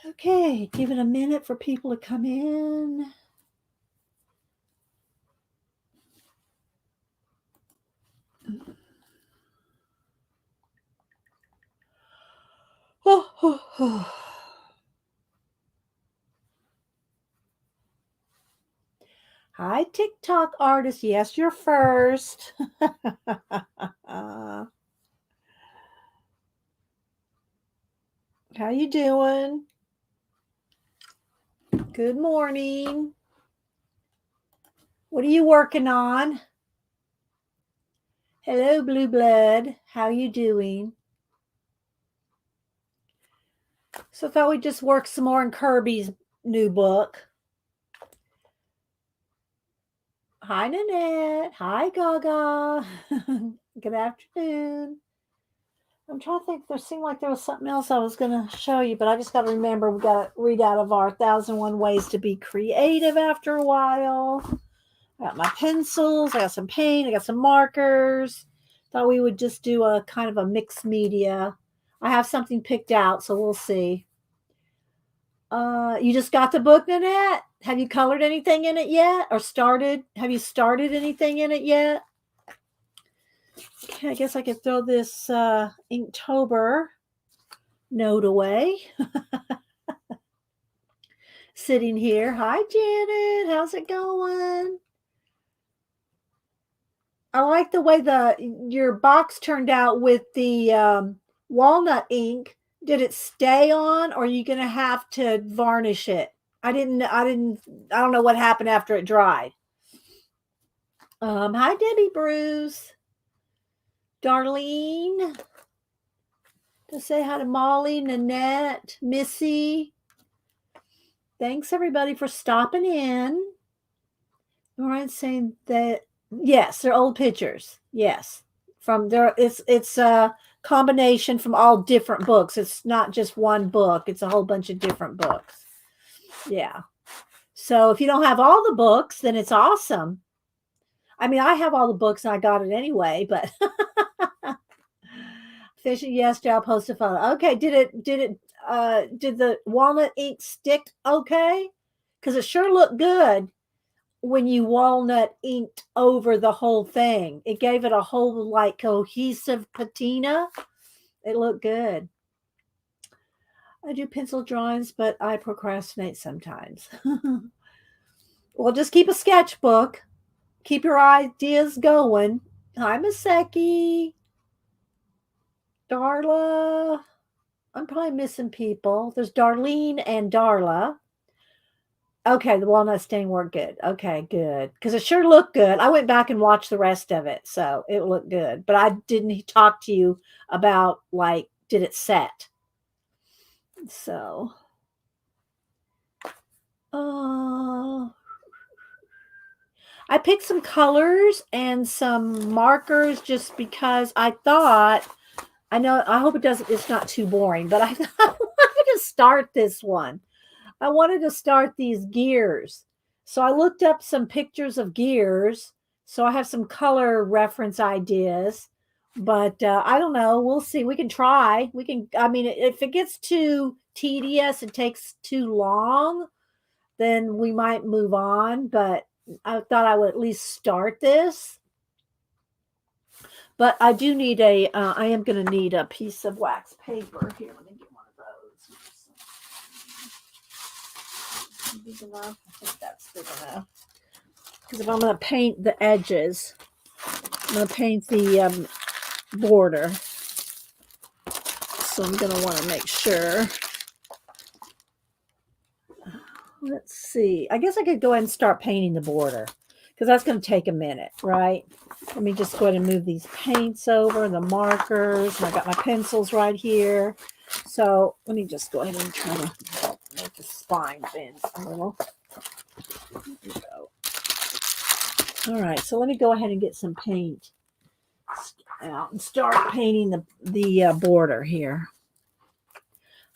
Okay, give it a minute for people to come in. Hi, TikTok artist. Yes, you're first. How you doing? Good morning. What are you working on? Hello, Blue Blood. How you doing? So I thought we'd just work some more in Kerby's new book. Hi, Nanette. Hi, Gaga. Good afternoon. I'm trying to think. There seemed like there was something else I was going to show you, but I just got to remember we got to read out of our 1001 Ways to Be Creative after a while. I got my pencils. I got some paint. I got some markers. Thought we would just do a kind of a mixed media. I have something picked out, so we'll see. You just got the book, Nanette? Have you colored anything in it yet? Or started? Have you started anything in it yet? Okay, I guess I could throw this Inktober note away. Sitting here. Hi, Janet. How's it going? I like the way your box turned out with the walnut ink. Did it stay on, or are you going to have to varnish it? I don't know what happened after it dried. Hi, Debbie Bruce. Darlene. To say hi to Molly, Nanette, Missy. Thanks everybody for stopping in. All right, saying that yes, they're old pictures. Yes, from there. It's a combination from all different books. It's not just one book. It's a whole bunch of different books. Yeah. So if you don't have all the books, then it's awesome. I mean, I have all the books and I got it anyway, but fishing yesterday, I'll post a photo. Okay, did the walnut ink stick okay? Because it sure looked good when you walnut inked over the whole thing. It gave it a whole like cohesive patina. It looked good. I do pencil drawings, but I procrastinate sometimes. Well, just keep a sketchbook. Keep your ideas going. Hi, Maseki. Darla. I'm probably missing people. There's Darlene and Darla. Okay, the walnut stain worked good. Okay, good. Because it sure looked good. I went back and watched the rest of it, so it looked good. But I didn't talk to you about, like, did it set? So, I picked some colors and some markers just because I thought, I hope it's not too boring, but I thought I wanted to start this one. I wanted to start these gears. So I looked up some pictures of gears. So I have some color reference ideas. But I don't know. We'll see. We can try. I mean, if it gets too tedious, it takes too long, then we might move on. But I thought I would at least start this. But I do need I am going to need a piece of wax paper. Here, let me get one of those. Big enough? I think that's big enough. Because if I'm going to paint the edges, I'm going to paint the border. So I'm going to want to make sure. Let's see. I guess I could go ahead and start painting the border because that's going to take a minute, right? Let me just go ahead and move these paints over, the markers. And I got my pencils right here. So let me just go ahead and try to make the spine bend a little. There we go. All right, so let me go ahead and get some paint out and start painting the border here.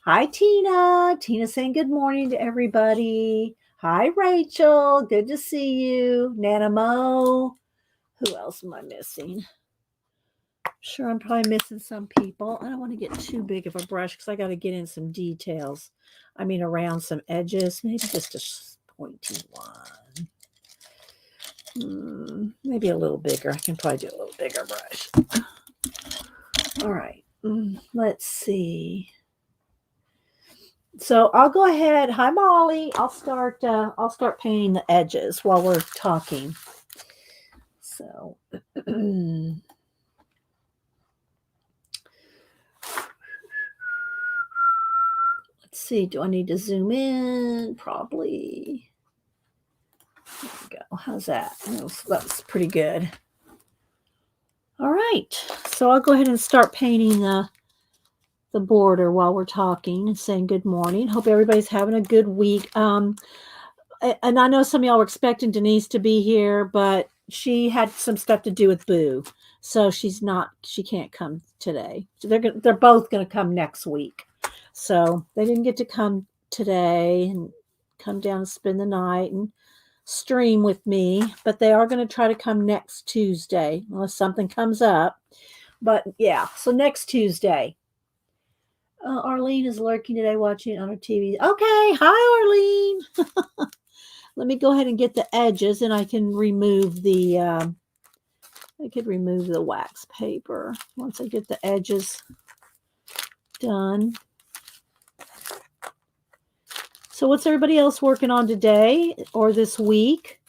Hi, Tina. Tina saying good morning to everybody. Hi, Rachel. Good to see you. Nana Mo. Who else am I missing? Sure, I'm probably missing some people. I don't want to get too big of a brush because I got to get in some details. I mean, around some edges. Maybe just a pointy one. Maybe a little bigger. I can probably do a little bigger brush. All right. Let's see. So I'll go ahead. Hi, Molly. I'll start painting the edges while we're talking. So. Let's see, do I need to zoom in? Probably. There we go. How's that? That's pretty good. All right. So I'll go ahead and start painting the border while we're talking and saying good morning. Hope everybody's having a good week. And I know some of y'all were expecting Denise to be here, but she had some stuff to do with Boo. So she can't come today. So they're both going to come next week. So they didn't get to come today and come down and spend the night and stream with me, but they are going to try to come next Tuesday unless something comes up. But yeah, so next Tuesday. Arlene is lurking today watching on her TV. Okay, hi Arlene. Let me go ahead and get the edges and I can remove the wax paper once I get the edges done. So what's everybody else working on today or this week?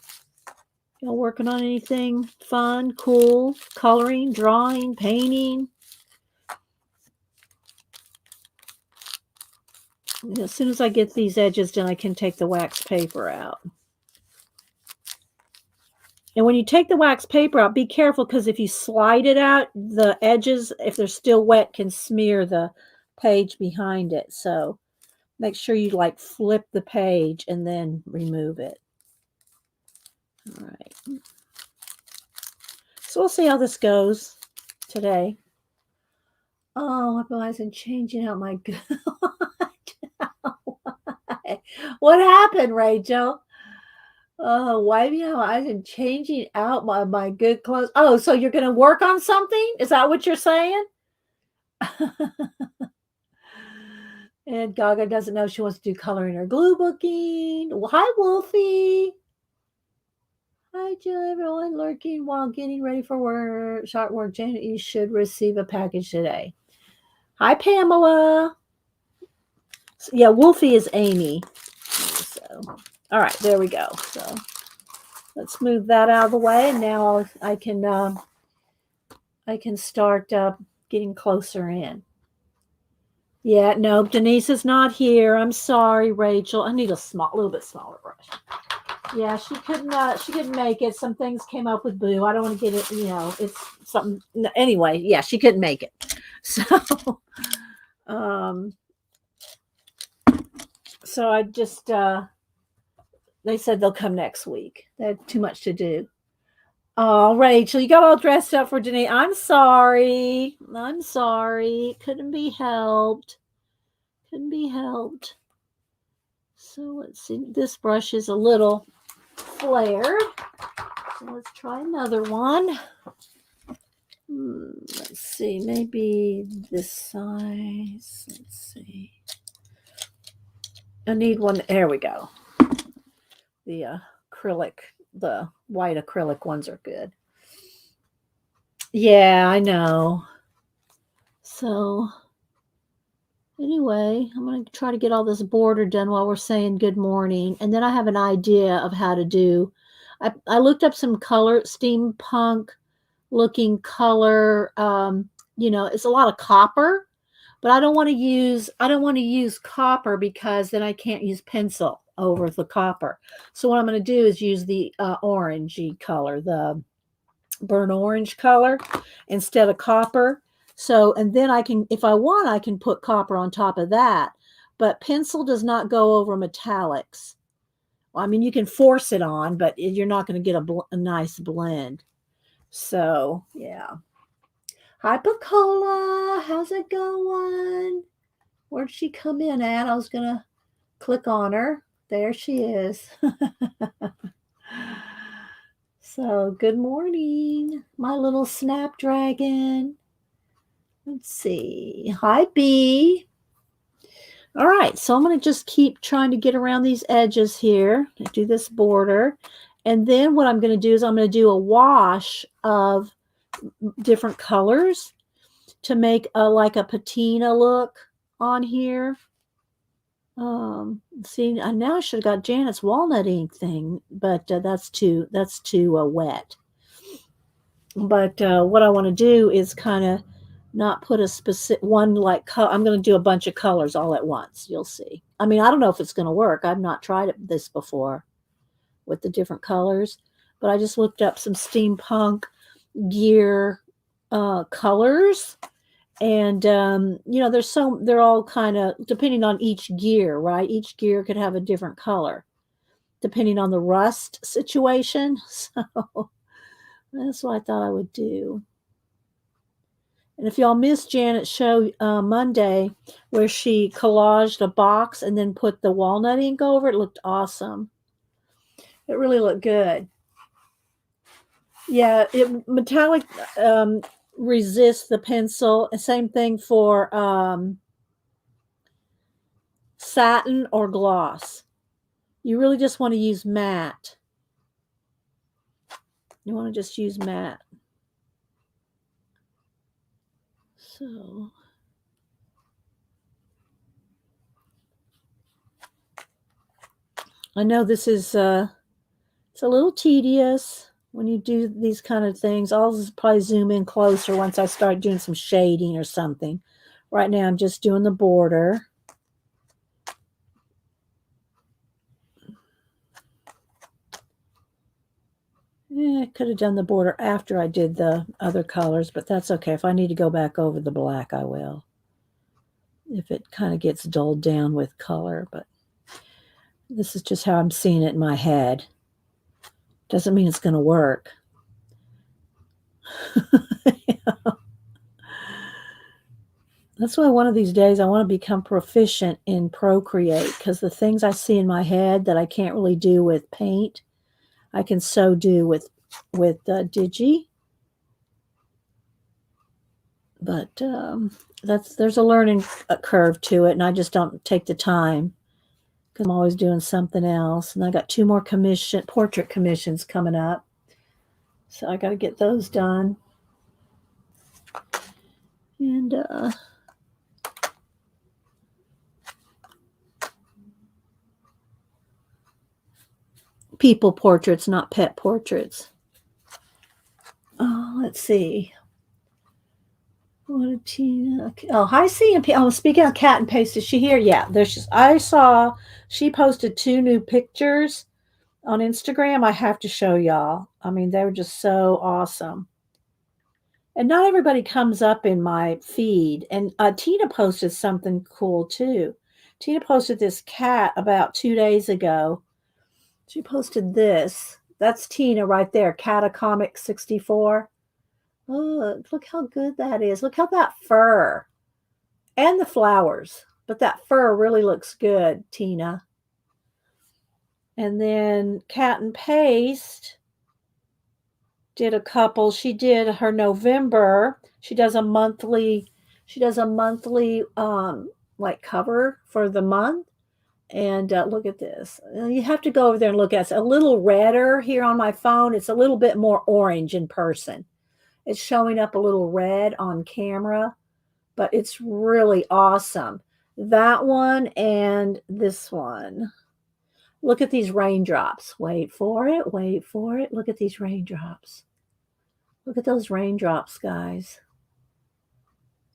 Y'all working on anything fun, cool, coloring, drawing, painting? As soon as I get these edges done, I can take the wax paper out. And when you take the wax paper out, be careful because if you slide it out, the edges, if they're still wet, can smear the page behind it. So make sure you like flip the page and then remove it. All right. So we'll see how this goes today. Oh, I realize I'm changing out my good. What happened, Rachel? Oh, why do you have eyes and changing out my good clothes? Oh, so you're going to work on something? Is that what you're saying? And Gaga doesn't know she wants to do coloring or glue booking. Well, hi, Wolfie. Hi, Jill. Everyone lurking while getting ready for work. Short work. Janet, you should receive a package today. Hi, Pamela. So, yeah, Wolfie is Amy. So, all right, there we go. So let's move that out of the way, and now I can start getting closer in. Yeah, no, Denise is not here. I'm sorry, Rachel. I need a little bit smaller brush. Yeah, she couldn't make it. Some things came up with Boo. I don't want to get it, it's something. Anyway, yeah, she couldn't make it. So, so I just, they said they'll come next week. They had too much to do. Oh, Rachel, you got all dressed up for Denise. I'm sorry. Couldn't be helped. So let's see. This brush is a little flared. So let's try another one. Let's see. Maybe this size. Let's see. I need one. There we go. The acrylic, the white acrylic ones are good. Yeah, I know. So anyway, I'm going to try to get all this border done while we're saying good morning. And then I have an idea of how to do. I looked up some color, steampunk looking color. It's a lot of copper, but I don't want to use copper because then I can't use pencil over the copper. So what I'm going to do is use the orangey color, the burnt orange color instead of copper. So, and then if I want, I can put copper on top of that, but pencil does not go over metallics. Well, I mean, you can force it on, but you're not going to get a nice blend. So, yeah. Hi, Pacola. How's it going? Where'd she come in at? I was going to click on her. There she is. So, good morning, my little snapdragon. Let's see. Hi, B. All right, so I'm going to just keep trying to get around these edges here. Do this border. And then what I'm going to do is I'm going to do a wash of different colors to make like a patina look on here. See, now I should have got Janet's walnut ink thing, but that's too wet. But what I want to do is kind of not put a specific one like I'm going to do a bunch of colors all at once. You'll see. I mean, I don't know if it's going to work. I've not tried this before with the different colors, but I just looked up some steampunk gear colors. And they're all kind of depending on each gear, right? Each gear could have a different color depending on the rust situation. So that's what I thought I would do. And if y'all missed Janet's show Monday, where she collaged a box and then put the walnut ink over it, looked awesome. It really looked good. Yeah, metallic resists the pencil. Same thing for satin or gloss. You really just want to use matte. You want to just use matte. So I know this is it's a little tedious when you do these kind of things. I'll probably zoom in closer once I start doing some shading or something. Right now I'm just doing the border. I could have done the border after I did the other colors, but that's okay. If I need to go back over the black, I will. If it kind of gets dulled down with color, but this is just how I'm seeing it in my head. Doesn't mean it's going to work. That's why one of these days I want to become proficient in Procreate, because the things I see in my head that I can't really do with paint, I can so do with Digi. But there's a learning curve to it, and I just don't take the time because I'm always doing something else. And I got 2 more portrait commissions coming up, so I got to get those done. And people portraits, not pet portraits. Oh, let's see. What a Tina. Oh, hi, CMP. Oh, speaking of cat and paste, is she here? Yeah, I saw she posted 2 new pictures on Instagram. I have to show y'all. I mean, they were just so awesome. And not everybody comes up in my feed. And Tina posted something cool too. Tina posted this cat about 2 days ago. She posted this. That's Tina right there, Catacomic 64. Look how good that is. Look how that fur and the flowers, but that fur really looks good, Tina. And then Cat and Paste did a couple. She did her November. She does a monthly like cover for the month. And look at this. You have to go over there and look at it. It's a little redder here on my phone. It's a little bit more orange in person. It's showing up a little red on camera, but it's really awesome. That one and this one. Look at these raindrops. Wait for it. Wait for it. Look at these raindrops. Look at those raindrops, guys.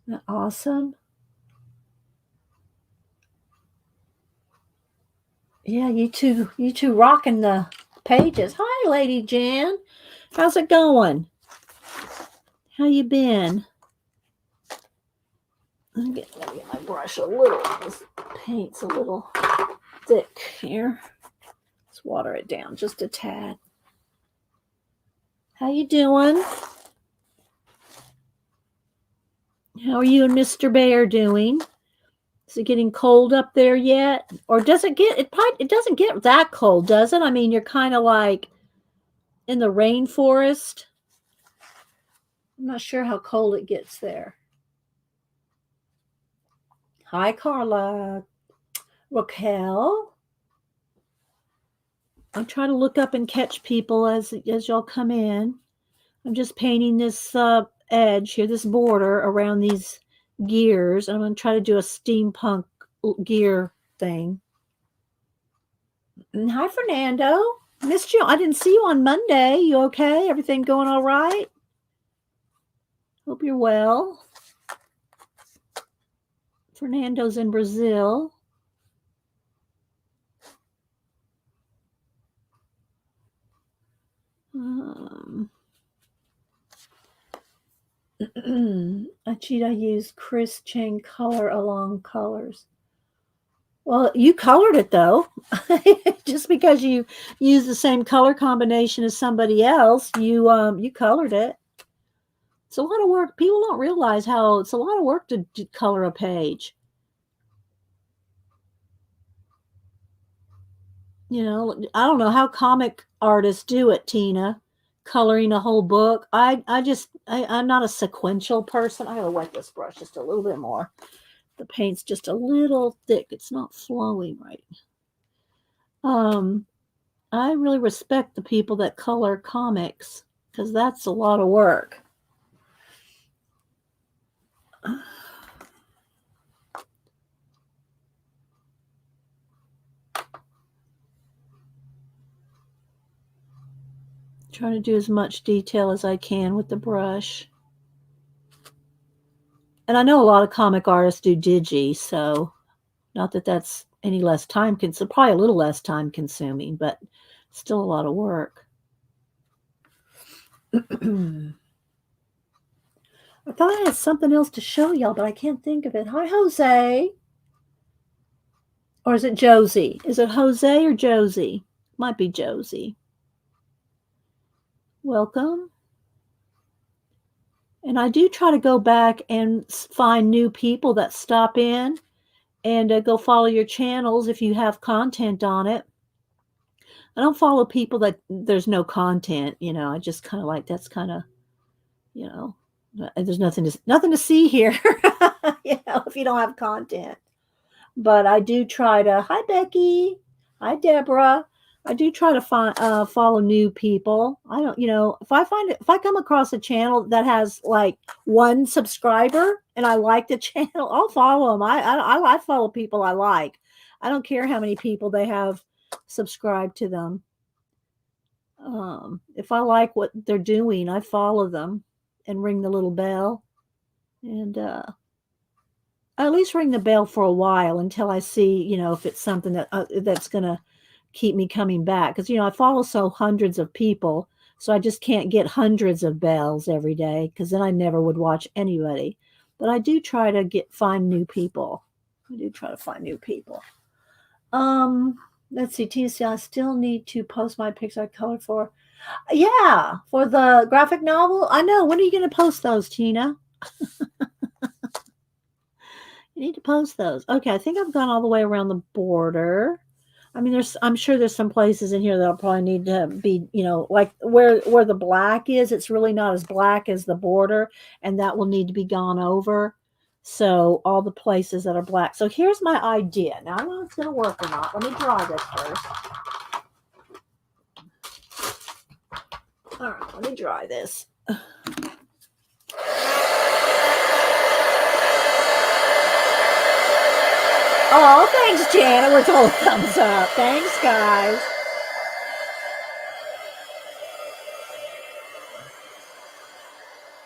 Isn't that awesome? Yeah, you two rocking the pages. Hi, Lady Jan. How's it going? How you been? Let me get my brush a little. This paint's a little thick here. Let's water it down just a tad. How you doing? How are you and Mr. Bear doing? Is it getting cold up there yet? Or does it get it doesn't get that cold, does it? I mean, you're kind of like in the rainforest. I'm not sure how cold it gets there. Hi, Carla. Raquel. I'm trying to look up and catch people as y'all come in. I'm just painting this edge here, this border around these gears. I'm going to try to do a steampunk gear thing. And hi, Fernando. Missed you. I didn't see you on Monday. You okay? Everything going all right? Hope you're well. Fernando's in Brazil. I use Chris chain color along colors. Well, you colored it though. Just because you use the same color combination as somebody else, you colored it. It's a lot of work. People don't realize how it's a lot of work to color a page. You know, I don't know how comic artists do it, Tina, coloring a whole book. I'm not a sequential person. I gotta wet this brush just a little bit more. The paint's just a little thick. It's not flowing right. I really respect the people that color comics because that's a lot of work. Trying to do as much detail as I can with the brush. And I know a lot of comic artists do digi, so not that that's any less time consuming, probably a little less time consuming, but still a lot of work. I thought I had something else to show y'all, but I can't think of it. Hi, Jose. Or is it Josie? Is it Jose or Josie? Might be Josie. Welcome. And I do try to go back and find new people that stop in and go follow your channels if you have content on it. I don't follow people that there's no content, you know. I just kind of like that's kind of, you know, there's nothing to see here, you know, if you don't have content. But I do try to. Hi, Becky. Hi, Deborah. I do try to follow new people. I don't, you know, if I come across a channel that has like one subscriber and I like the channel, I'll follow them. I follow people I like. I don't care how many people they have subscribed to them. If I like what they're doing, I follow them and ring the little bell, and I at least ring the bell for a while until I see, you know, if it's something that that's gonna keep me coming back. Because you know, I follow so hundreds of people, so I just can't get hundreds of bells every day. Because then I never would watch anybody. But I do try to find new people. I do try to find new people. Let's see, TC. I still need to post my picture I colored for. Yeah, for the graphic novel. I know. When are you going to post those, Tina? You need to post those. Okay, I think I've gone all the way around the border. I mean, I'm sure there's some places in here that'll probably need to be, you know, like where the black is. It's really not as black as the border, and that will need to be gone over. So all the places that are black. So here's my idea. Now I don't know if it's going to work or not. Let me draw this first. All right, let me dry this. Oh, thanks, Janet. We're told thumbs up. Thanks, guys.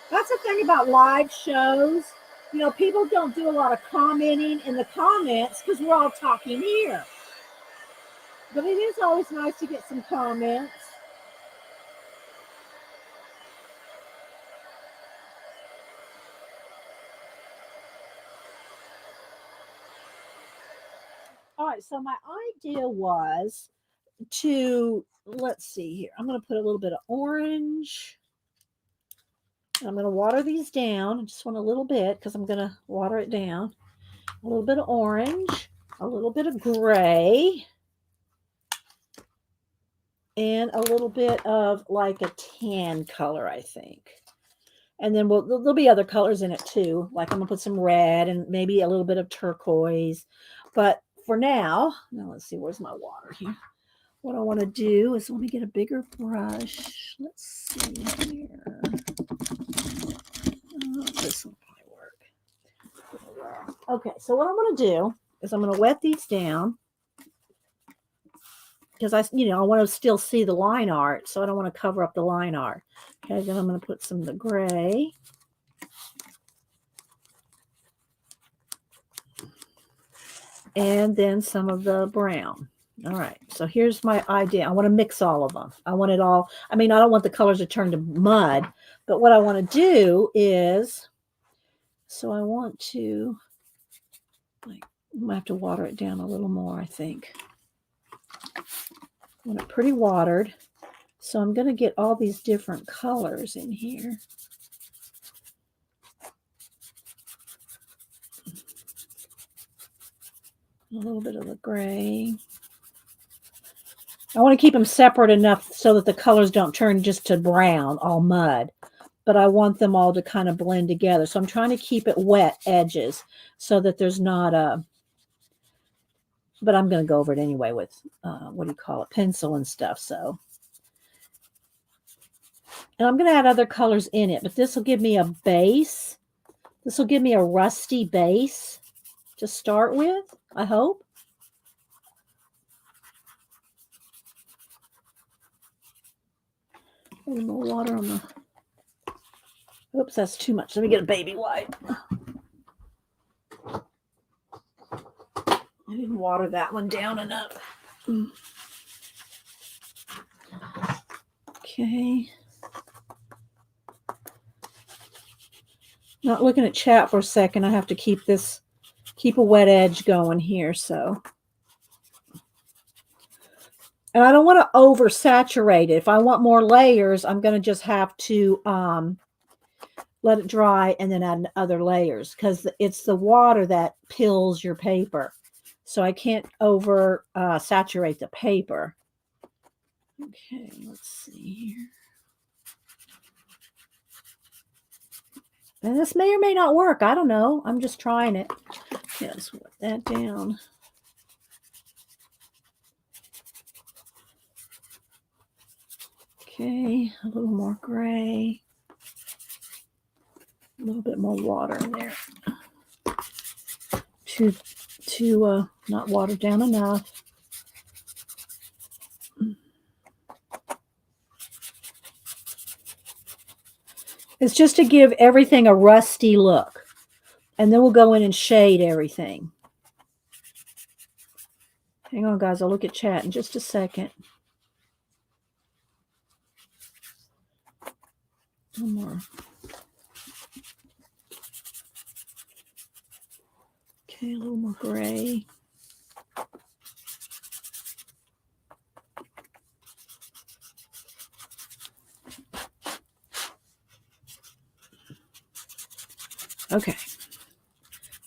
That's the thing about live shows. You know, people don't do a lot of commenting in the comments because we're all talking here. But it is always nice to get some comments. All right, so my idea was to, let's see here. I'm going to put a little bit of orange. I'm going to water these down. I just want a little bit because I'm going to water it down. A little bit of orange, a little bit of gray, and a little bit of like a tan color, I think. And then there'll be other colors in it too. Like I'm gonna put some red and maybe a little bit of turquoise. But for now let's see, where's my water here? What I want to do is let me get a bigger brush. Let's see here. This will probably work. Okay, so what I'm going to do is I'm going to wet these down because I want to still see the line art, so I don't want to cover up the line art. Okay, then I'm going to put some of the gray. And then some of the brown. All right, so here's my idea. I want to mix all of them. I want it all. I mean, I don't want the colors to turn to mud, but what I want to do is, so I want to, like, I might have to water it down a little more, I think. I want it pretty watered. So I'm going to get all these different colors in here. A little bit of the gray. I want to keep them separate enough so that the colors don't turn just to brown, all mud. But I want them all to kind of blend together. So I'm trying to keep it wet edges so that there's not a, but I'm going to go over it anyway with, what do you call it, pencil and stuff. So, and I'm going to add other colors in it, but this will give me a base. This will give me a rusty base to start with, I hope. A little more water on the, oops, that's too much. Let me get a baby wipe. I didn't water that one down enough. Okay. Not looking at chat for a second. I have to keep a wet edge going here. So, and I don't want to oversaturate it. If I want more layers, I'm going to just have to let it dry and then add other layers because it's the water that pills your paper. So I can't over saturate the paper. Okay, let's see here. And this may or may not work. I don't know. I'm just trying it. Yeah, let's wet that down. Okay, a little more gray. A little bit more water in there. To not water down enough. It's just to give everything a rusty look. And then we'll go in and shade everything. Hang on, guys. I'll look at chat in just a second. One more. Okay, a little more gray. Okay.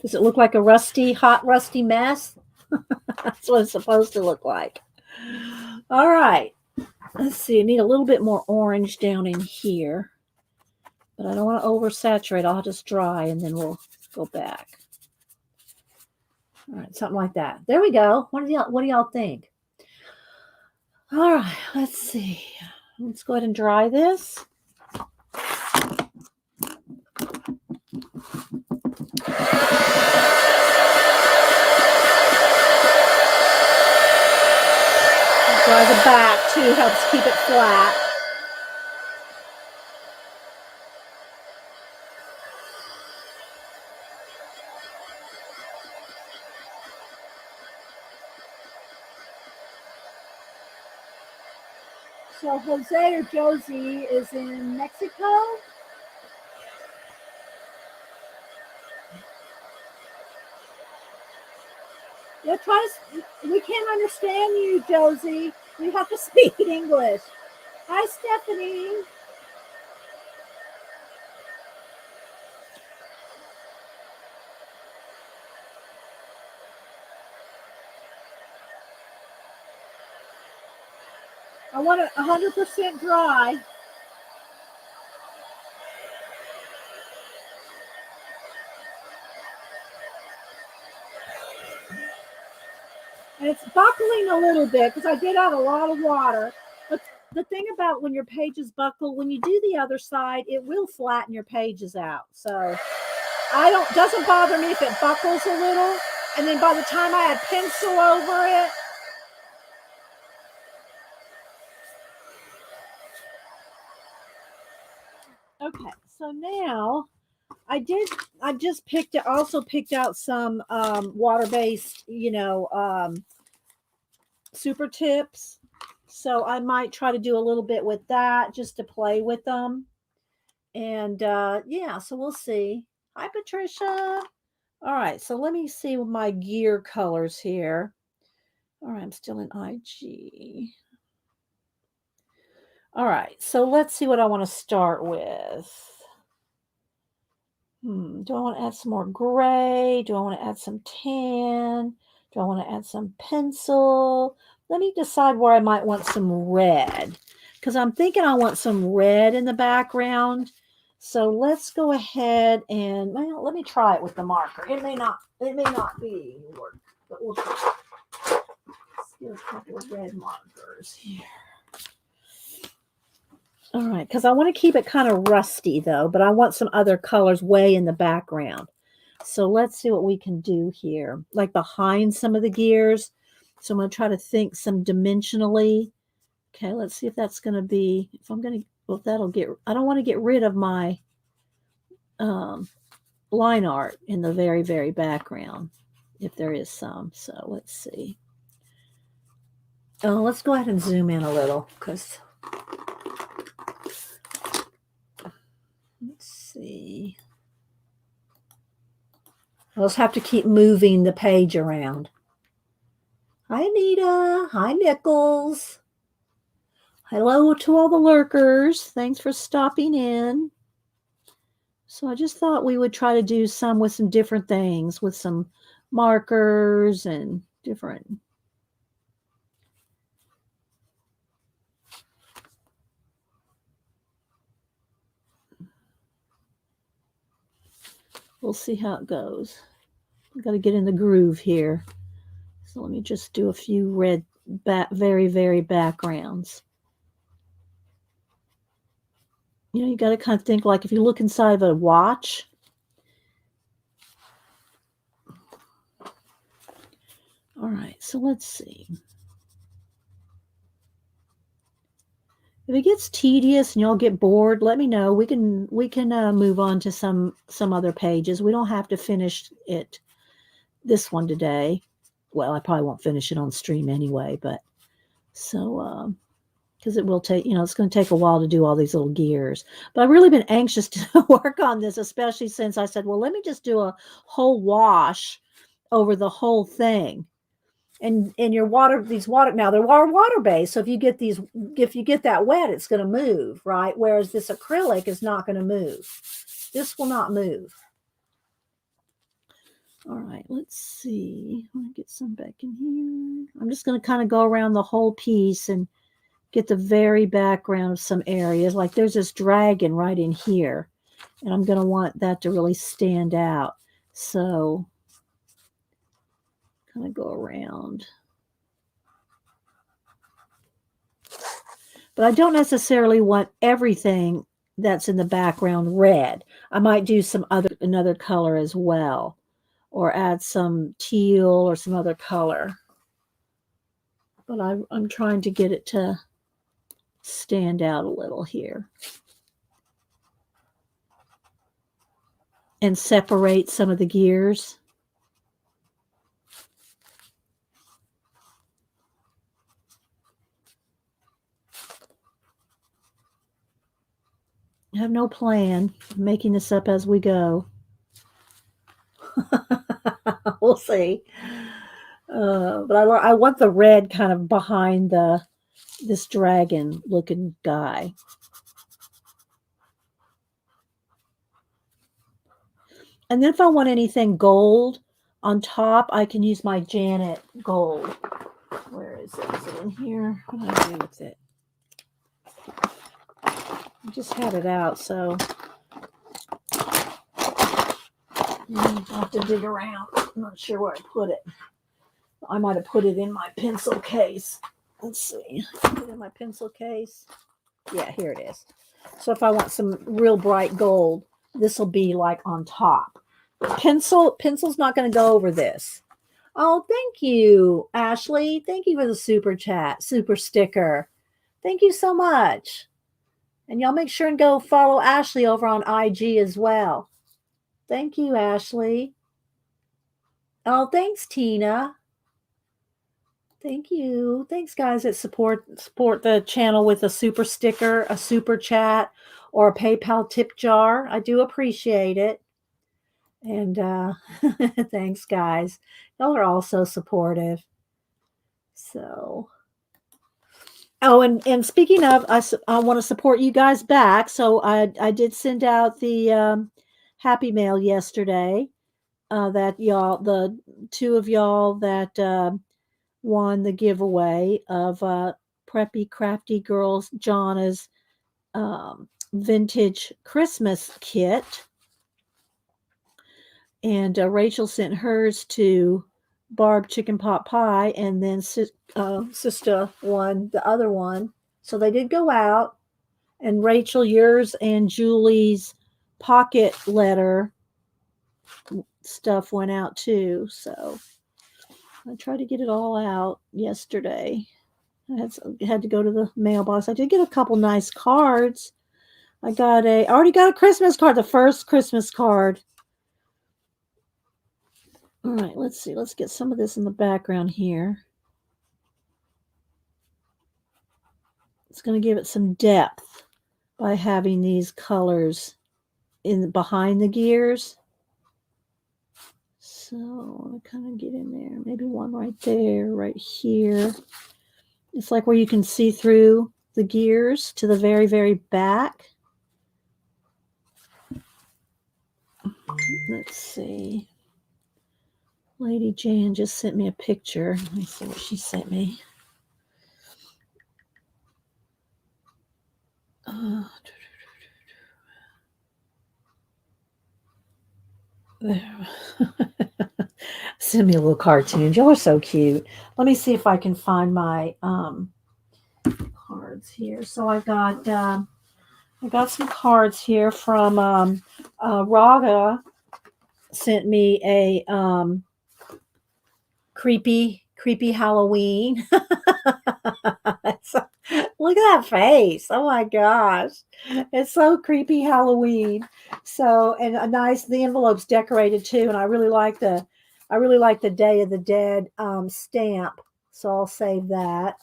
Does it look like a hot, rusty mess? That's what it's supposed to look like. All right. Let's see. I need a little bit more orange down in here. But I don't want to oversaturate. I'll just dry and then we'll go back. All right. Something like that. There we go. What do y'all think? All right. Let's see. Let's go ahead and dry this. Dry the back too, helps keep it flat. So Jose or Josie is in Mexico. Yeah, we can't understand you, Josie. You have to speak English. Hi, Stephanie. I want it 100% dry. And it's buckling a little bit because I did add a lot of water. But the thing about when your pages buckle, when you do the other side, it will flatten your pages out. So doesn't bother me if it buckles a little. And then by the time I add pencil over it, okay, so now I also picked out some water-based, super tips. So I might try to do a little bit with that just to play with them. And yeah, so we'll see. Hi, Patricia. All right, so let me see my gear colors here. All right, I'm still in IG. All right, so let's see what I want to start with. Do I want to add some more gray? Do I want to add some tan? Do I want to add some pencil? Let me decide where I might want some red, because I'm thinking I want some red in the background. So let's go ahead and, well, let me try it with the marker. It may not be work, but we'll try. Let's get a couple of red markers here. All right, because I want to keep it kind of rusty, though, but I want some other colors way in the background. So let's see what we can do here, like behind some of the gears. So I'm going to try to think some dimensionally. Okay, let's see if that's going to be, if I'm going to, well, that'll get, I don't want to get rid of my line art in the very, very background, if there is some. So let's see. Let's go ahead and zoom in a little, because let's see. I'll just have to keep moving the page around. Hi, Anita. Hi, Nichols. Hello to all the lurkers. Thanks for stopping in. So I just thought we would try to do some with some different things, with some markers and different. We'll see how it goes. I've got to get in the groove here. So let me just do a few red, very, very backgrounds. You got to kind of think like if you look inside of a watch. All right, so let's see. If it gets tedious and y'all get bored, let me know. We can move on to some other pages. We don't have to finish this one today. Well, I probably won't finish it on stream anyway, but so because it will take, it's going to take a while to do all these little gears. But I've really been anxious to work on this, especially since I said, well, let me just do a whole wash over the whole thing. And your now they're water based. So if you get that wet, it's going to move, right? Whereas this acrylic is not going to move. This will not move. All right, let's see. I want to get some back in here. I'm just going to kind of go around the whole piece and get the very background of some areas. Like there's this dragon right in here, and I'm going to want that to really stand out. So kind of go around. But I don't necessarily want everything that's in the background red. I might do another color as well, or add some teal or some other color. But I'm trying to get it to stand out a little here. And separate some of the gears. I have no plan. I'm making this up as we go. We'll see. But I want the red kind of behind this dragon looking guy. And then if I want anything gold on top, I can use my Janet gold. Where is it? Is it in here? What do I do with it? I just had it out, so I'll have to dig around. I'm not sure where I put it. I might have put it in my pencil case. Let's see. Put it in my pencil case. Yeah, here it is. So if I want some real bright gold, this will be like on top. Pencil's not going to go over this. Oh, thank you, Ashley. Thank you for the super chat, super sticker. Thank you so much. And y'all make sure and go follow Ashley over on IG as well. Thank you, Ashley. Oh, thanks, Tina. Thank you. Thanks, guys that support the channel with a super sticker, a super chat, or a PayPal tip jar. I do appreciate it. And thanks, guys. Y'all are all so supportive. So, oh, and speaking of, I want to support you guys back. So I did send out the happy mail yesterday. That y'all, the two of y'all that won the giveaway of Preppy Crafty Girls Jana's vintage Christmas kit. And Rachel sent hers to Barb Chicken Pot Pie, and then Sister won the other one. So they did go out. And Rachel, yours and Julie's pocket letter stuff went out too. So I tried to get it all out yesterday. I had to go to the mailbox. I did get a couple nice cards. I already got a Christmas card, the first Christmas card. All right, let's see. Let's get some of this in the background here. It's going to give it some depth by having these colors behind the gears. So I'll kind of get in there. Maybe one right there, right here. It's like where you can see through the gears to the very, very back. Let's see. Lady Jan just sent me a picture. Let me see what she sent me. There. Send me a little cartoon. Y'all are so cute. Let me see if I can find my cards here. So I got some cards here from Raga. Sent me a creepy Halloween. Look at that face. Oh my gosh. It's so creepy Halloween. So, and the envelope's decorated too. And I really like the Day of the Dead stamp. So I'll save that.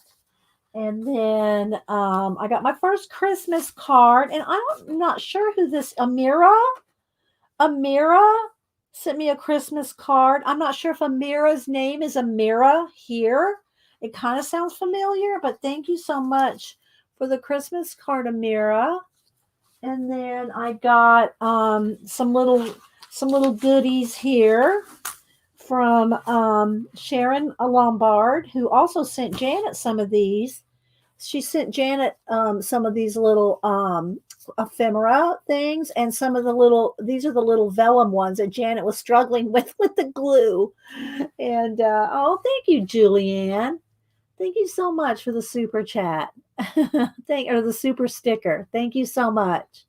And then I got my first Christmas card, and I'm not sure who this Amira sent me a Christmas card. I'm not sure if Amira's name is Amira here. It kind of sounds familiar, but thank you so much for the Christmas card, Amira. And then I got some little goodies here from Sharon Lombard, who also sent Janet some of these. She sent Janet some of these little ephemera things, and these are the little vellum ones that Janet was struggling with the glue. And thank you, Julianne. Thank you so much for the super chat. Or the super sticker. Thank you so much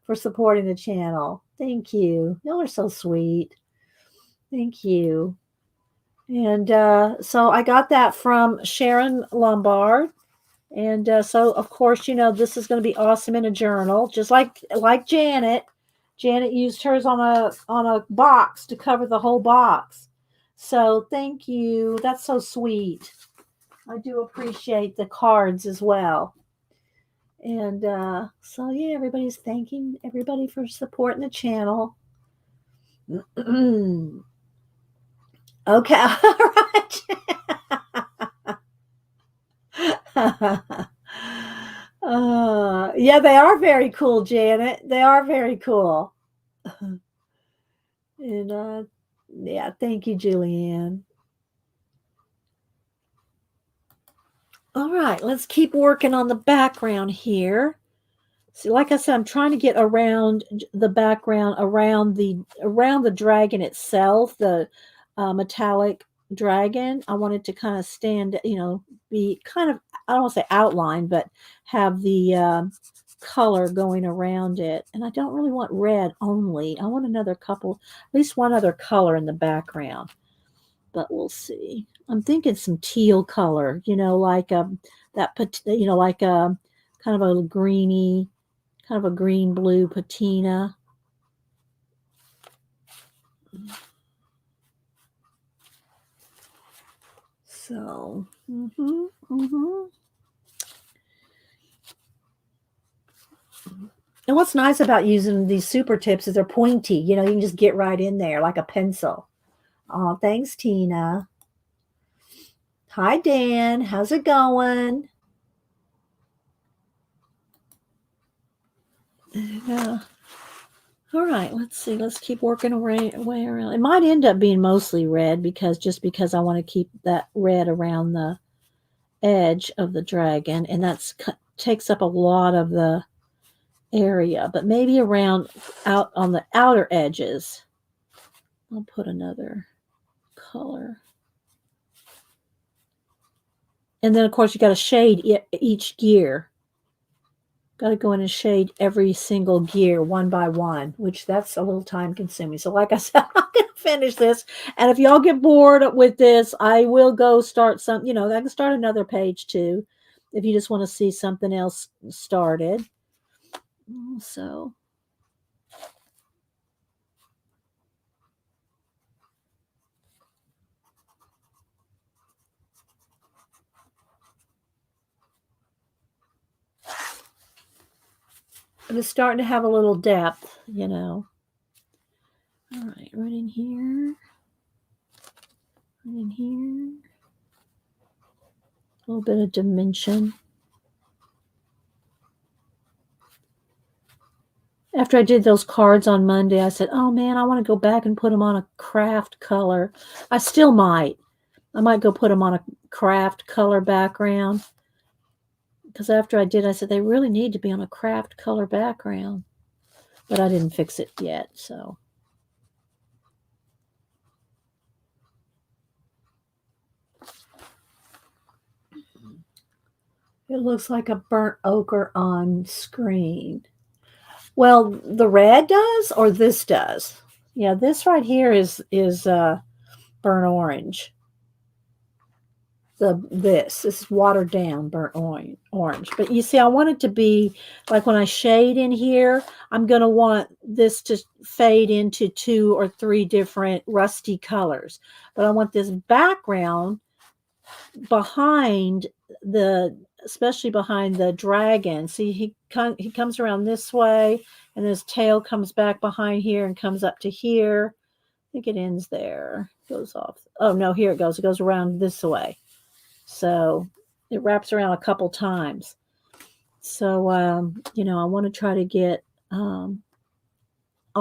for supporting the channel. Thank you. Y'all are so sweet. Thank you. And so I got that from Sharon Lombard. And so, of course, this is going to be awesome in a journal, just like Janet. Janet used hers on a box to cover the whole box. So thank you. That's so sweet. I do appreciate the cards as well. And so, yeah, everybody's thanking everybody for supporting the channel. Okay. All right. Yeah, they are very cool, Janet. They are very cool. And yeah, thank you, Julianne. All right, let's keep working on the background here. See, like I said, I'm trying to get around the background, around the dragon itself, the metallic dragon. I want it to kind of stand, be kind of, I don't want to say outline, but have the color going around it. And I don't really want red only. I want another couple, at least one other color in the background. But we'll see. I'm thinking some teal color, like like a kind of a greeny, kind of a green blue patina. So, And what's nice about using these super tips is they're pointy. You can just get right in there like a pencil. Oh, thanks, Tina. Hi, Dan. How's it going? Yeah. All right, let's see. Let's keep working away around. It might end up being mostly red because I want to keep that red around the edge of the dragon, and takes up a lot of the area. But maybe around out on the outer edges, I'll put another color. And then, of course, you got to shade each gear. Got to go in and shade every single gear one by one, which that's a little time consuming. So like I said, I'm going to finish this. And if y'all get bored with this, I will go start I can start another page too, if you just want to see something else started. So. It's starting to have a little depth, All right, right in here. Right in here. A little bit of dimension. After I did those cards on Monday, I said, oh man, I want to go back and put them on a craft color. I still might. I might go put them on a craft color background. Because after I did, I said, they really need to be on a craft color background. But I didn't fix it yet, so. It looks like a burnt ochre on screen. Well, the red does, or this does? Yeah, this right here is burnt orange. This is watered down burnt orange. But you see, I want it to be like when I shade in here, I'm going to want this to fade into 2 or 3 different rusty colors. But I want this background behind especially behind the dragon. See, he comes around this way, and his tail comes back behind here and comes up to here. I think it ends there. Goes off. Oh no, here it goes. It goes around this way. So it wraps around a couple times. So, I want to try to get, I'll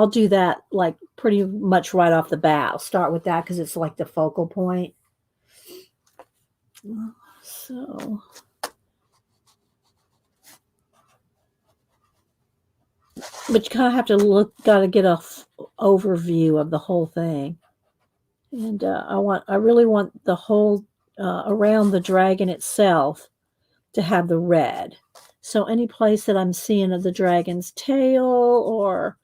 do that like pretty much right off the bat. I'll start with that because it's like the focal point. So, but you kind of have to got to get a overview of the whole thing. And I really want the whole around the dragon itself to have the red. So any place that I'm seeing of the dragon's tail or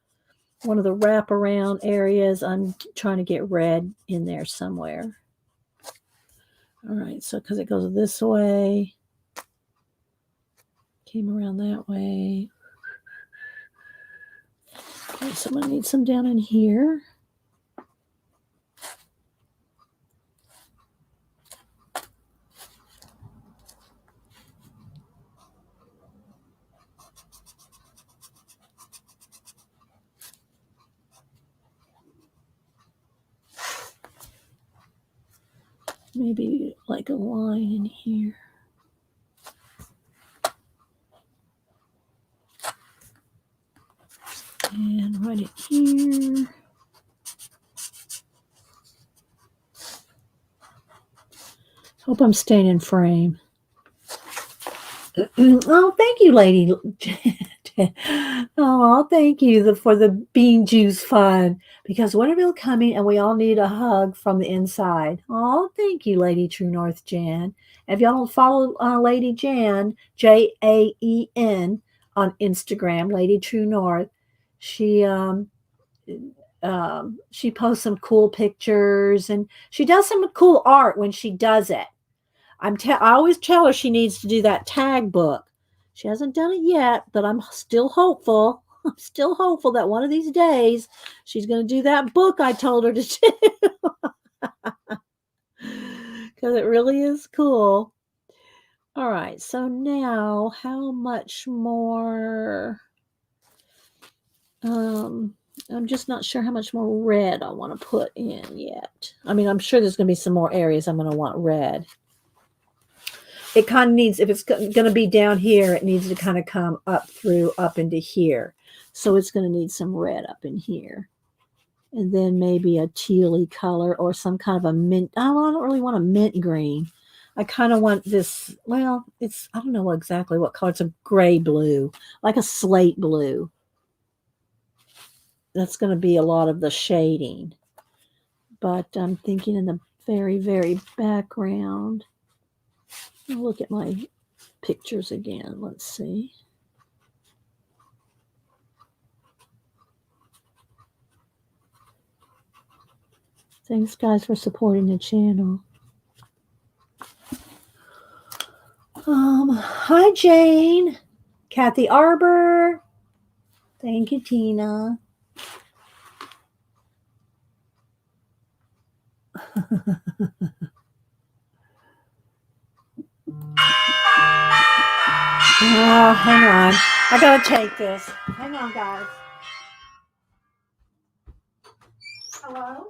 one of the wraparound areas, I'm trying to get red in there somewhere. All right, so because it goes this way, came around that way. Okay, so I'm going to need some down in here. Maybe like a line in here. And right in here. Hope I'm staying in frame. Oh, thank you, Lady Janet. Oh, thank you for the bean juice fun because winter coming and we all need a hug from the inside. Oh, thank you, Lady True North Jan. If y'all don't follow Lady Jan, Jaen, on Instagram, Lady True North, she she posts some cool pictures and she does some cool art when she does it. I always tell her she needs to do that tag book. She hasn't done it yet, but I'm still hopeful. I'm still hopeful that one of these days she's going to do that book I told her to do because it really is cool. All right, so now how much more? I'm just not sure how much more red I want to put in yet. I mean, I'm sure there's going to be some more areas I'm going to want red. It kind of needs, if it's going to be down here, it needs to kind of come up into here. So it's going to need some red up in here. And then maybe a tealy color or some kind of a mint. I don't really want a mint green. I kind of want this, well, I don't know exactly what color. It's a gray blue, like a slate blue. That's going to be a lot of the shading. But I'm thinking in the very, very background. I'll look at my pictures again. Let's see. Thanks, guys, for supporting the channel. Hi, Jane. Kathy Arbor. Thank you, Tina. Oh, hang on. I gotta take this. Hang on, guys. Hello?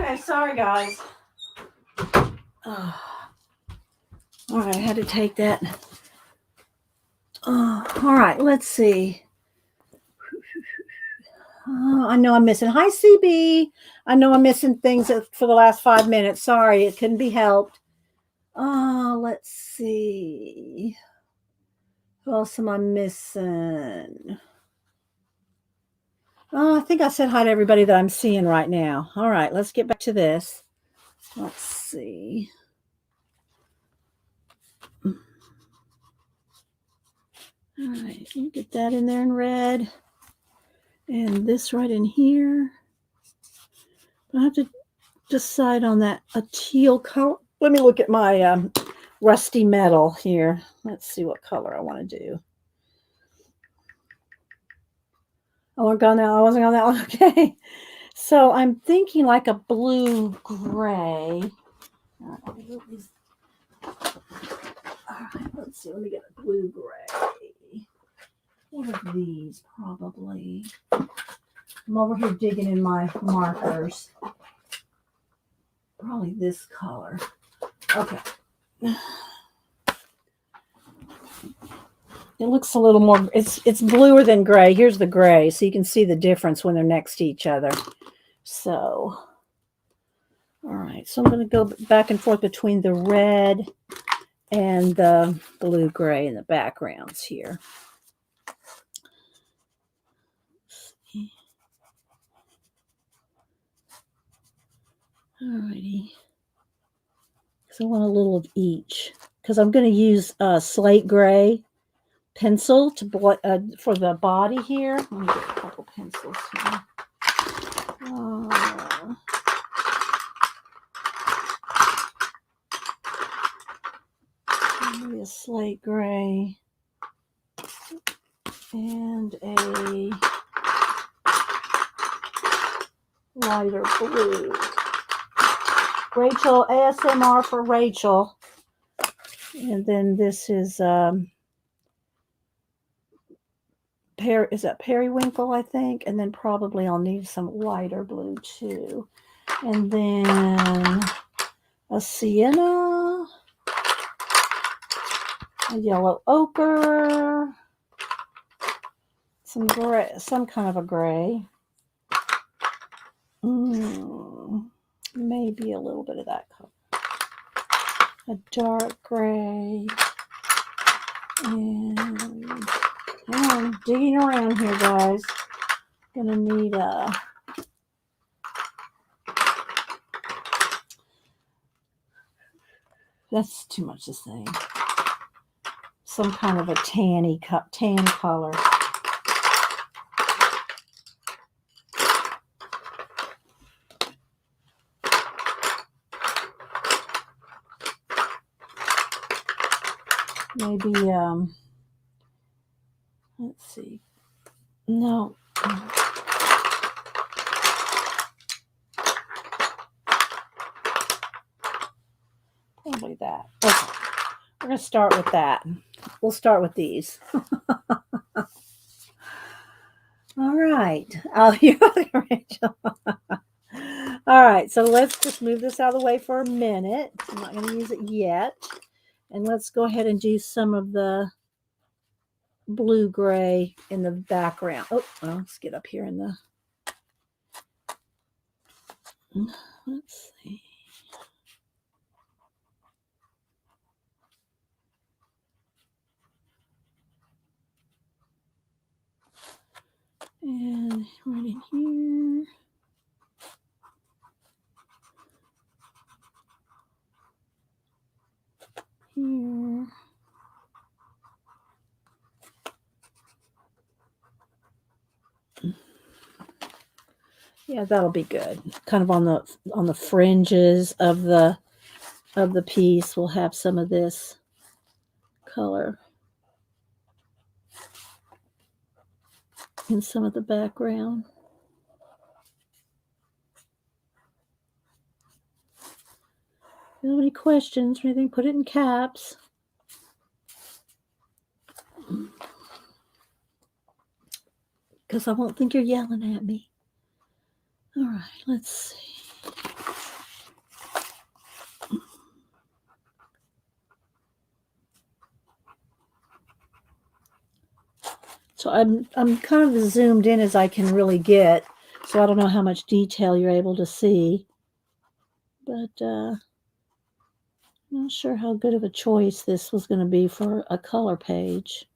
Okay, sorry guys. All right, I had to take that. All right, let's see. I know I'm missing. Hi, CB. I know I'm missing things for the last 5 minutes. Sorry, it couldn't be helped. Let's see. Who else am I missing? Oh, I think I said hi to everybody that I'm seeing right now. All right, let's get back to this. Let's see. All right, get that in there in red. And this right in here. I have to decide on that a teal color. Let me look at my rusty metal here. Let's see what color I want to do. Oh, we're gone now. I wasn't on that one. Okay. So I'm thinking like a blue gray. All right, let's see. Let me get a blue gray. What are these? Probably. I'm over here digging in my markers. Probably this color. Okay. It looks a little more, it's bluer than gray. Here's the gray, so you can see the difference when they're next to each other. So, all right. So I'm going to go back and forth between the red and the blue-gray in the backgrounds here. All righty. So I want a little of each because I'm going to use slate gray pencil to for the body here. Let me get a couple pencils here. Maybe a slate gray and a lighter blue. Rachel, ASMR for Rachel. And then this is is that periwinkle, I think? And then probably I'll need some lighter blue too. And then a sienna, a yellow ochre, some gray, some kind of a gray. Maybe a little bit of that color. A dark gray. And I'm digging around here, guys. Gonna need a that's too much to say. Some kind of a tan color. Maybe let's see. No. Probably that. Okay. We're going to start with that. We'll start with these. All right. Oh, you're welcome, Rachel. All right. So let's just move this out of the way for a minute. I'm not going to use it yet. And let's go ahead and do some of the blue-gray in the background. Oh, well, let's get up here in the... Let's see. And right in here. Here. Yeah, that'll be good. Kind of on the fringes of the piece, we'll have some of this color in some of the background. If you have any questions or anything, put it in caps. Because I won't think you're yelling at me. All right, let's see. So I'm kind of as zoomed in as I can really get. So I don't know how much detail you're able to see. But I'm not sure how good of a choice this was going to be for a color page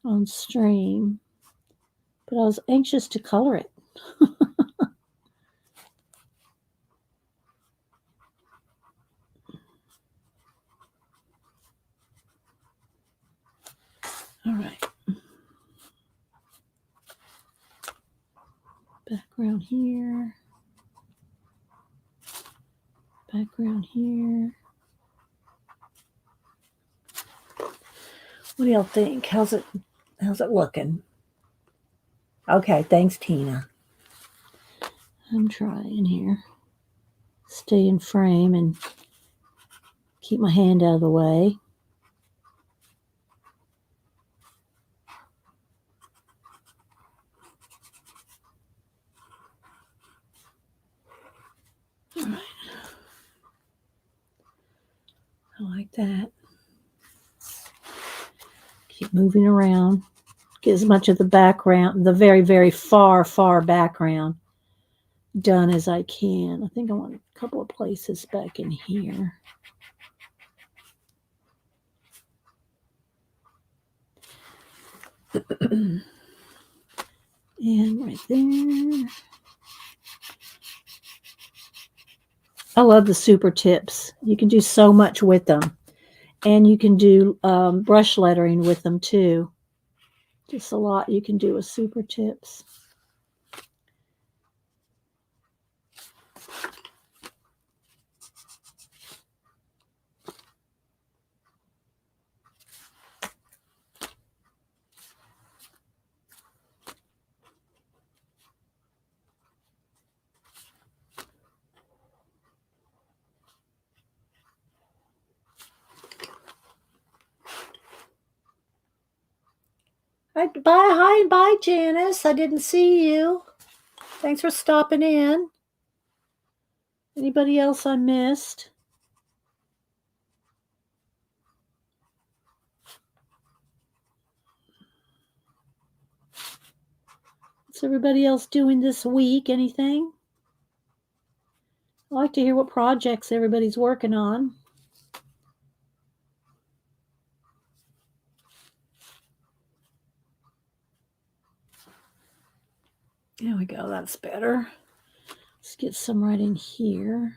on stream. But I was anxious to color it. All right. Background here. Background here. What do y'all think? How's it looking? Okay, thanks, Tina. I'm trying here. Stay in frame and keep my hand out of the way. All right. I like that. Keep moving around. Get as much of the background, the very, very far, far background done as I can. I think I want a couple of places back in here. And right there. I love the super tips. You can do so much with them. And you can do brush lettering with them too. Just a lot you can do with super tips. Bye, Janice. I didn't see you. Thanks for stopping in. Anybody else I missed? What's everybody else doing this week? Anything? I like to hear what projects everybody's working on. There we go. That's better. Let's get some right in here.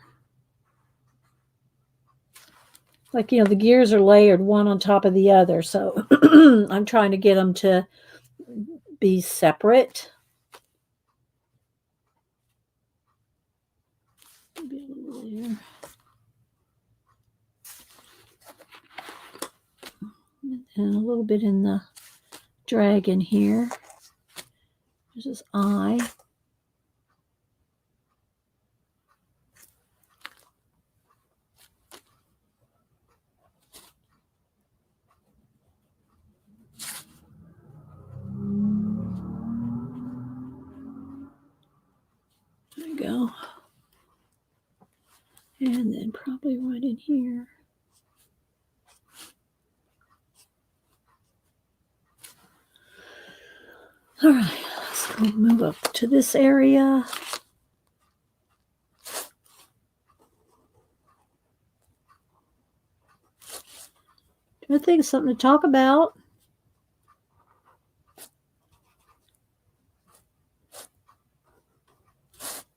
Like, the gears are layered one on top of the other. So I'm trying to get them to be separate. Maybe a little there. And a little bit in the dragon here. There's his eye. There we go. And then probably right in here. All right, let's go move up to this area. I think it's something to talk about.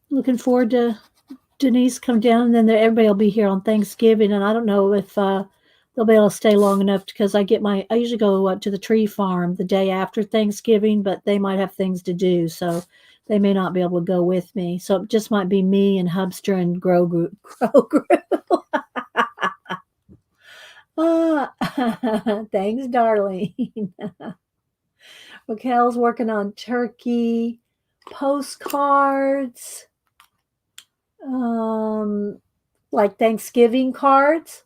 Looking forward to Denise come down, and then everybody will be here on Thanksgiving. And I don't know if they'll be able to stay long enough because I usually go to the tree farm the day after Thanksgiving, but they might have things to do, so they may not be able to go with me. So it just might be me and Hubster and Grow Group. Thanks, darling. Raquel's working on turkey postcards, like Thanksgiving cards.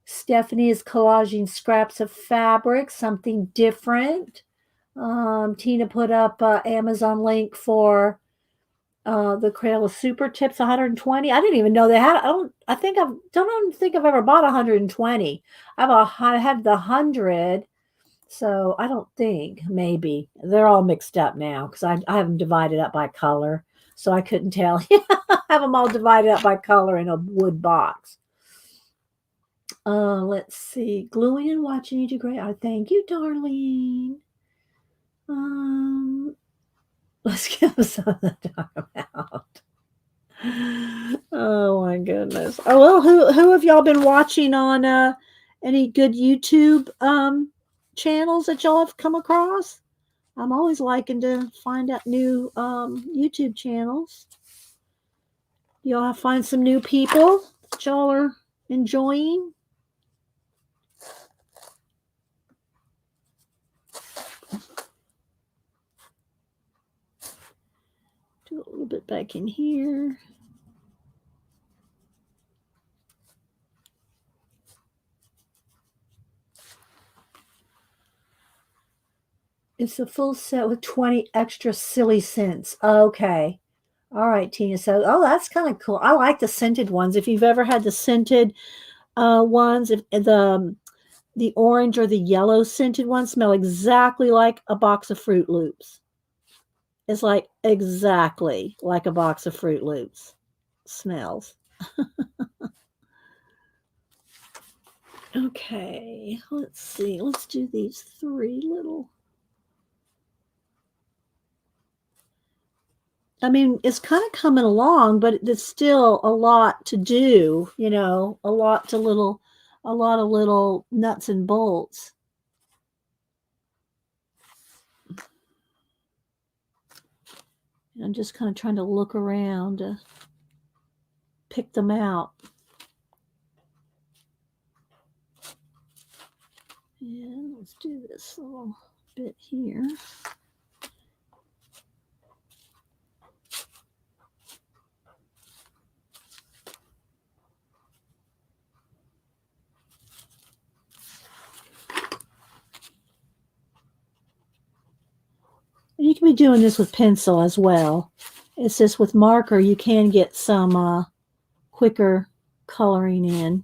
Stephanie is collaging scraps of fabric, something different. Tina put up an Amazon link for the Crayola Super Tips 120. I didn't even know they had. Don't think I've ever bought 120. I had the 100. So I don't think, maybe they're all mixed up now because I have them divided up by color. So I couldn't tell. I have them all divided up by color in a wood box. Let's see. Gluing and watching you do great. I thank you, darling. Let's give something to talk about. Oh my goodness. Oh well, who have y'all been watching on any good YouTube channels that y'all have come across? I'm always liking to find out new YouTube channels. Y'all find some new people that y'all are enjoying. Do a little bit back in here. It's a full set with 20 extra silly scents. Okay. All right, Tina. So, oh, that's kind of cool. I like the scented ones. If you've ever had the scented ones, if the orange or the yellow scented ones smell exactly like a box of Fruit Loops. It's like exactly like a box of Fruit Loops smells. Okay, let's see. Let's do these three little. I mean, it's kind of coming along, but it's still a lot to do, you know, a lot of little nuts and bolts. I'm just kind of trying to look around to pick them out. Yeah, let's do this little bit here. You can be doing this with pencil as well. It's just with marker, you can get some quicker coloring in.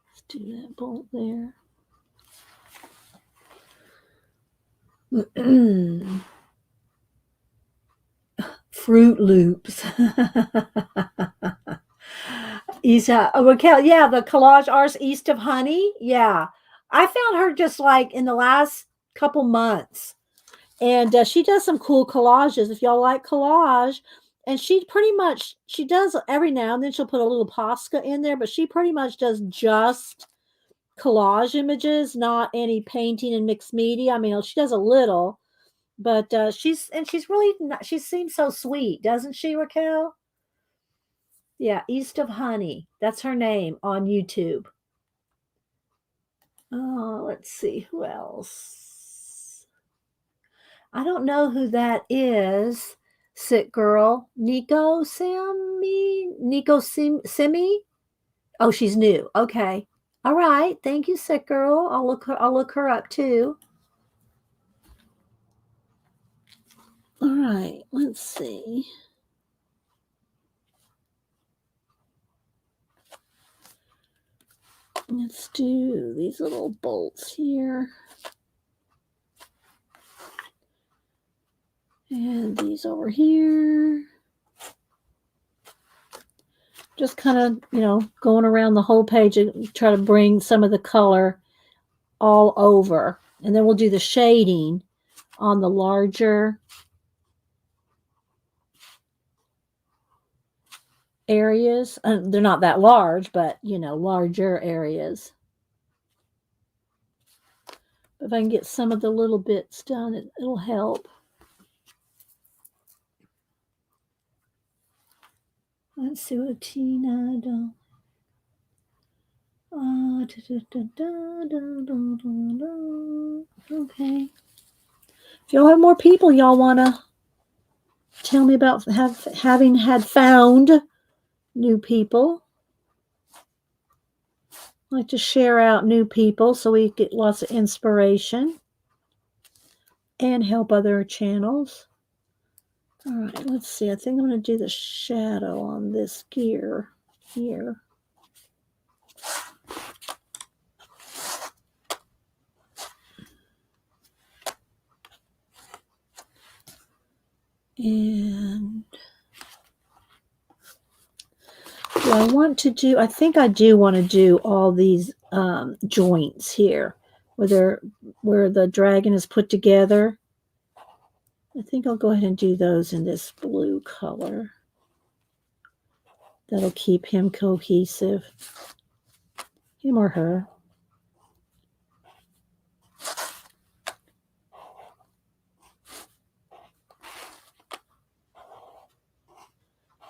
Let's do that bolt there. Fruit Loops. Isa, Raquel, yeah, the collage artist East of Honey. Yeah. I found her just like in the last couple months. And she does some cool collages if y'all like collage. And she does every now and then she'll put a little Posca in there, but she pretty much does just collage images, not any painting and mixed media. I mean, she does a little, but she's really not, she seems so sweet, doesn't she, Raquel? Yeah, East of Honey. That's her name on YouTube. Oh, let's see who else. I don't know who that is. Sick girl, Nico Simi. Oh, she's new. Okay, all right. Thank you, sick girl. I'll look her up too. All right. Let's see. Let's do these little bolts here. And these over here. Just kind of, you know, going around the whole page and try to bring some of the color all over. And then we'll do the shading on the larger areas. They're not that large, but, you know, larger areas. If I can get some of the little bits done, it'll help. Let's see what Tina does. Okay. If y'all have more people y'all want to tell me about having had found new people, I like to share out new people so we get lots of inspiration. and help other channels. All right, let's see. I think I'm going to do the shadow on this gear here. And do I want to do, I think I do want to do all these joints here where the dragon is put together. I think I'll go ahead and do those in this blue color. That'll keep him cohesive. Him or her.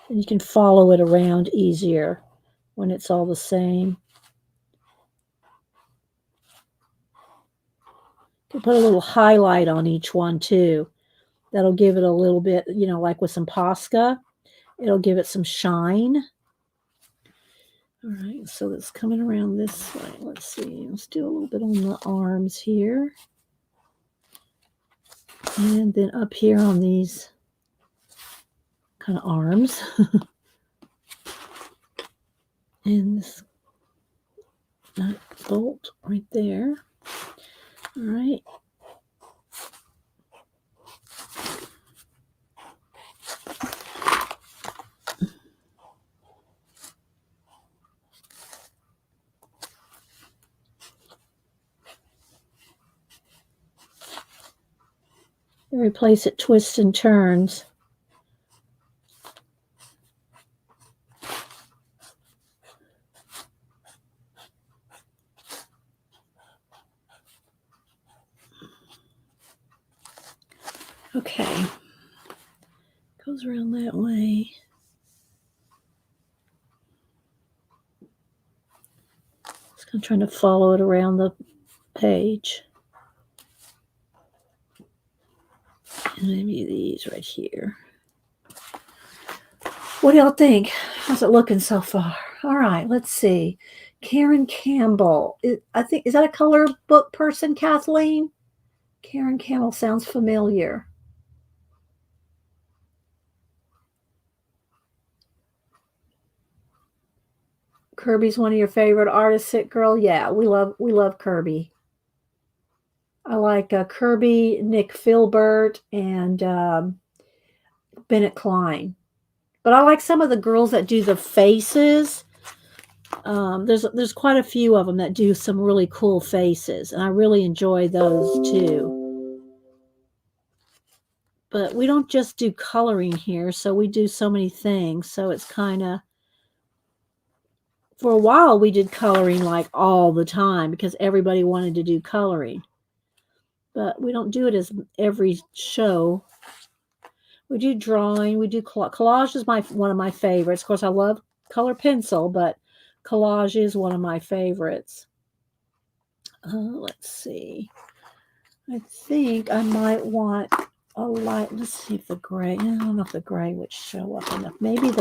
And you can follow it around easier when it's all the same. You can put a little highlight on each one too. That'll give it a little bit, you know, like with some Posca, it'll give it some shine. All right, so it's coming around this way. Let's see. Let's do a little bit on the arms here. And then up here on these kind of arms. And this bolt right there. All right. Every place it twists and turns. Okay. Goes around that way. I'm trying to follow it around the page. And maybe these right here. What do y'all think? How's it looking so far? All right, let's see. Karen Campbell. I think, is that a color book person, Kathleen? Karen Campbell sounds familiar. Kerby's one of your favorite artists, Sick Girl. Yeah, we love Kerby. I like Kerby, Nick Filbert, and Bennett Klein. But I like some of the girls that do the faces. There's quite a few of them that do some really cool faces, and I really enjoy those too. But we don't just do coloring here, so we do so many things. So it's kind of, for a while we did coloring like all the time because everybody wanted to do coloring. But we don't do it as every show. We do drawing. We do collage is one of my favorites. Of course, I love color pencil, but collage is one of my favorites. Let's see. I think I might want a light. Let's see if the gray. I don't know if the gray would show up enough. Maybe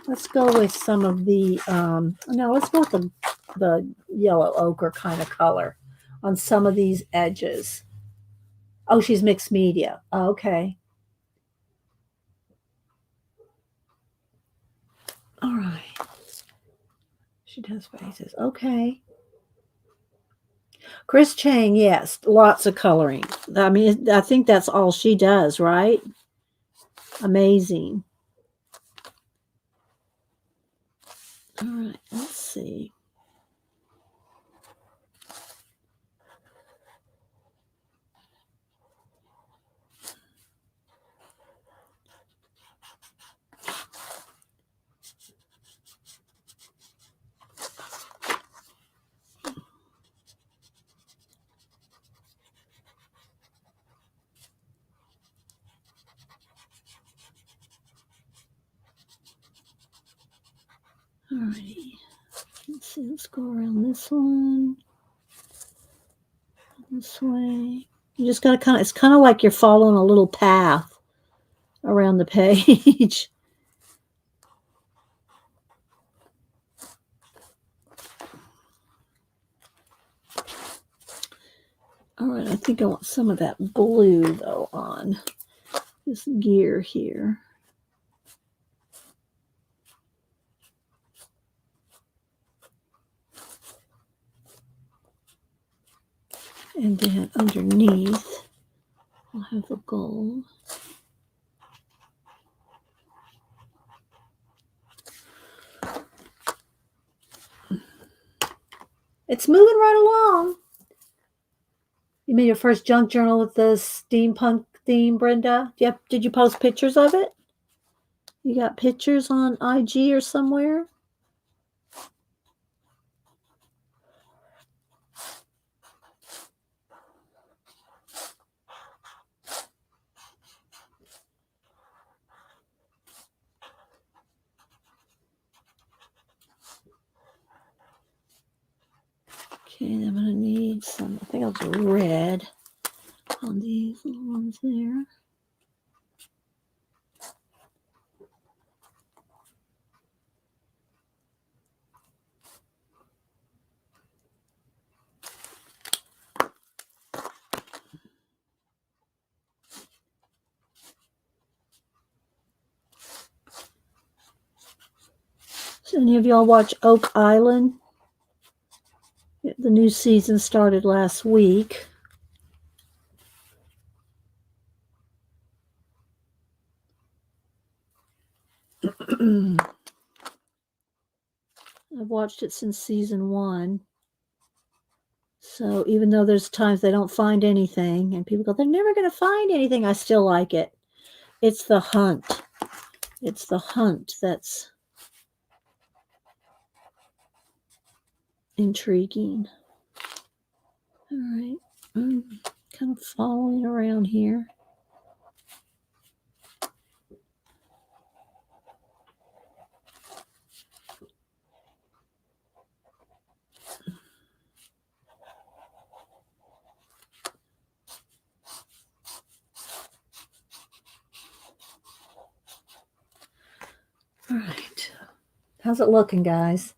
let's go with some of the. No, let's go with the yellow ochre kind of color on some of these edges. Oh, she's mixed media. Oh, okay. All right. She does faces. Okay. Chris Chang, yes, lots of coloring. I mean, I think that's all she does, right? Amazing. All right, let's see. Alrighty. Let's see, let's go around this one. This way. You just gotta it's kind of like you're following a little path around the page. All right, I think I want some of that blue, though, on this gear here. And then underneath, I'll have the gold. It's moving right along. You made your first junk journal with the steampunk theme, Brenda? Did you post pictures of it? You got pictures on IG or somewhere? Okay, I'm going to need some, I think I'll do red on these little ones there. So any of y'all watch Oak Island? The new season started last week. I've watched it since season 1. So even though there's times they don't find anything and people go, they're never going to find anything, I still like it. It's the hunt. It's the hunt that's intriguing. All right. Kind of following around here. All right. How's it looking, guys?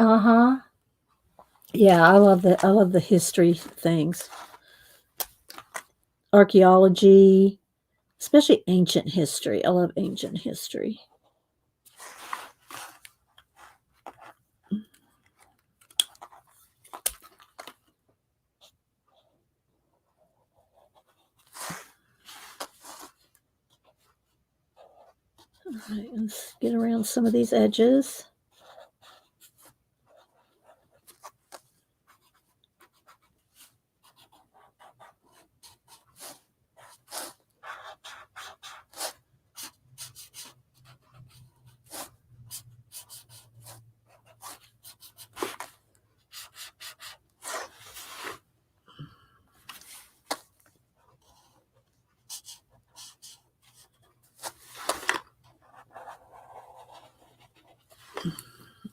Uh-huh. Yeah, I love the history things. Archaeology, especially ancient history. I love ancient history. All right, let's get around some of these edges.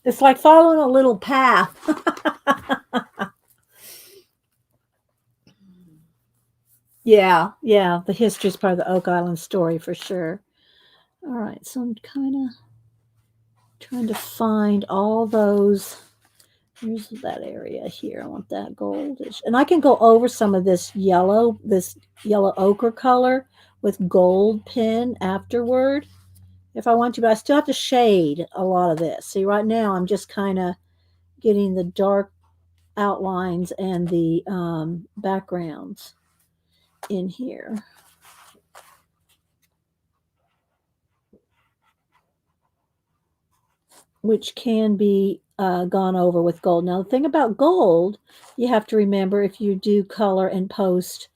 It's like following a little path. Yeah, the history is part of the Oak Island story for sure. All right, so I'm kind of trying to find all those. Here's that area here. I want that goldish. And I can go over some of this yellow ochre color with gold pen afterward if I want to, but I still have to shade a lot of this. See, right now I'm just kind of getting the dark outlines and the backgrounds in here. Which can be gone over with gold. Now, the thing about gold, you have to remember if you do color and post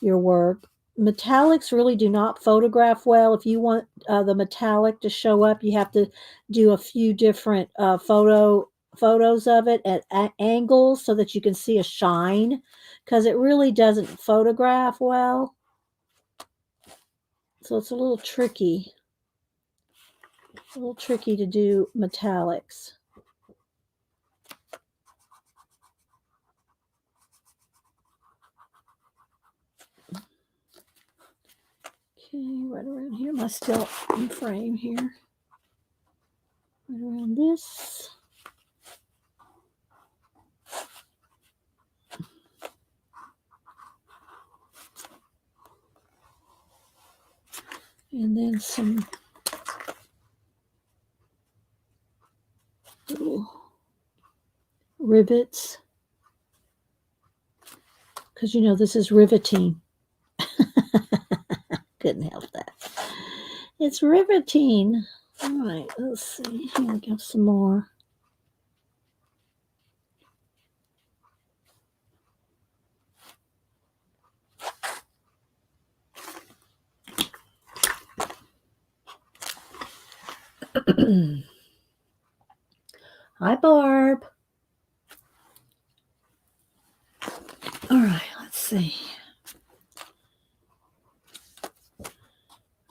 your work, metallics really do not photograph well. If you want the metallic to show up, you have to do a few different photos of it at angles so that you can see a shine, because it really doesn't photograph well. So it's a little tricky. A little tricky to do metallics. Okay, right around here. Am I still in frame here? Right around this. And then some little rivets. Because, you know, this is riveting. Couldn't help that. It's riveting. All right, let's see. Here, give some more. Hi, Barb. All right, let's see.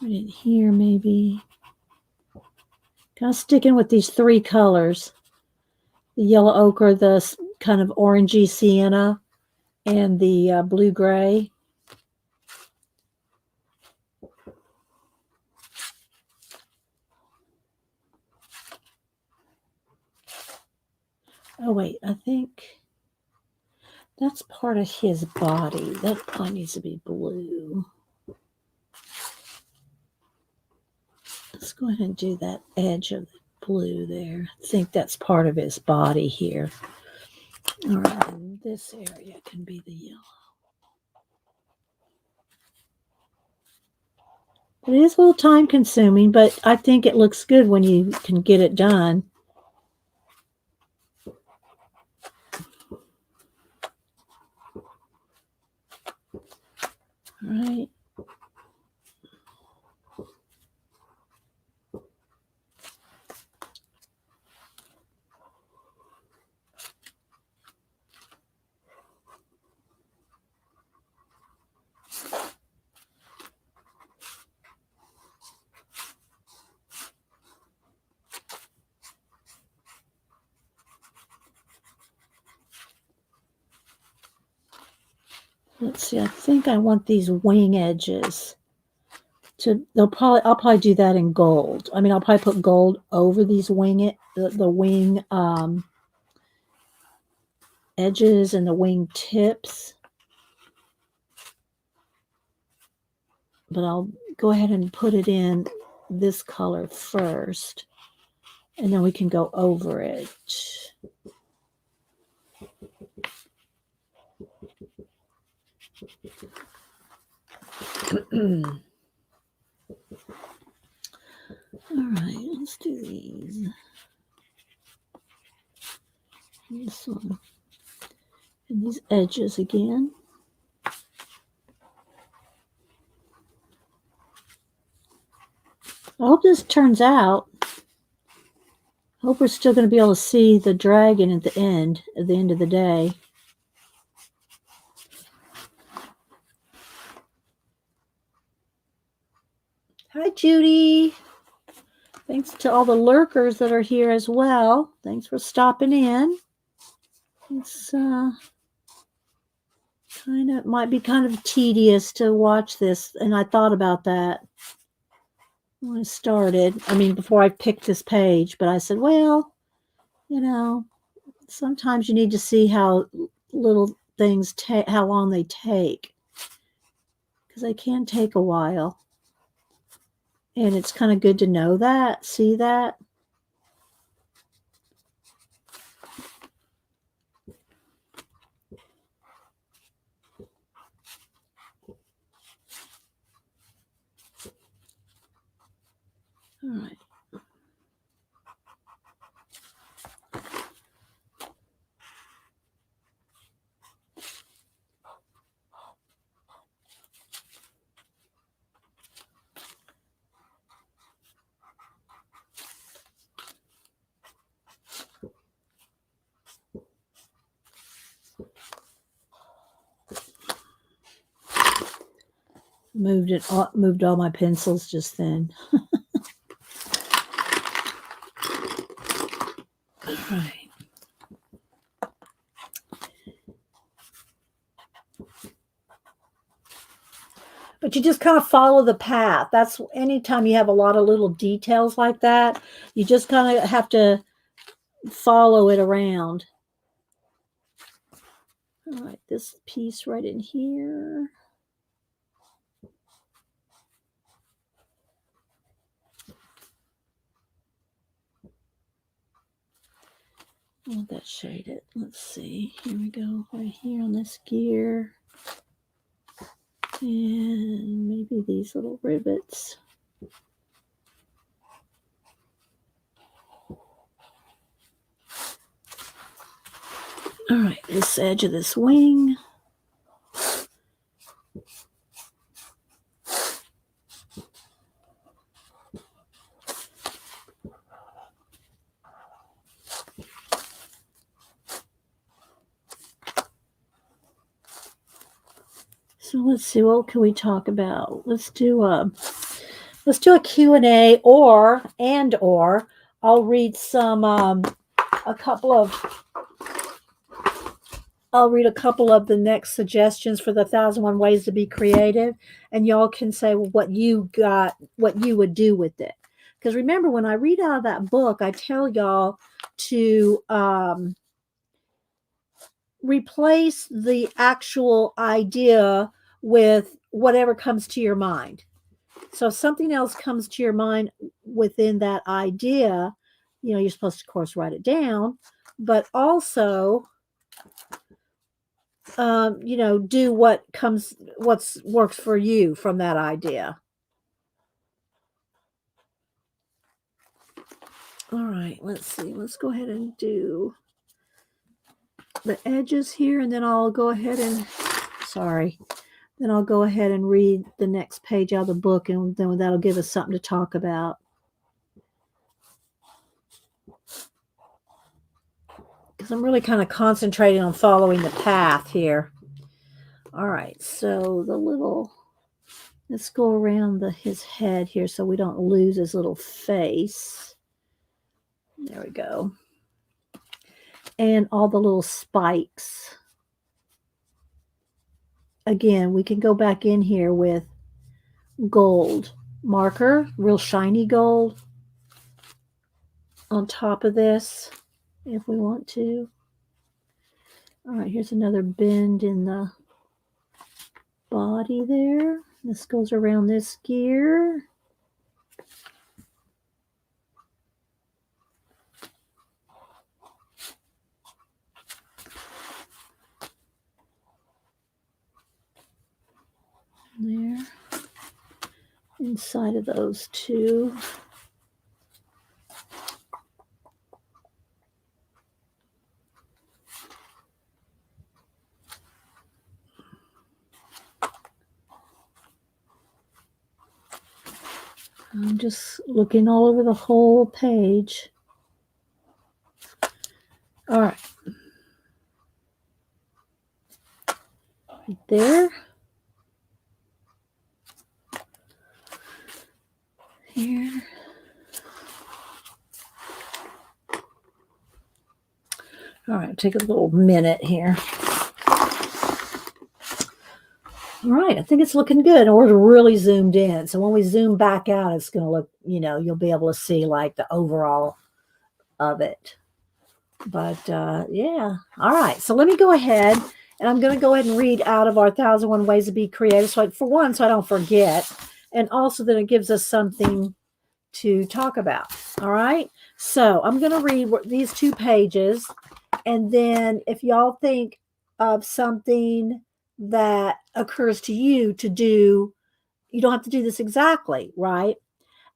Right in here, maybe. Kind of sticking with these three colors. The yellow ochre, the kind of orangey sienna, and the blue-gray. Oh, wait, I think that's part of his body. That probably needs to be blue. Let's go ahead and do that edge of the blue there. I think that's part of his body here. All right, and this area can be the yellow. It is a little time consuming, but I think it looks good when you can get it done. All right. Let's see, I think I want these wing edges to, I'll probably do that in gold. I mean, I'll probably put gold over these the wing edges and the wing tips. But I'll go ahead and put it in this color first, and then we can go over it. All right, let's do these. This one. And these edges again. I hope this turns out. I hope we're still going to be able to see the dragon at the end of the day. Hi, Judy. Thanks to all the lurkers that are here as well. Thanks for stopping in. It's might be kind of tedious to watch this, and I thought about that when I started. I mean, before I picked this page, but I said, well, you know, sometimes you need to see how little things take, how long they take, because they can take a while. And it's kind of good to know that, see that. All right. Moved all my pencils just then. All right. But you just kind of follow the path. That's anytime you have a lot of little details like that, you just kind of have to follow it around. All right, this piece right in here. I want that shaded. Let's see. Here we go. Right here on this gear. And maybe these little rivets. All right, this edge of this wing. So let's see, what can we talk about? Let's do a Q&A, or I'll read I'll read a couple of the next suggestions for the 1,001 Ways to Be Creative, and y'all can say what you would do with it. Because remember, when I read out of that book, I tell y'all to replace the actual idea with whatever comes to your mind. So if something else comes to your mind within that idea, you're supposed to, of course, write it down, but also do what works for you from that idea. All right, let's see. Let's go ahead and do the edges here, and then I'll go ahead and read the next page out of the book, and then that'll give us something to talk about. Because I'm really kind of concentrating on following the path here. All right, so let's go around his head here so we don't lose his little face. There we go. And all the little spikes. Again, we can go back in here with gold marker, real shiny gold on top of this if we want to. All right, here's another bend in the body there. This goes around this gear. There. Inside of those two. I'm just looking all over the whole page. All right. Right there. Here. All right, take a little minute here. All right, I think it's looking good. And we're really zoomed in. So when we zoom back out, it's going to look, you'll be able to see like the overall of it. But yeah. All right, so let me go ahead, and I'm going to go ahead and read out of our 1,001 Ways to Be Creative. So so I don't forget. And also that it gives us something to talk about. All right. So I'm going to read these 2 pages. And then if y'all think of something that occurs to you to do, you don't have to do this exactly, right?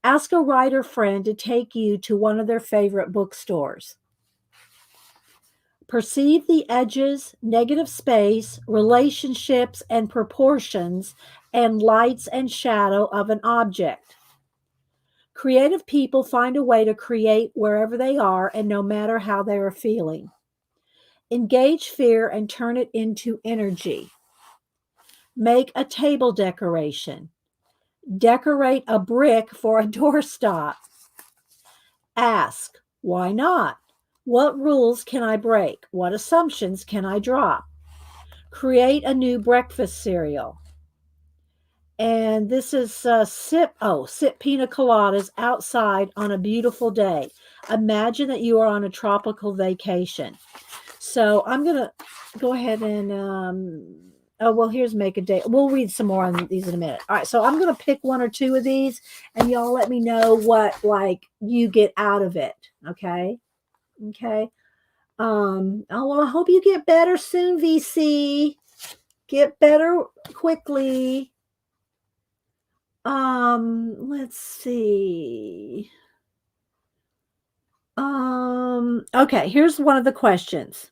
Ask a writer friend to take you to one of their favorite bookstores. Perceive the edges, negative space, relationships and proportions, and lights and shadow of an object. Creative people find a way to create wherever they are and no matter how they are feeling. Engage fear and turn it into energy. Make a table decoration. Decorate a brick for a doorstop. Ask, why not? What rules can I break? What assumptions can I drop? Create a new breakfast cereal. And this is sip pina coladas outside on a beautiful day. Imagine that you are on a tropical vacation. So I'm going to go ahead and, here's make a day. We'll read some more on these in a minute. All right, so I'm going to pick 1 or 2 of these, and y'all let me know what, you get out of it, okay? Okay. Oh, well, I hope you get better soon, VC. Get better quickly. Let's see. Okay, here's one of the questions.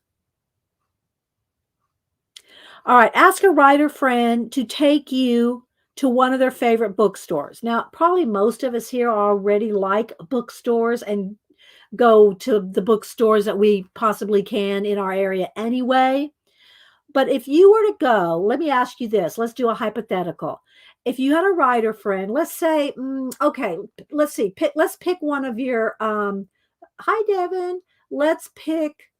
All right, ask a writer friend to take you to one of their favorite bookstores. Now, probably most of us here already like bookstores and go to the bookstores that we possibly can in our area anyway. But if you were to go, let me ask you this. Let's do a hypothetical. If you had a writer friend, let's say, okay, let's see, let's pick one of your, hi, Devin. Let's pick,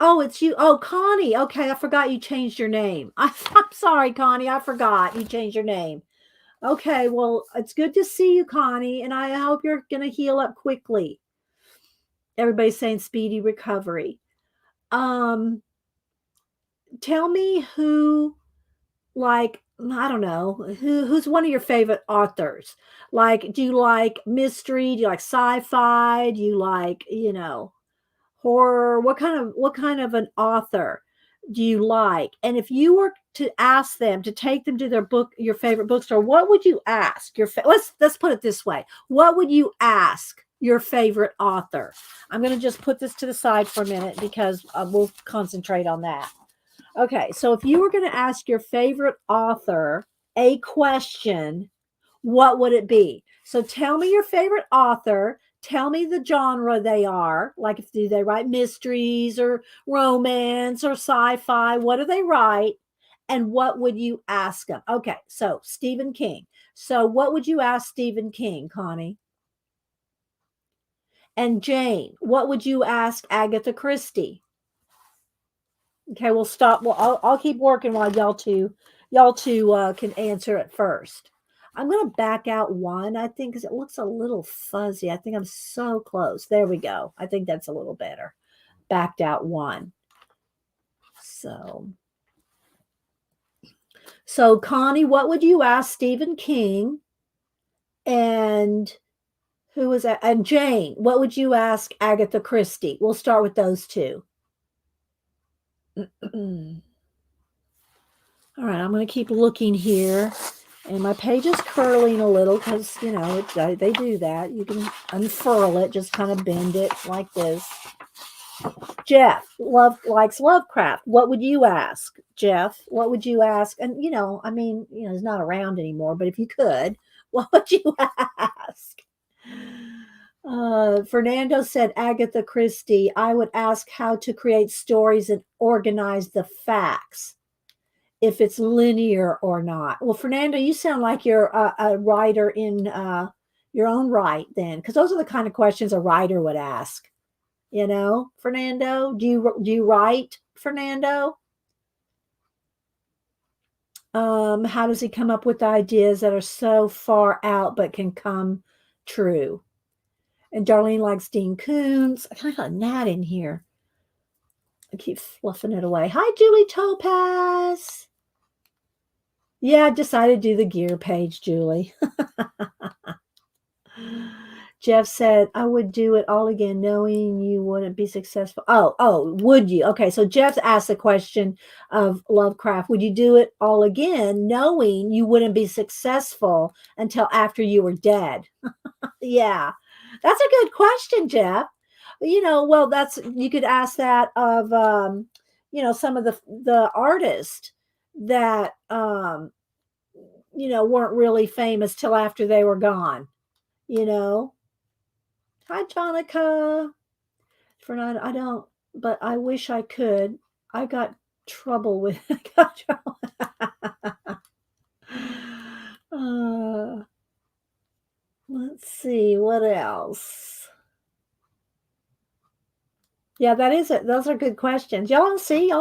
oh, it's you. Oh, Connie. Okay, I forgot you changed your name. I'm sorry, Connie. I forgot you changed your name. Okay, well, it's good to see you, Connie, and I hope you're going to heal up quickly. Everybody's saying speedy recovery. Um, Tell me who, like, I don't know, who's one of your favorite authors? Like, do you like mystery? Do you like sci-fi? Do you like, horror? What kind of an author do you like? And if you were to ask them to take them to your favorite bookstore, what would you ask? Let's put it this way. What would you ask your favorite author? I'm going to just put this to the side for a minute because we'll concentrate on that. Okay, so if you were going to ask your favorite author a question, what would it be? So tell me your favorite author. Tell me the genre they are. Like, if do they write mysteries or romance or sci-fi? What do they write? And what would you ask them? Okay, so Stephen King. So what would you ask Stephen King, Connie? And Jane, what would you ask Agatha Christie? Okay, we'll stop. Well, I'll keep working while y'all two can answer it first. I'm gonna back out one, I think, because it looks a little fuzzy. I think I'm so close. There we go. I think that's a little better. Backed out one. So Connie, what would you ask Stephen King? And who was that? And Jane, what would you ask Agatha Christie? We'll start with those two. All right, I'm going to keep looking here. And my page is curling a little because, they do that. You can unfurl it, just kind of bend it like this. Jeff likes Lovecraft. What would you ask, Jeff? What would you ask? And, he's not around anymore, but if you could, what would you ask? Fernando said Agatha Christie. I would ask how to create stories and organize the facts, if it's linear or not. Well, Fernando, you sound like you're a writer in your own right then, because those are the kind of questions a writer would ask. Fernando, do you write, Fernando? How does he come up with ideas that are so far out but can come true? And Darlene likes Dean Koontz. I kind of got a gnat in here. I keep fluffing it away. Hi, Julie Topaz. Yeah, I decided to do the gear page, Julie. Jeff said, I would do it all again, knowing you wouldn't be successful. Oh, would you? Okay, so Jeff asked the question of Lovecraft. Would you do it all again, knowing you wouldn't be successful until after you were dead? Yeah, that's a good question, Jeff. Well, you could ask that of, some of the artists that, weren't really famous till after they were gone, you know? Hi, Jonica. Fernando, I don't, but I wish I could. I got trouble with, I got trouble. Let's see, what else? Yeah, that is it. Those are good questions. Y'all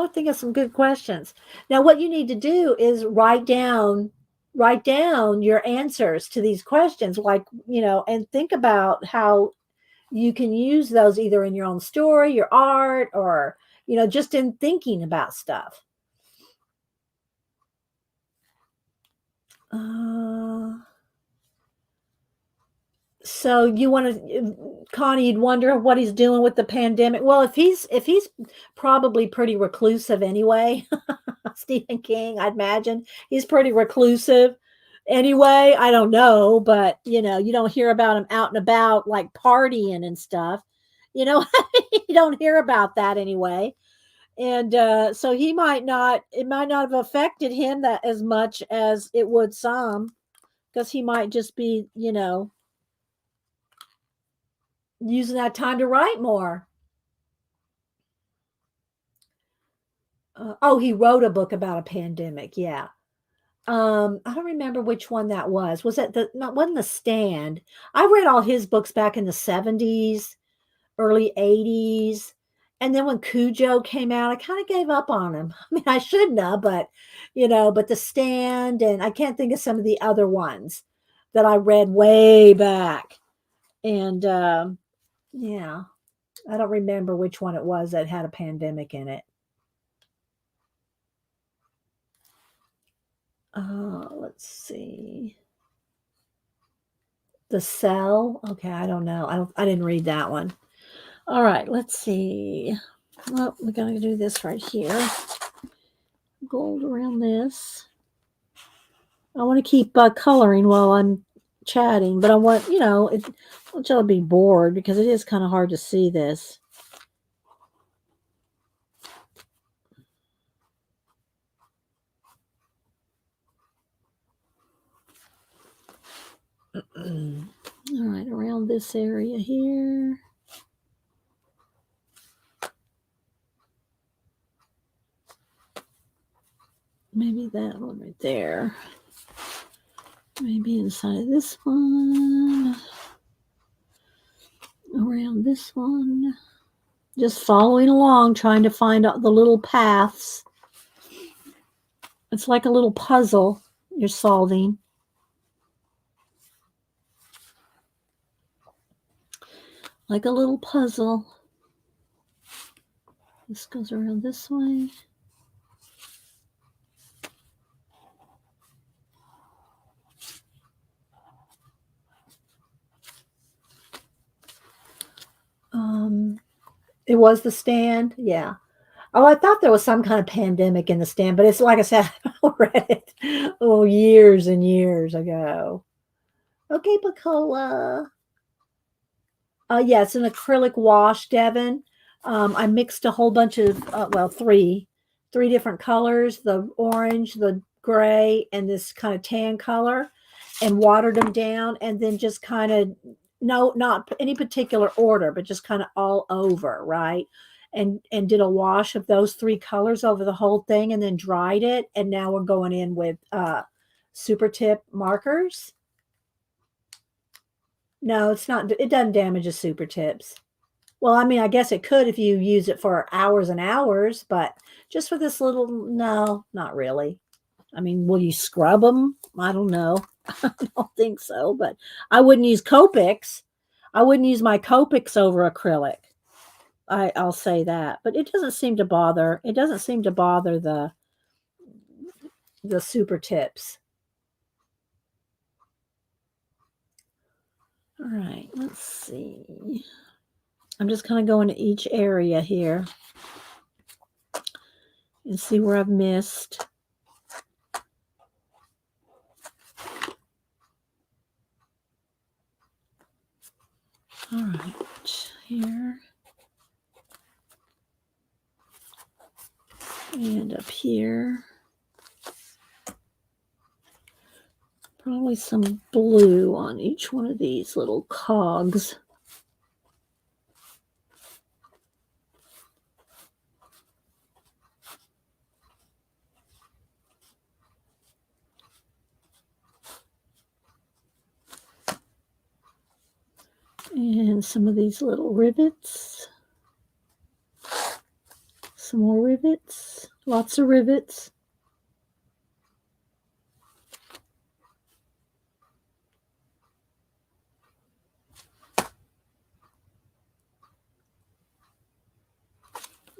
think of some good questions. Now, what you need to do is write down your answers to these questions, like, and think about how you can use those either in your own story, your art, or, just in thinking about stuff. So you want to, Connie, you'd wonder what he's doing with the pandemic. Well, if he's probably pretty reclusive anyway, Stephen King, I'd imagine he's pretty reclusive anyway. I don't know, but you don't hear about him out and about like partying and stuff. You know, you don't hear about that anyway. And so he might not. It might not have affected him that as much as it would some, because he might just be, using that time to write more. Oh, he wrote a book about a pandemic. Yeah. I don't remember which one that was. Was it the not wasn't the Stand? I read all his books back in the 70s, early 80s. And then when Cujo came out, I kind of gave up on him. I mean, I shouldn't have, but the Stand, and I can't think of some of the other ones that I read way back. And yeah, I don't remember which one it was that had a pandemic in it. Let's see. The Cell. Okay, I don't know. I didn't read that one. All right, let's see. Well, we're gonna do this right here. Gold around this. I want to keep coloring while I'm chatting, but I want I want y'all to be bored because it is kind of hard to see this. All right, around this area here. Maybe that one right there. Maybe inside of this one. Around this one. Just following along, trying to find out the little paths. It's like a little puzzle you're solving. Like a little puzzle. This goes around this way. It was the Stand. Yeah. Oh, I thought there was some kind of pandemic in the Stand, but it's like I said, I read it years and years ago. Okay, Pacola. Yeah, it's an acrylic wash, Devin. I mixed a whole bunch of three different colors: the orange, the gray, and this kind of tan color, and watered them down, and then just kind of not any particular order, but just kind of all over, right? And did a wash of those three colors over the whole thing, and then dried it. And now we're going in with super tip markers. No, it's not. It doesn't damage the super tips. Well, I mean, I guess it could if you use it for hours and hours, but just for this little, no, not really. I mean, will you scrub them? I don't know. I don't think so, but I wouldn't use Copics. I wouldn't use my Copics over acrylic. I'll say that, but it doesn't seem to bother. It doesn't seem to bother the super tips. All right, let's see. I'm just kind of going to each area here and see where I've missed. All right, here. And up here. Probably some blue on each one of these little cogs. And some of these little rivets. Some more rivets. Lots of rivets.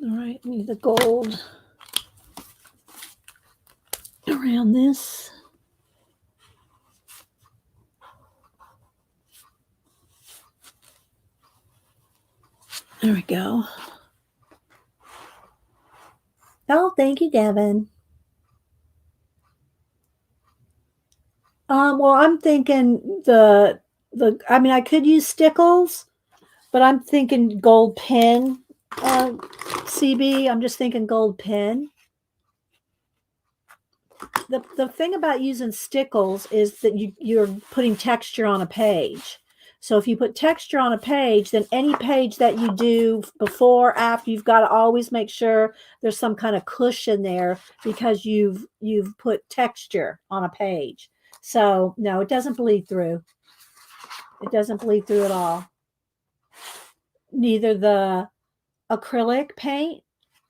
All right, need the gold around this. There we go. Oh, thank you, Devin. Well, I'm thinking I mean, I could use stickles, but I'm thinking gold pen, CB. I'm just thinking gold pen. The thing about using stickles is that you're putting texture on a page. So if you put texture on a page, then any page that you do before, after, you've got to always make sure there's some kind of cushion there because you've put texture on a page. So no, it doesn't bleed through. It doesn't bleed through at all. Neither the acrylic paint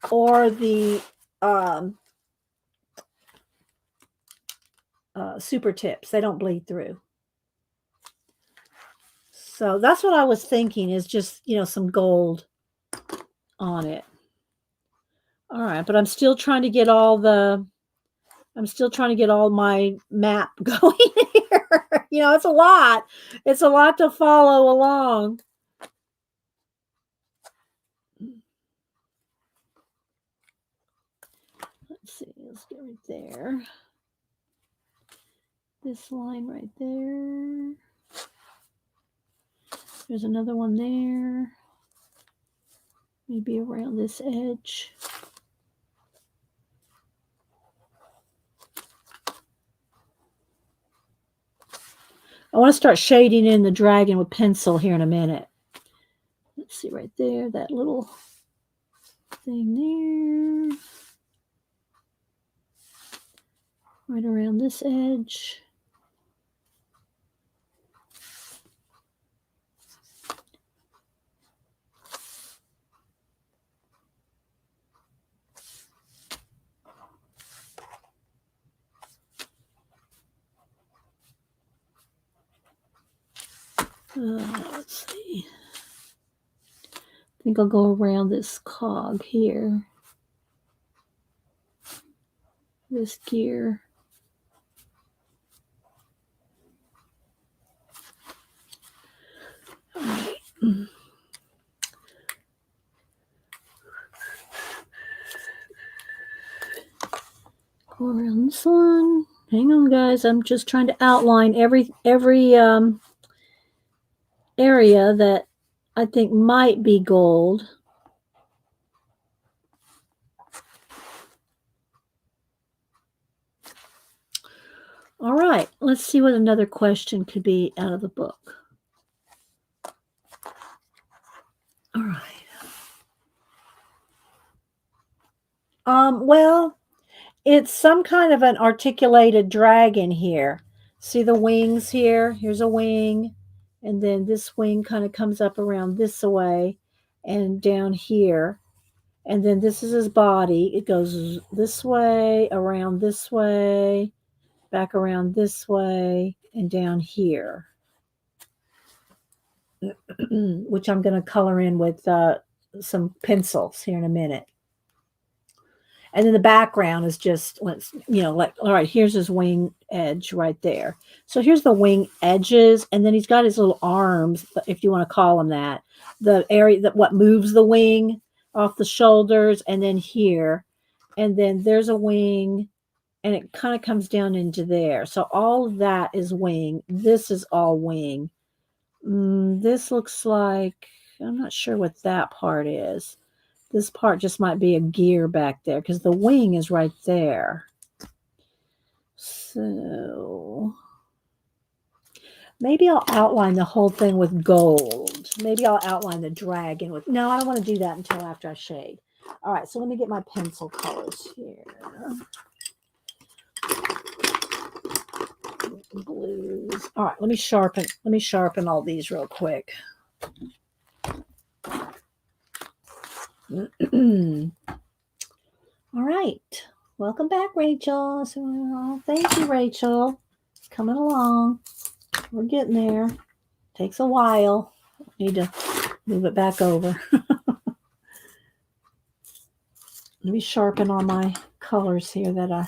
or the super tips. They don't bleed through. So that's what I was thinking, is just, some gold on it. All right, but I'm still trying to get all my map going here. It's a lot. It's a lot to follow along. Let's see. Let's get right there. This line right there. There's another one there. Maybe around this edge. I want to start shading in the dragon with pencil here in a minute. Let's see right there, that little thing there. Right around this edge. Let's see. I think I'll go around this cog here. This gear. All right. Go around this one. Hang on, guys. I'm just trying to outline every area that I think might be gold. All right, let's see what another question could be out of the book. All right. Well, it's some kind of an articulated dragon here. See the wings here? Here's a wing, and then this wing kind of comes up around this way and down here. And then this is his body. It goes this way, around this way, back around this way, and down here, which I'm going to color in with some pencils here in a minute. And then the background is just, all right, here's his wing edge right there. So here's the wing edges, and then he's got his little arms, if you want to call them that, the area that what moves the wing off the shoulders, and then here, and then there's a wing, and it kind of comes down into there. So all of that is wing. This is all wing. This looks like, I'm not sure what that part is. This part just might be a gear back there because the wing is right there. So maybe I'll outline the whole thing with gold. Maybe I'll outline the dragon with, no, I don't want to do that until after I shade. All right, so let me get my pencil colors here. Blues. All right, let me sharpen all these real quick. All right. Welcome back, Rachel. So, thank you, Rachel. Coming along. We're getting there. Takes a while. Need to move it back over. Let me sharpen all my colors here that I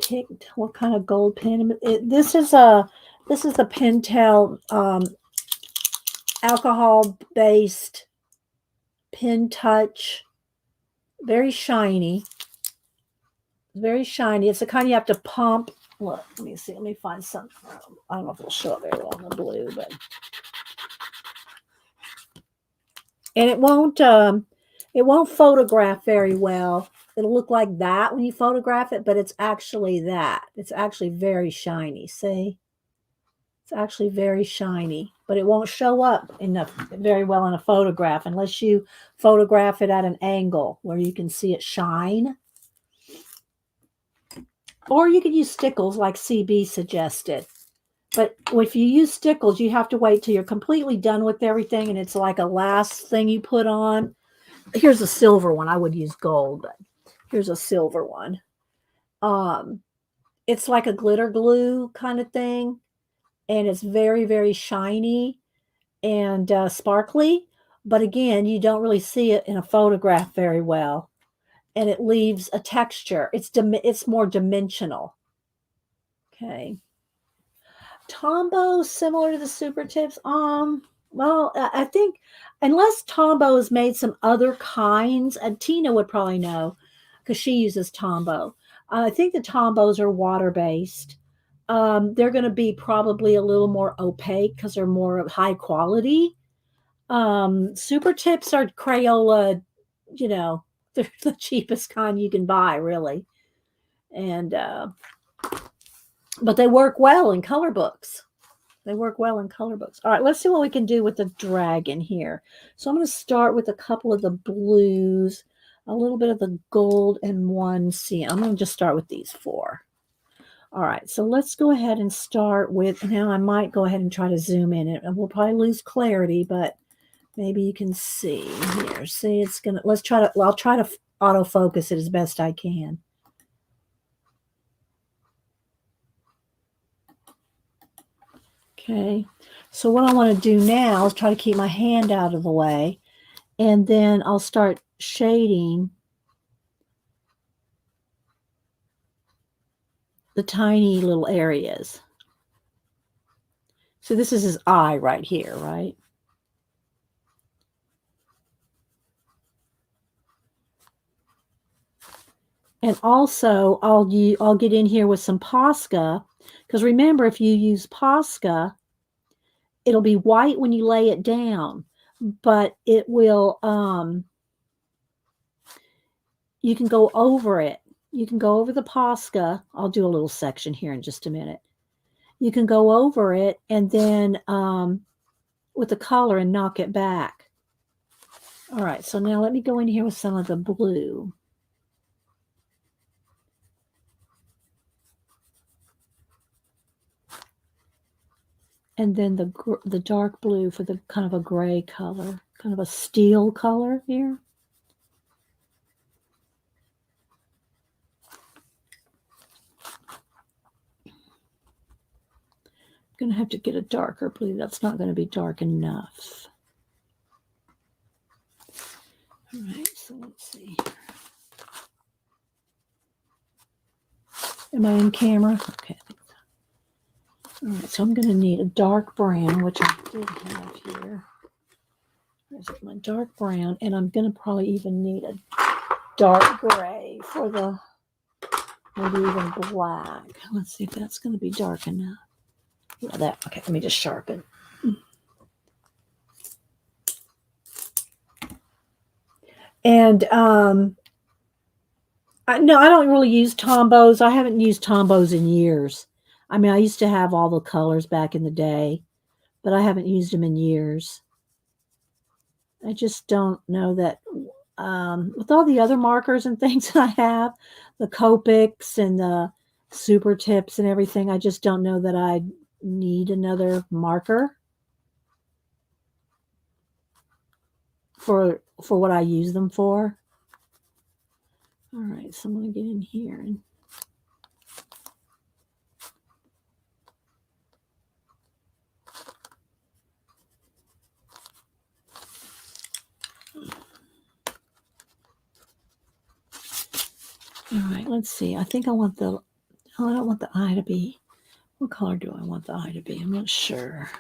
picked. What kind of gold pen? This is the Pentel alcohol-based Pin touch. Very shiny. Very shiny. It's the kind you have to pump. Look, let me see. Let me find some. I don't know if it'll show up very well in the blue, but and it won't photograph very well. It'll look like that when you photograph it, but it's actually that. It's actually very shiny. See? It's actually very shiny, but it won't show up very well in a photograph unless you photograph it at an angle where you can see it shine. Or you could use stickles like CB suggested. But if you use stickles, you have to wait till you're completely done with everything and it's like a last thing you put on. Here's a silver one. I would use gold, but here's a silver one. It's like a glitter glue kind of thing, and it's very, very shiny and sparkly. But again, you don't really see it in a photograph very well, and it leaves a texture. It's more dimensional. Okay. Tombow similar to the super tips. Well, I think unless Tombow has made some other kinds, and Tina would probably know because she uses Tombow. I think the Tombows are water based. They're going to be probably a little more opaque because they're more of high quality. Super tips are Crayola, they're the cheapest kind you can buy, really, and but they work well in color books. They work well in color books. All right, let's see what we can do with the dragon here. So I'm going to start with a couple of the blues, a little bit of the gold, and one C. I'm going to just start with these 4. All right, so let's go ahead and start with, now I might go ahead and try to zoom in. And we'll probably lose clarity, but maybe you can see here. See, it's going to, I'll try to autofocus it as best I can. Okay, so what I want to do now is try to keep my hand out of the way, and then I'll start shading the tiny little areas. So this is his eye right here, right? And also, I'll get in here with some Posca, because remember, if you use Posca, it'll be white when you lay it down, but it will, you can go over it. You can go over the Posca. I'll do a little section here in just a minute. You can go over it and then with the color and knock it back. All right, so now let me go in here with some of the blue. And then the dark blue for the kind of a gray color, kind of a steel color here. I'm going to have to get a darker blue. That's not going to be dark enough. All right, so let's see. Am I in camera? Okay. All right, so I'm going to need a dark brown, which I did have here. There's my dark brown, and I'm going to probably even need a dark gray for the, maybe even black. Let's see if that's going to be dark enough. Yeah, that, okay, let me just sharpen. And I don't really use Tombows. I haven't used Tombows in years. I mean, I used to have all the colors back in the day, but I haven't used them in years. I just don't know that with all the other markers and things that I have, the Copics and the super tips and everything, I just don't know that I need another marker for what I use them for. All right, so I'm going to get in here and all right, let's see. I think I want I don't want the eye to be, what color do I want the eye to be? I'm not sure.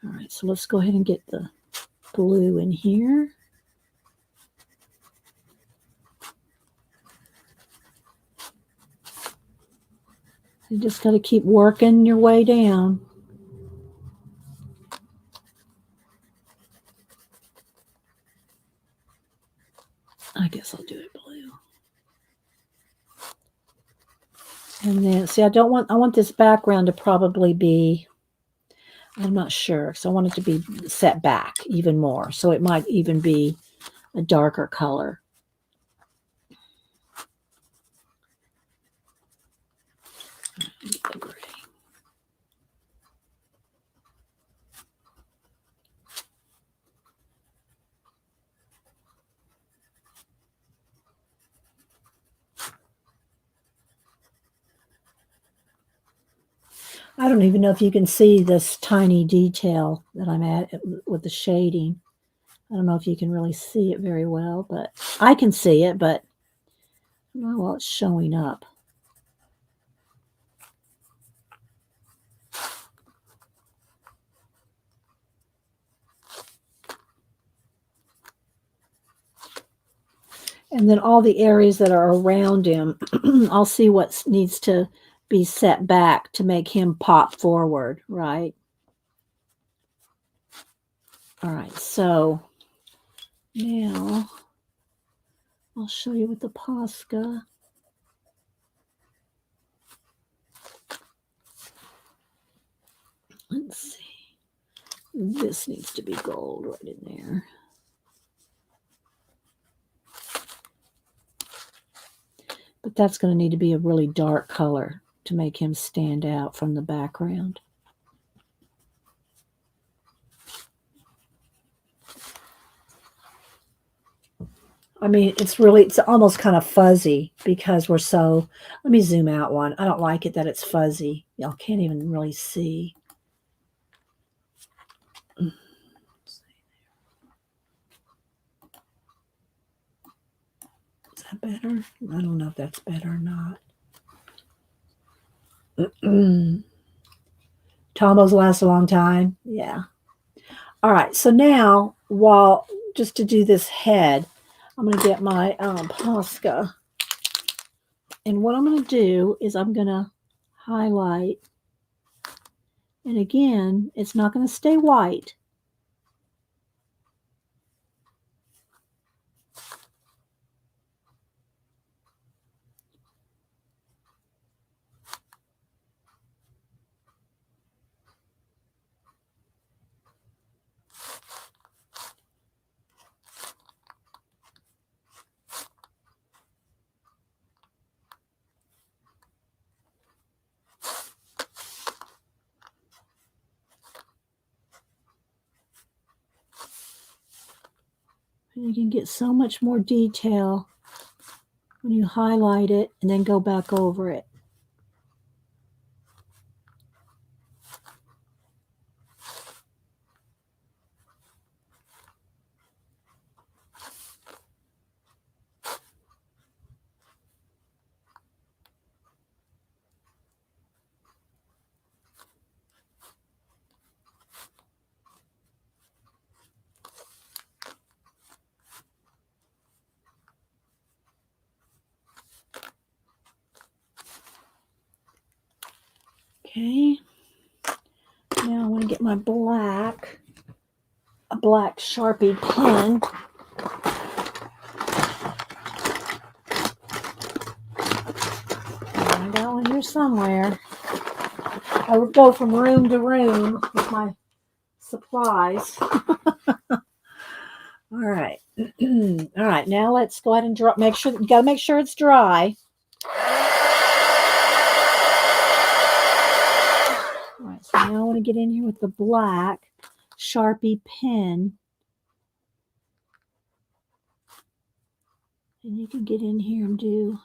All right, so let's go ahead and get the blue in here. You just got to keep working your way down. I guess I'll do it blue. And then, see, I want this background to probably be, I'm not sure. So I want it to be set back even more. So it might even be a darker color. I don't even know if you can see this tiny detail that I'm at with the shading. I don't know if you can really see it very well, but I can see it, but I don't know while it's showing up. And then all the areas that are around him, I'll see what needs to be set back to make him pop forward, right? All right, so now I'll show you with the Posca. Let's see. This needs to be gold right in there. But that's going to need to be a really dark color to make him stand out from the background. I mean, it's almost kind of fuzzy because we're so, let me zoom out one. I don't like it that it's fuzzy. Y'all can't even really see. Is that better? I don't know if that's better or not. Tombos last a long time. Yeah. All right. So now, just to do this head, I'm going to get my Posca. And what I'm going to do is I'm going to highlight. And again, it's not going to stay white. And you can get so much more detail when you highlight it and then go back over it. Okay. Now I want to get my a black Sharpie pen. I got one here somewhere. I would go from room to room with my supplies. All right. All right. Now let's go ahead and draw. You got to make sure it's dry. All right. So now I want to get in here with the black Sharpie pen. And you can get in here and do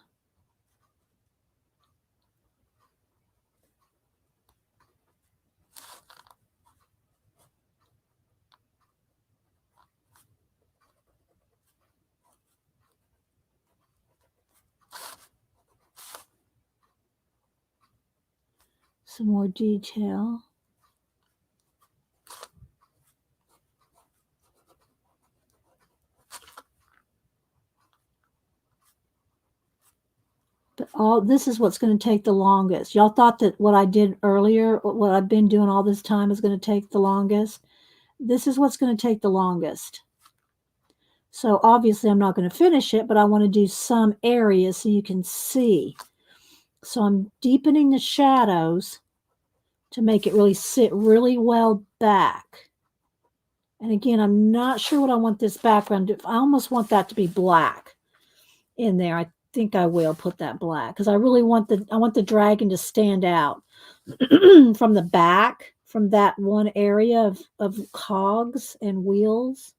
some more detail. But this is what's going to take the longest. Y'all thought that what I did earlier, what I've been doing all this time is going to take the longest. This is what's going to take the longest. So obviously I'm not going to finish it, but I want to do some areas so you can see. So I'm deepening the shadows to make it really sit really well back. And again, I'm not sure what I want this background to. I almost want that to be black in there. I think I will put that black because I really want the dragon to stand out from the back, from that one area of cogs and wheels.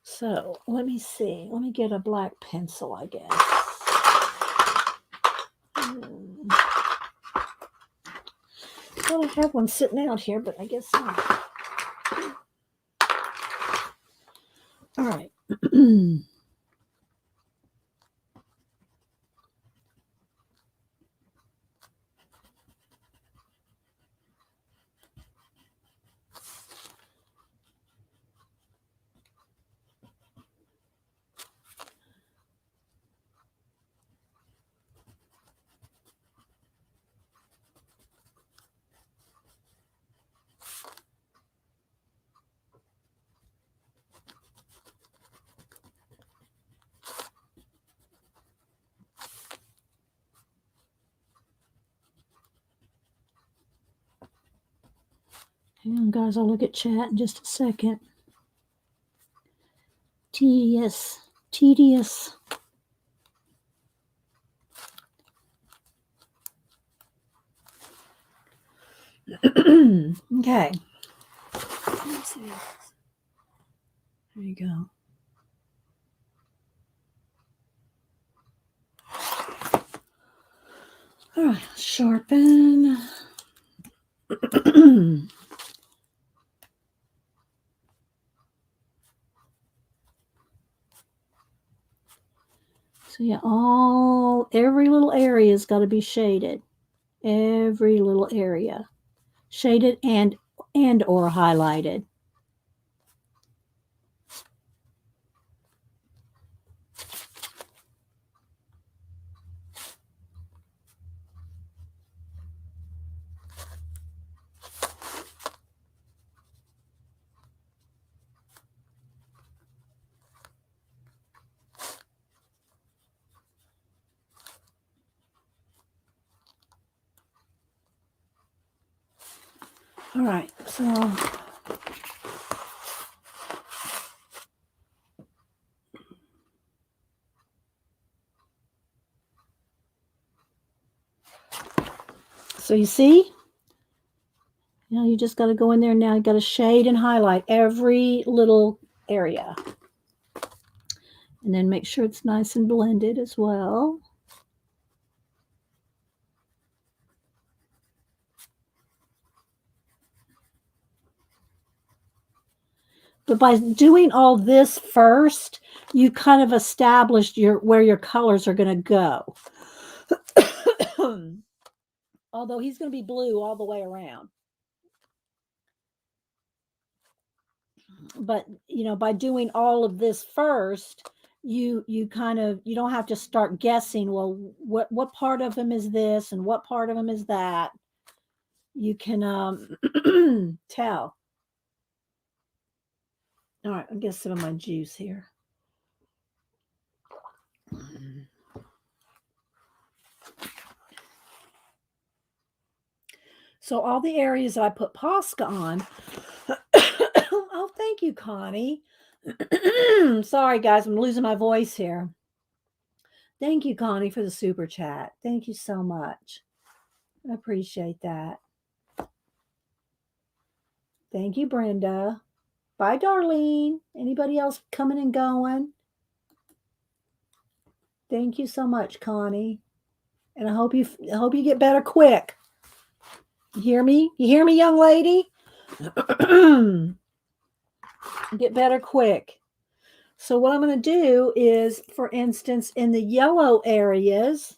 So let me see. Let me get a black pencil, I guess. Well, I have one sitting out here, but I guess not. All right. Hang on, guys. I'll look at chat in just a second. Tedious. Okay. Let's see. There you go. All right, sharpen. So yeah, every little area's got to be shaded. Every little area. Shaded and or highlighted. All right, so you see, you just got to go in there now. You got to shade and highlight every little area, and then make sure it's nice and blended as well. But by doing all this first, you kind of established where your colors are going to go. Although he's going to be blue all the way around. But, by doing all of this first, you don't have to start guessing, well, what part of him is this and what part of him is that. You can tell. All right, I'll get some of my juice here. So all the areas that I put Posca on. Oh, thank you, Connie. Sorry, guys, I'm losing my voice here. Thank you, Connie, for the super chat. Thank you so much. I appreciate that. Thank you, Brenda. Bye, Darlene. Anybody else coming and going? Thank you so much, Connie. And I hope you get better quick. You hear me? You hear me, young lady? Get better quick. So what I'm going to do is, for instance, in the yellow areas,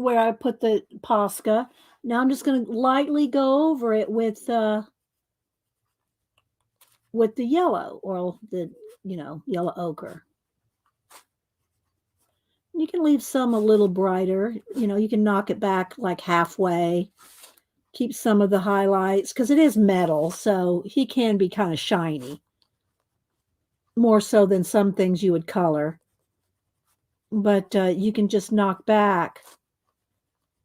where I put the Posca. Now I'm just going to lightly go over it with the yellow, or the, yellow ochre. You can leave some a little brighter. You can knock it back like halfway. Keep some of the highlights, because it is metal, so he can be kind of shiny. More so than some things you would color. But you can just knock back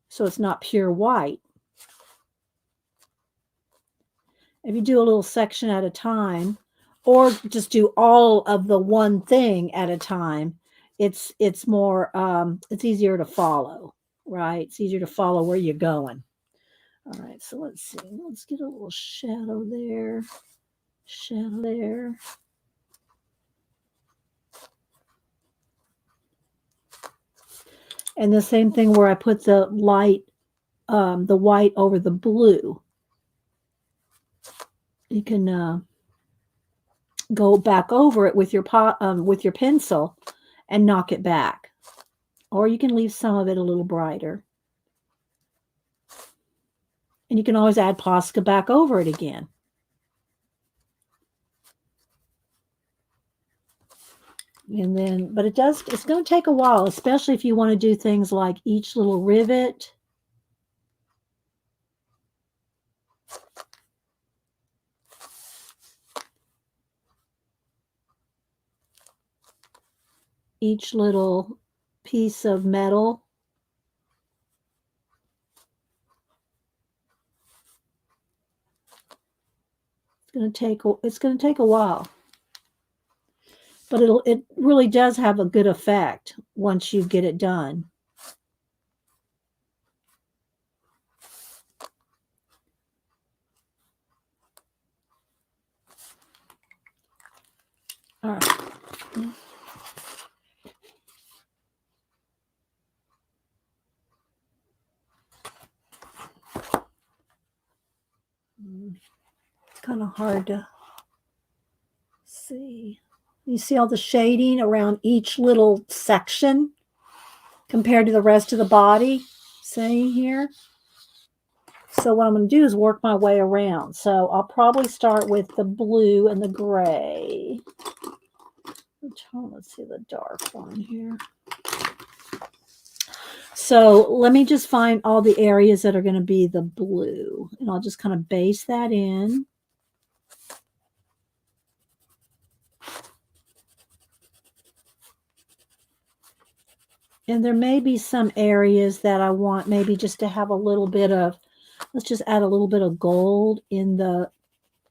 so it's not pure white. If you do a little section at a time, or just do all of the one thing at a time, it's more it's easier to follow, right? It's easier to follow where you're going. All right, so let's see. Let's get a little shadow there, shadow there. And the same thing where I put the light, the white over the blue. You can go back over it with your pencil and knock it back. Or you can leave some of it a little brighter. And you can always add Posca back over it again. And then, but it's going to take a while, especially if you want to do things like each little rivet. Each little piece of metal. It's going to take a while. But it really does have a good effect once you get it done. All right. It's kind of hard to see. You see all the shading around each little section compared to the rest of the body? See here? So what I'm going to do is work my way around. So I'll probably start with the blue and the gray. Let's see the dark one here. So let me just find all the areas that are going to be the blue. And I'll just kind of base that in. And there may be some areas that I want maybe just to have a little bit of, let's just add a little bit of gold in the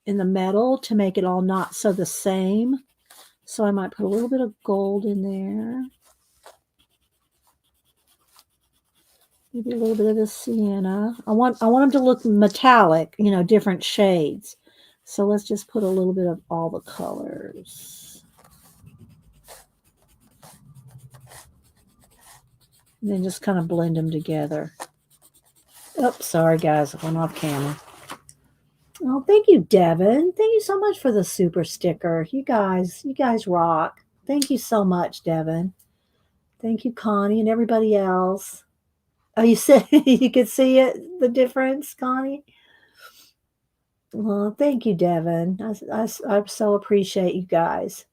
metal to make it all not so the same. So I might put a little bit of gold in there. Maybe a little bit of the sienna. I want them to look metallic, different shades. So let's just put a little bit of all the colors. And then just kind of blend them together. Oops, sorry guys, I went off camera. Oh, thank you, Devin. Thank you so much for the super sticker. You guys rock. Thank you so much, Devin. Thank you, Connie, and everybody else. Oh, you said you could see it, the difference, Connie? Well, thank you, Devin. I so appreciate you guys.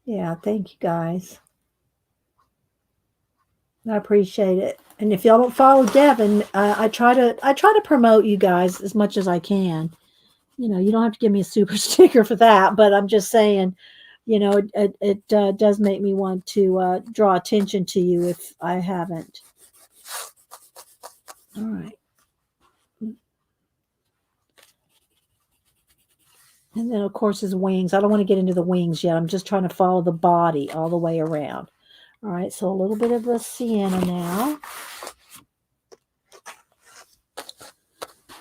Yeah, thank you guys. I appreciate it. And if y'all don't follow Devin, I try to promote you guys as much as I can. You don't have to give me a super sticker for that, but I'm just saying, it does make me want to draw attention to you if I haven't. All right. And then, of course, his wings. I don't want to get into the wings yet. I'm just trying to follow the body all the way around. All right, so a little bit of the sienna now.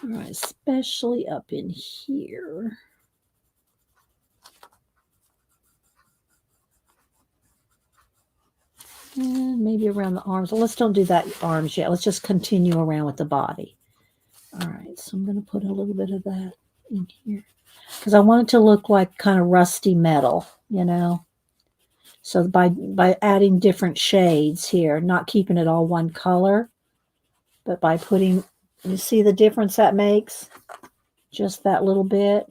All right, especially up in here. And maybe around the arms. Well, let's don't do that arms yet. Let's just continue around with the body. All right, so I'm going to put a little bit of that in here. because I want it to look like kind of rusty metal, you know. So by adding different shades here, not keeping it all one color, but by putting, you see the difference that makes? Just that little bit.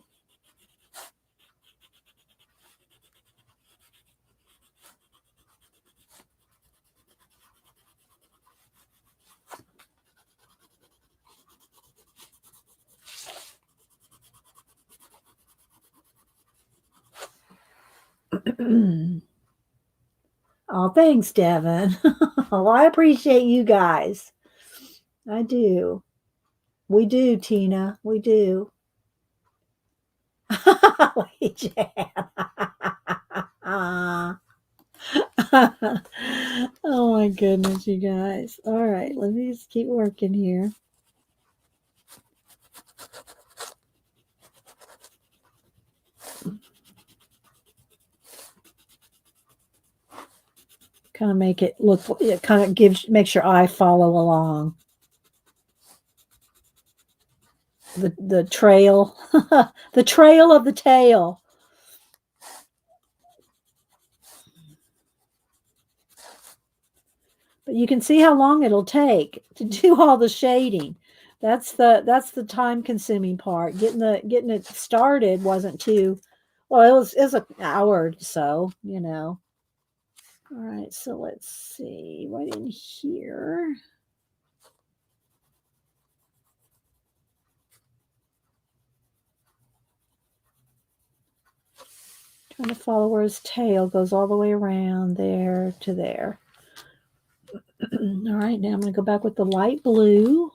Oh, thanks, Devin. Well, I appreciate you guys. I do. We do, Tina. We do. Wait, Jan. Oh my goodness, you guys. All right, let me just keep working here. Kind of make it look, it kind of makes your eye follow along. The trail, the trail of the tail. But you can see how long it'll take to do all the shading. That's the time consuming part. Getting it started wasn't too, well, it was an hour or so, you know. All right, so let's see right in here. Trying to follow where his tail goes all the way around there to there. All right, now I'm going to go back with the light blue.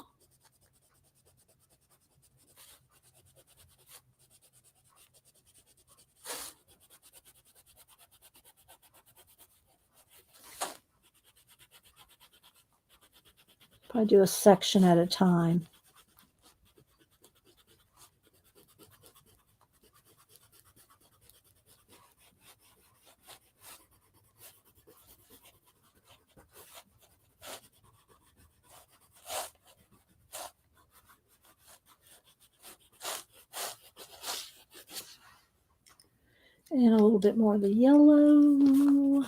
Probably do a section at a time. And a little bit more of the yellow.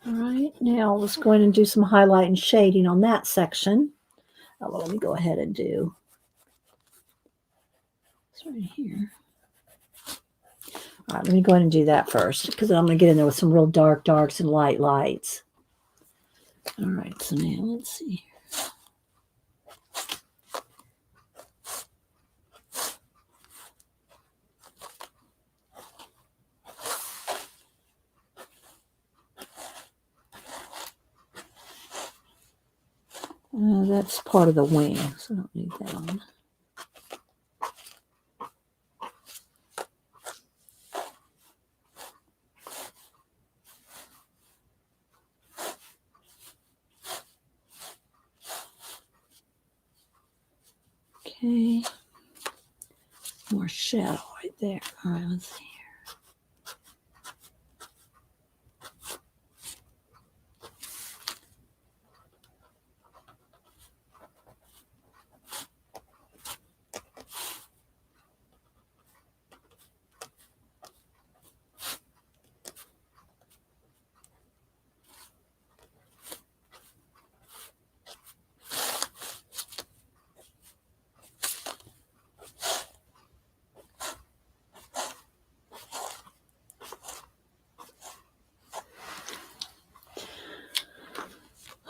All right, now let's go in and do some highlight and shading on that section. Oh, well, let me go ahead and do this right here. All right, let me go ahead and do that first because I'm going to get in there with some real dark darks and light lights. All right, so now let's see. That's part of the wing, so I don't need that one. Okay, more shadow right there. All right, let's see.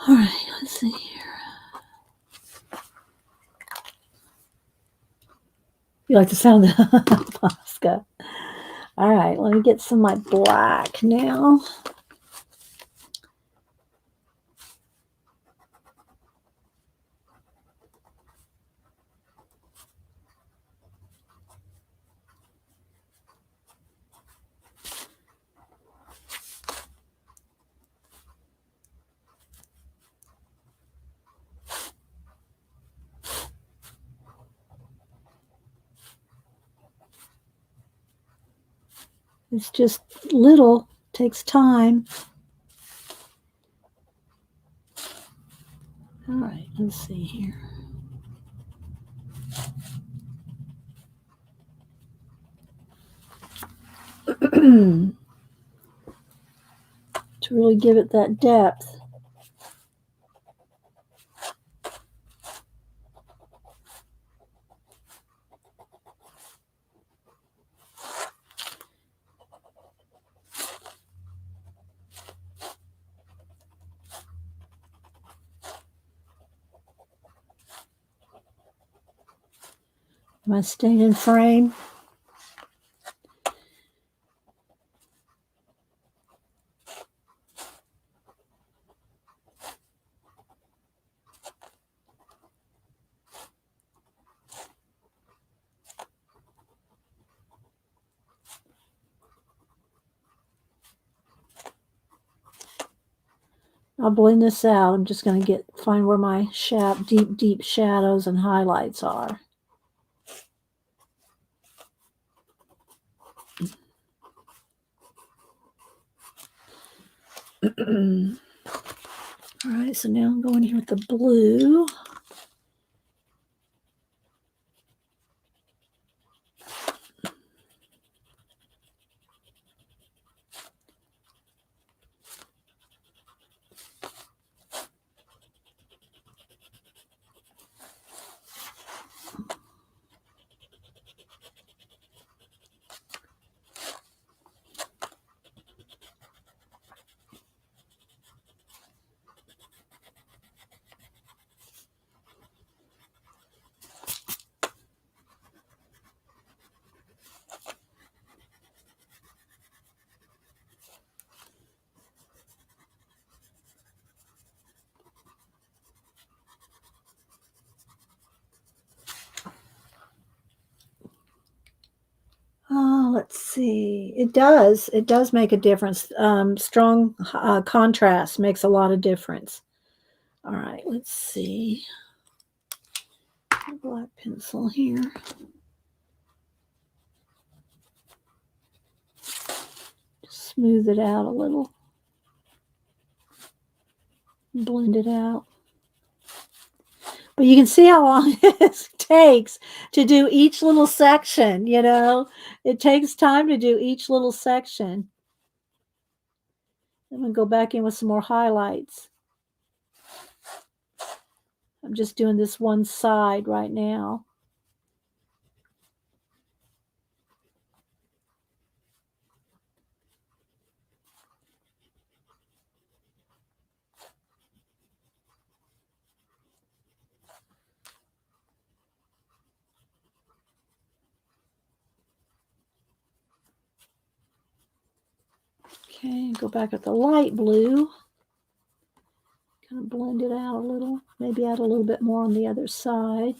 All right, let's see here. You like the sound of Posca? All right, let me get some of my black now. It's just little, takes time. All right, let's see here. To really give it that depth. Am I staying in frame? I'll blend this out. I'm just going to find where my deep shadows and highlights are. All right, so now I'm going here with the blue. Let's see. It does make a difference. Strong contrast makes a lot of difference. All right, let's see. Black pencil here. Just smooth it out a little. Blend it out. But you can see how long it takes to do each little section, you know. It takes time to do each little section. I'm going to go back in with some more highlights. I'm just doing this one side right now. Okay, go back at the light blue. Kind of blend it out a little. Maybe add a little bit more on the other side.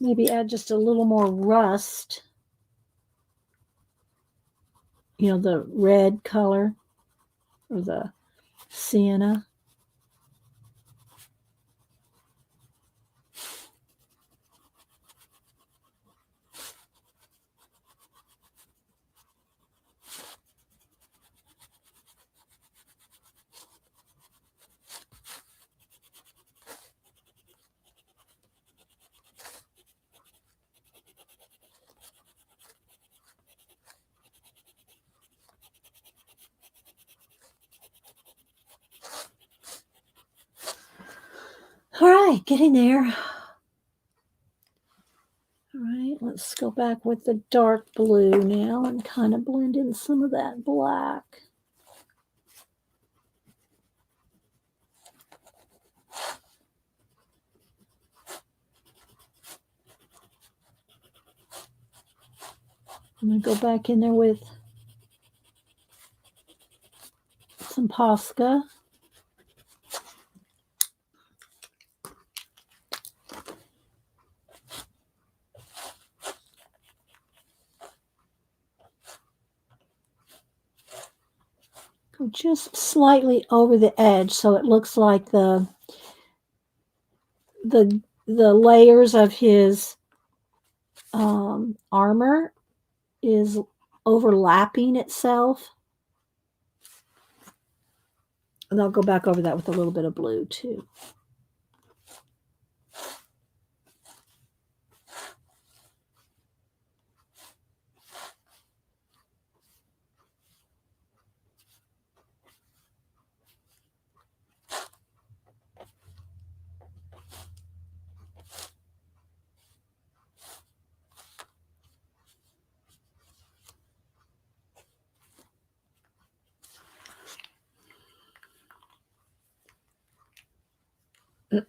Maybe add just a little more rust. You know, the red color or the sienna. All right, getting there. All right, let's go back with the dark blue now and kind of blend in some of that black. I'm going to go back in there with some Posca. Go just slightly over the edge so it looks like the layers of his armor is overlapping itself. And I'll go back over that with a little bit of blue too.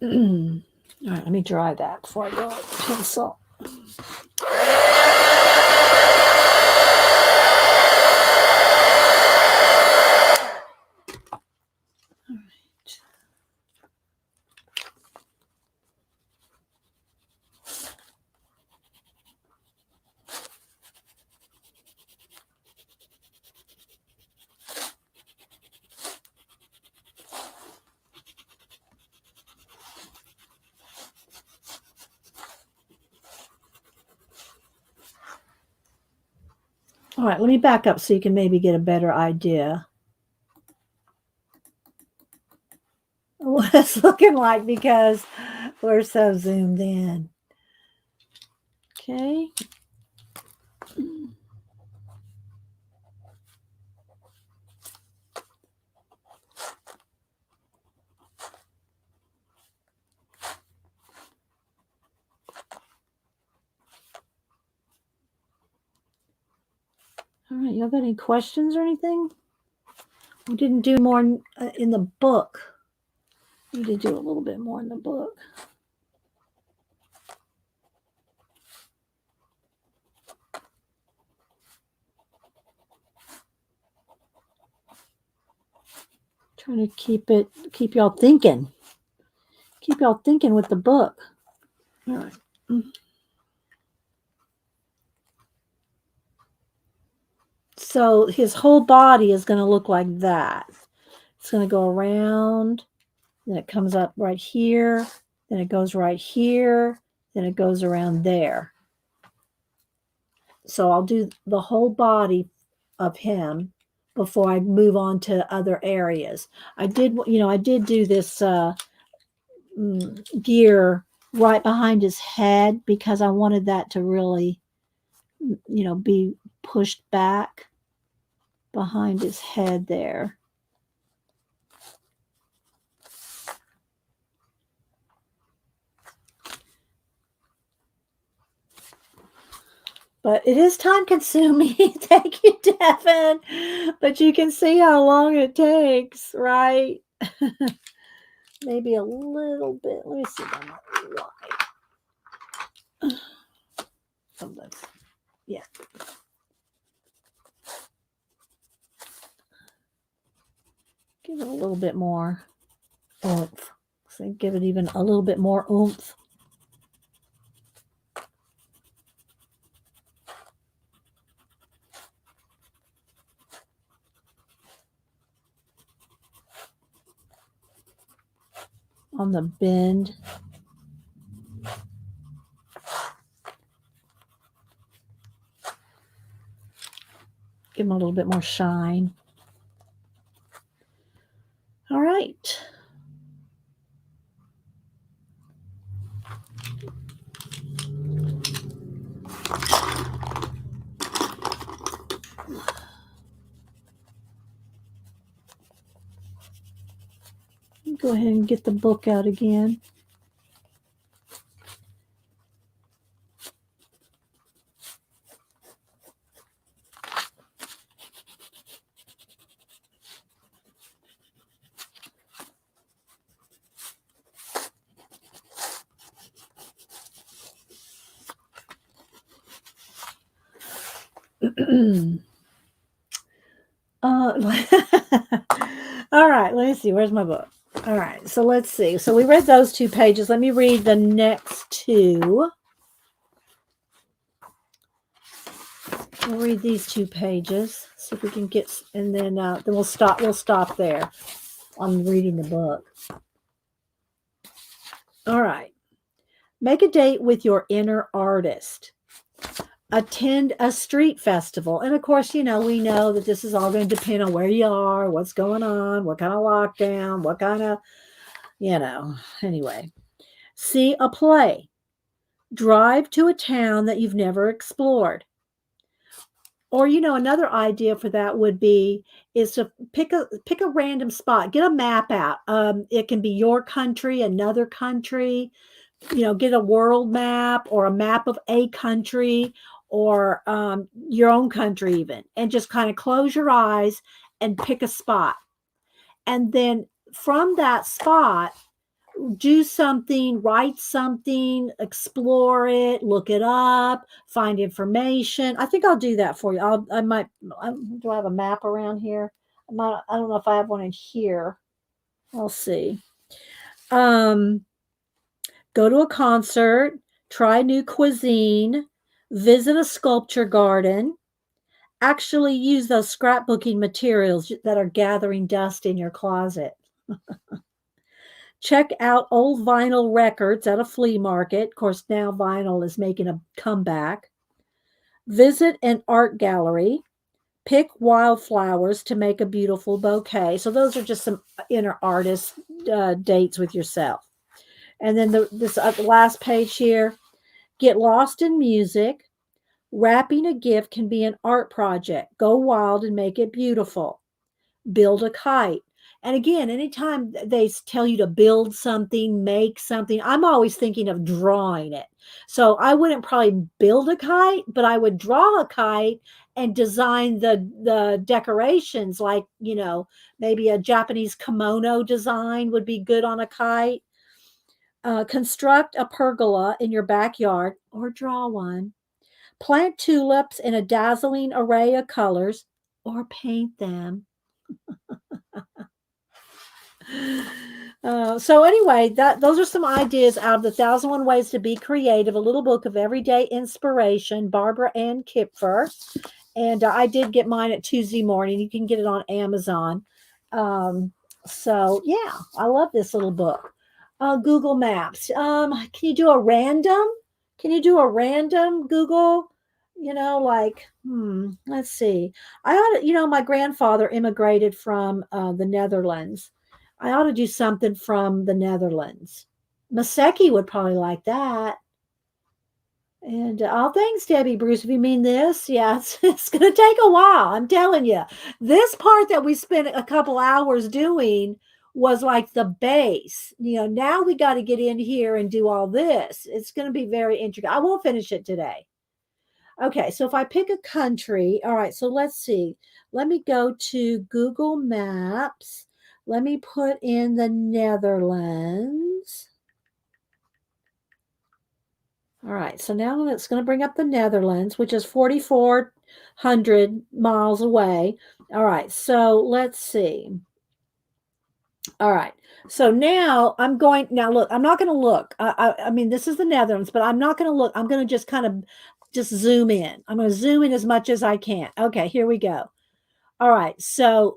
All right, let me dry that before I go with the pencil. All right, let me back up so you can maybe get a better idea of what it's looking like because we're so zoomed in. Okay. All right, y'all got any questions or anything? We didn't do more in the book. We did do a little bit more in the book. Trying to keep y'all thinking. Keep y'all thinking with the book. All right. So his whole body is going to look like that. It's going to go around, then it comes up right here, then it goes right here, then it goes around there. So I'll do the whole body of him before I move on to other areas. I did do this gear right behind his head because I wanted that to really, be pushed back behind his head there. But it is time consuming. Thank you, Devin. But you can see how long it takes, right? Maybe a little bit. Let me see if I'm right. Yeah. Give it a little bit more oomph. So give it even a little bit more oomph. On the bend. Give them a little bit more shine. All right. Go ahead and get the book out again. All let me see. Where's my book? All right, so let's see. So we read those 2 pages. Let me read the next 2. We'll read these 2 pages. See if we can get, and then we'll stop. We'll stop there on reading the book. All right. Make a date with your inner artist. Attend a street festival. And of course, we know that this is all going to depend on where you are, what's going on, what kind of lockdown, what kind of, anyway. See a play. Drive to a town that you've never explored. Or, another idea for that would be is to pick a random spot, get a map out. It can be your country, another country, get a world map or a map of a country or your own country even, and just kind of close your eyes and pick a spot. And then from that spot, do something, write something, explore it, look it up, find information. I think I'll do that for you. Do I have a map around here? I don't know if I have one in here. I'll see. Go to a concert, try new cuisine, visit a sculpture garden, actually use those scrapbooking materials that are gathering dust in your closet. Check out old vinyl records at a flea market. Of course, now vinyl is making a comeback. Visit an art gallery. Pick wildflowers to make a beautiful bouquet. So those are just some inner artist dates with yourself. And then this last page here, get lost in music. Wrapping a gift can be an art project. Go wild and make it beautiful. Build a kite. And again, anytime they tell you to build something, make something, I'm always thinking of drawing it. So I wouldn't probably build a kite, but I would draw a kite and design the decorations, like, maybe a Japanese kimono design would be good on a kite. Construct a pergola in your backyard or draw one. Plant tulips in a dazzling array of colors or paint them. So anyway, those are some ideas out of the 1,001 Ways to Be Creative, a little book of everyday inspiration, Barbara Ann Kipfer. And I did get mine at Tuesday morning. You can get it on Amazon. So yeah, I love this little book. Google Maps. Can you do a random? Can you do a random Google? Let's see. I ought to, my grandfather immigrated from the Netherlands. I ought to do something from the Netherlands. Maseki would probably like that. And thanks, Debbie Bruce. If you mean this, yeah, it's going to take a while. I'm telling you, this part that we spent a couple hours doing was like the base. Now we got to get in here and do all this. It's going to be very intricate. I won't finish it today. Okay, so if I pick a country, all right, so let's see. Let me go to Google Maps. Let me put in the Netherlands. All right, so now it's going to bring up the Netherlands, which is 4,400 miles away. All right, so let's see. All right, so now look, I'm not going to look. I mean, this is the Netherlands, but I'm not going to look. I'm going to just kind of zoom in. I'm going to zoom in as much as I can. Okay, here we go. All right, so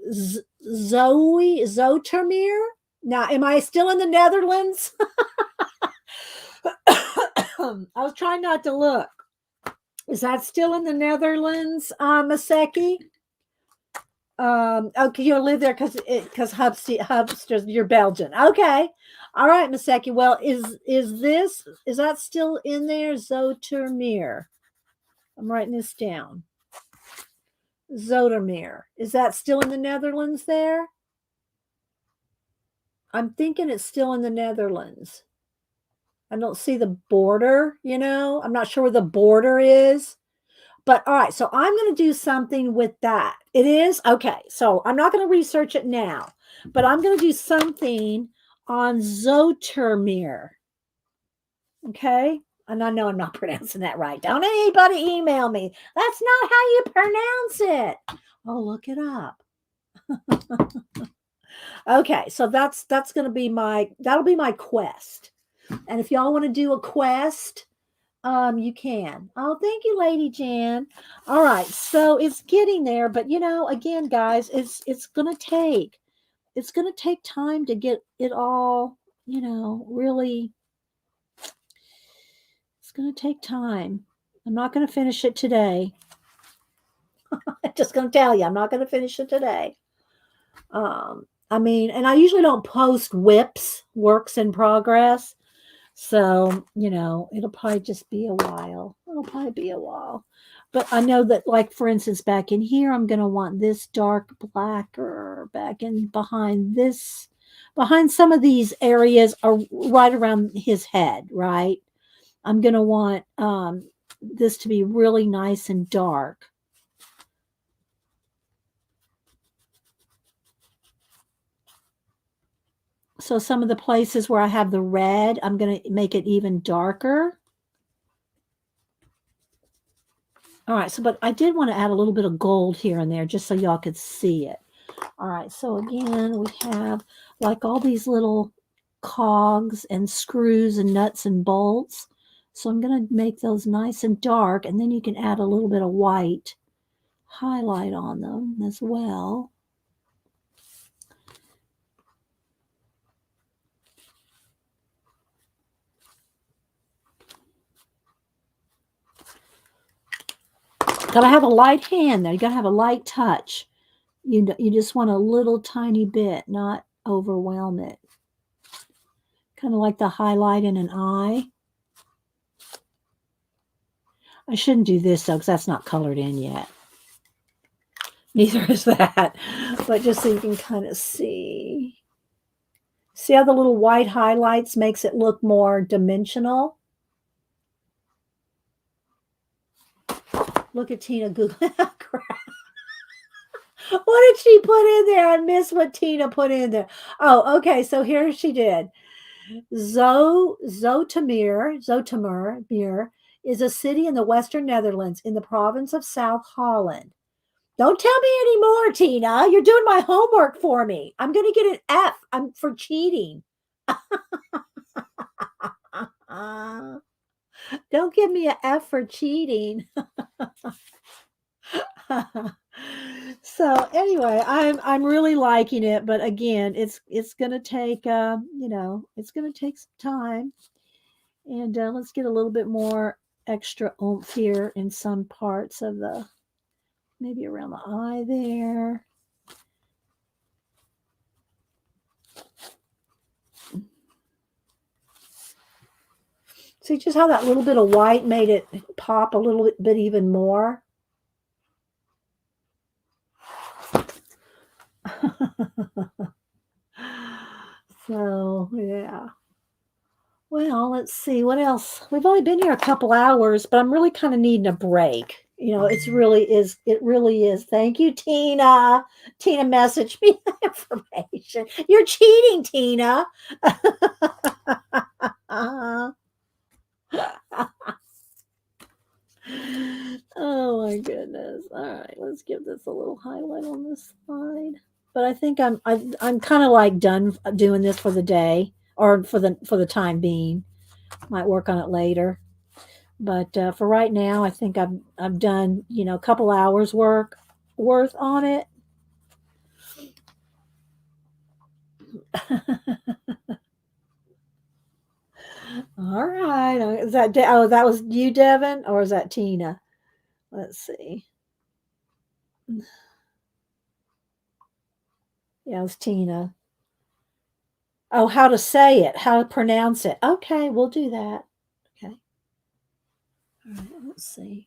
Zoetermeer. Now, am I still in the Netherlands? I was trying not to look. Is that still in the Netherlands, Maseki? Okay, you live there because Hubster, you're Belgian. Okay, all right, Maseki. Well, is that still in there? Zoetermeer. I'm writing this down. Zoetermeer. Is that still in the Netherlands there? I'm thinking it's still in the Netherlands. I don't see the border, I'm not sure where the border is. But all right, so I'm going to do something with that. It is? Okay, so I'm not going to research it now, but I'm going to do something on Zoetermeer. Okay? And I know I'm not pronouncing that right. Don't anybody email me. That's not how you pronounce it. Oh, look it up. Okay, so that's gonna be that'll be my quest. And if y'all want to do a quest, you can. Oh, thank you, Lady Jan. All right, so it's getting there, but again, guys, it's gonna take time to get it all, really. It's gonna take time. I'm not gonna finish it today. I'm just gonna tell you, I'm not gonna finish it today. I mean, and I usually don't post whips, works in progress. So, it'll probably just be a while. It'll probably be a while. But I know that, like, for instance, back in here, I'm going to want this dark blacker back in behind some of these areas are right around his head, right? I'm going to want this to be really nice and dark. So some of the places where I have the red, I'm going to make it even darker. All right, so but I did want to add a little bit of gold here and there just so y'all could see it. All right, so again, we have like all these little cogs and screws and nuts and bolts. So I'm going to make those nice and dark, and then you can add a little bit of white highlight on them as well. Gotta have a light hand though. You gotta have a light touch. You just want a little tiny bit, not overwhelm it. Kind of like the highlight in an eye. I shouldn't do this though, because that's not colored in yet. Neither is that. But just so you can kind of see. See how the little white highlights makes it look more dimensional? Look at Tina Googling. What did she put in there? I missed what Tina put in there. Oh, okay. So here she did. Zoetermeer is a city in the Western Netherlands in the province of South Holland. Don't tell me anymore, Tina. You're doing my homework for me. I'm going to get an F. I'm for cheating. Don't give me an F for cheating. So anyway, I'm really liking it, but again, it's going to take it's going to take some time. And let's get a little bit more extra oomph here in some parts of maybe around the eye there. See just how that little bit of white made it pop a little bit even more? So, yeah. Well, let's see what else. We've only been here a couple hours, but I'm really kind of needing a break. It really is. Thank you, Tina. Tina messaged me the information. You're cheating, Tina. Oh my goodness. All right, let's give this a little highlight on this side. But I think I'm kind of like done doing this for the day or for the time being. Might work on it later. But for right now, I think I've done a couple hours worth on it. All right. Is that that was you, Devin, or is that Tina? Let's see. Yeah, it was Tina. Oh, how to say it, how to pronounce it. Okay, we'll do that. Okay. All right, let's see.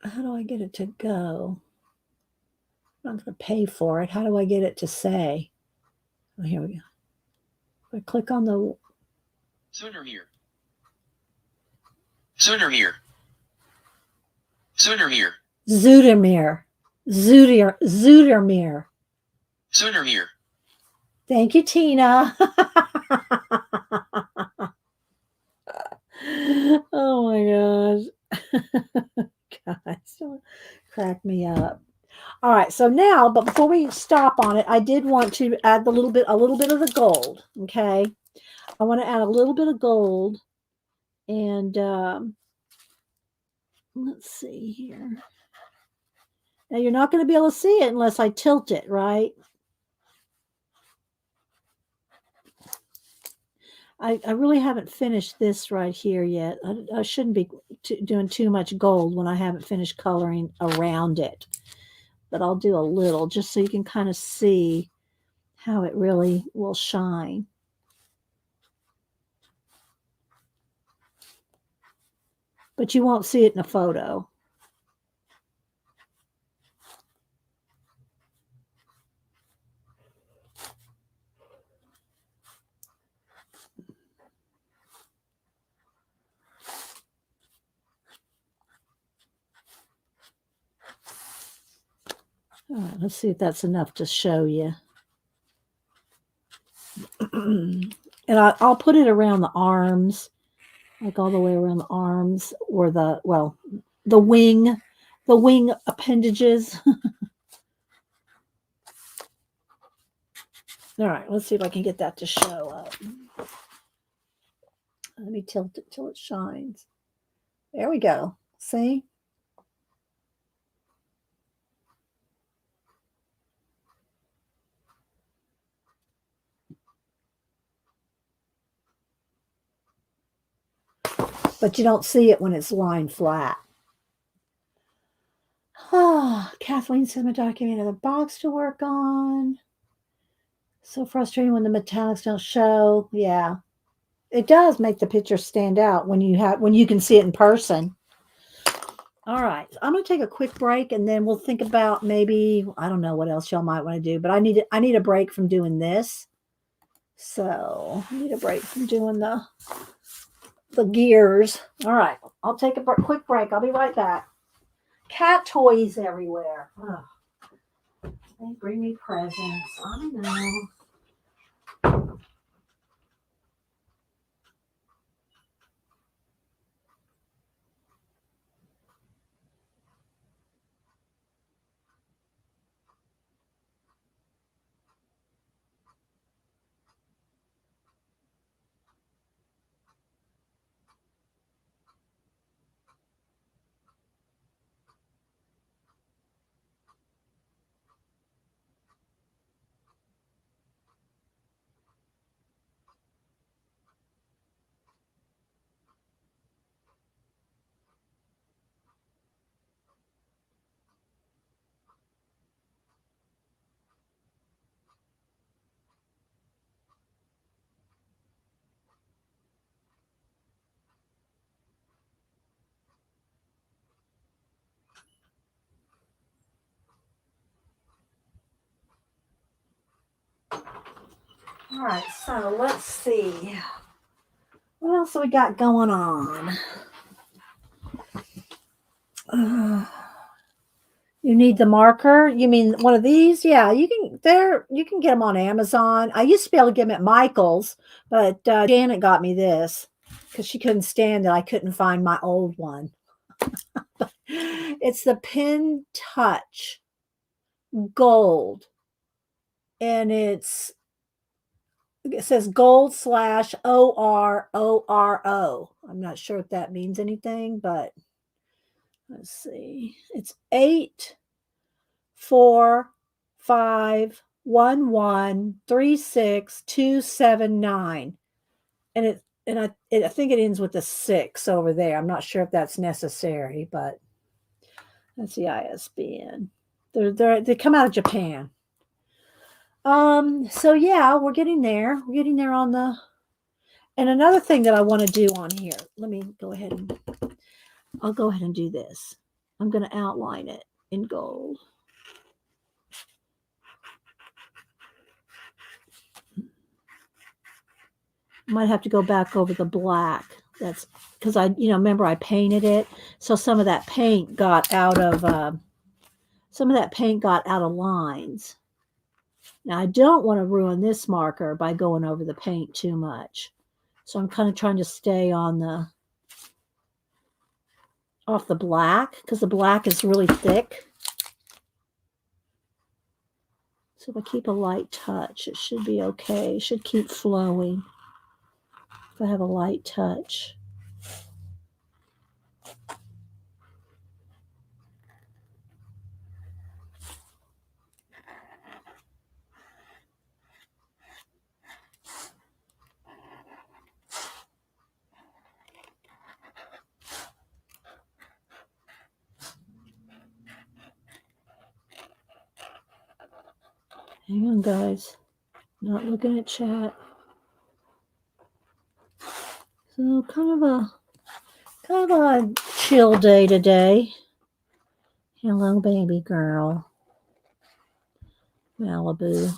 How do I get it to go? I'm not going to pay for it. How do I get it to say? Oh, here we go. I click on the Zoetermeer. Zoetermeer. Zoetermeer. Zoetermeer. Zoetermeer. Zoetermeer. Thank you, Tina. Oh my gosh. Guys, don't crack me up. All right, so now, but before we stop on it, I did want to add a little bit of the gold. Okay, I want to add a little bit of gold, and let's see here. Now you're not going to be able to see it unless I tilt it, right? I really haven't finished this right here yet. I shouldn't be doing too much gold when I haven't finished coloring around it. But I'll do a little just so you can kind of see how it really will shine. But you won't see it in a photo. All right, let's see if that's enough to show you. And I'll put it around the arms, like all the way around the arms, or the wing appendages. All right, let's see if I can get that to show up. Let me tilt it till it shines. There we go. See? But you don't see it when it's lying flat. Oh, Kathleen sent me a document of the box to work on. So frustrating when the metallics don't show. Yeah. It does make the picture stand out when you can see it in person. All right. I'm going to take a quick break and then we'll think about maybe, I don't know what else y'all might want to do, but I need a break from doing this. So I need a break from doing the gears. All right. I'll take a quick break. I'll be right back. Cat toys everywhere. Ugh. They bring me presents. I know. All right, so let's see. What else we got going on? You need the marker? You mean one of these? Yeah, you can get them on Amazon. I used to be able to get them at Michael's, but Janet got me this because she couldn't stand it. I couldn't find my old one. It's the Pen Touch Gold, and it says gold /ORORO. I'm not sure if that means anything, but let's see. It's 8451136 279, and I think it ends with a 6 over there. I'm not sure if that's necessary, but that's the ISBN. They come out of Japan. So yeah, we're getting there. We're getting there on the. And another thing that I want to do on here. Let me go ahead and. I'll go ahead and do this. I'm going to outline it in gold. Might have to go back over the black. That's because remember I painted it, so some of that paint got out of lines. Now I don't want to ruin this marker by going over the paint too much, so I'm kind of trying to stay on off the black because the black is really thick. So if I keep a light touch, it should be okay. It should keep flowing if I have a light touch. Hang on, guys. Not looking at chat. So kind of a chill day today. Hello, baby girl. Malibu.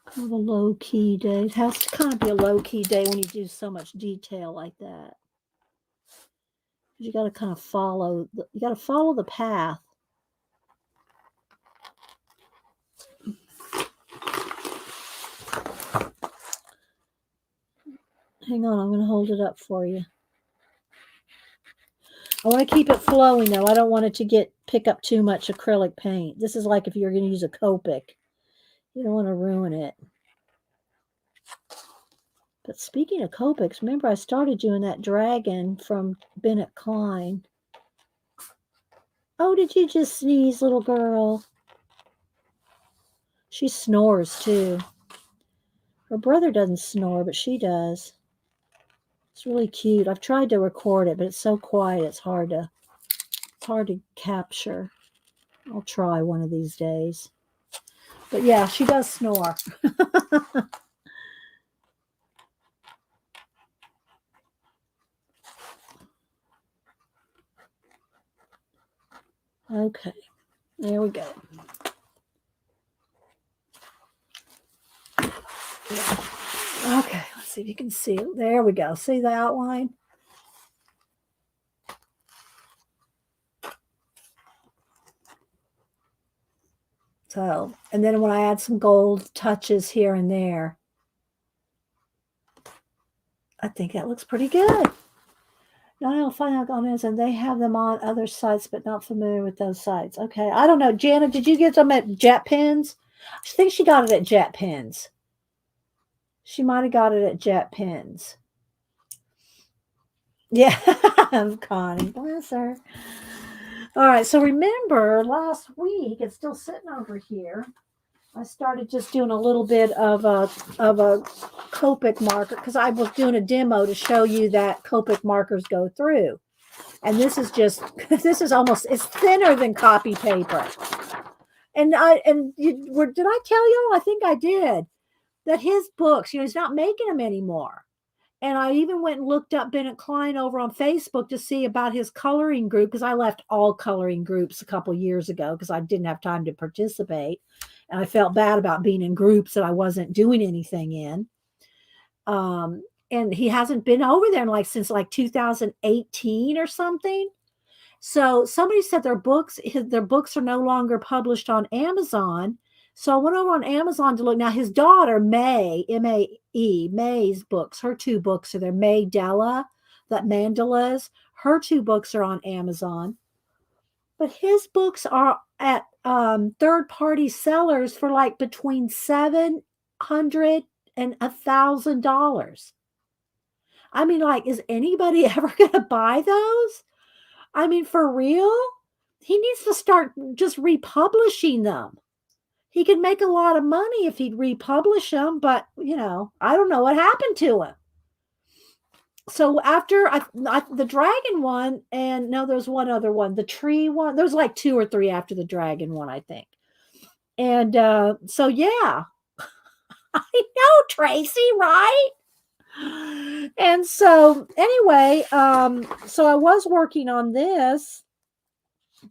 Kind of a low-key day. It has to kind of be a low-key day when you do so much detail like that. You got to kind of follow the path. Hang on, I'm going to hold it up for you. I want to keep it flowing though. I don't want it to pick up too much acrylic paint. This is like if you're going to use a Copic. You don't want to ruin it. But speaking of Copics, remember I started doing that dragon from Bennett Klein. Oh, did you just sneeze, little girl? She snores too. Her brother doesn't snore, but she does. It's really cute. I've tried to record it, but it's so quiet. It's hard to capture. I'll try one of these days. But yeah, she does snore. Okay, there we go. Okay, let's see if you can see it. There we go. See the outline? So, and then when I add some gold touches here and there, I think that looks pretty good. Now I'll find out comments, and they have them on other sites, but not familiar with those sites. Okay, I don't know. Jana, did you get them at Jet Pens? I think she got it at Jet Pens. She might have got it at Jet Pens. Yeah, Connie, bless her. All right, so remember last week, it's still sitting over here. I started just doing a little bit of a Copic marker because I was doing a demo to show you that Copic markers go through. And this is it's thinner than copy paper. And did I tell y'all? I think I did. That his books, he's not making them anymore. And I even went and looked up Bennett Klein over on Facebook to see about his coloring group because I left all coloring groups a couple years ago because I didn't have time to participate. And I felt bad about being in groups that I wasn't doing anything in. And he hasn't been over there since 2018 or something. So somebody said their books are no longer published on Amazon. So I went over on Amazon to look. Now his daughter, May, M-A-E, May's books, her 2 books are there. May Della, that Mandalas, her 2 books are on Amazon. But his books are at third-party sellers for between $700 and $1,000. I mean, is anybody ever going to buy those? I mean, for real? He needs to start just republishing them. He could make a lot of money if he'd republish them, but, I don't know what happened to him. So after the dragon one, and no, there's one other one, the tree one, there's 2 or 3 after the dragon one, I think. And so, yeah, I know, Tracy, right? And so anyway, so I was working on this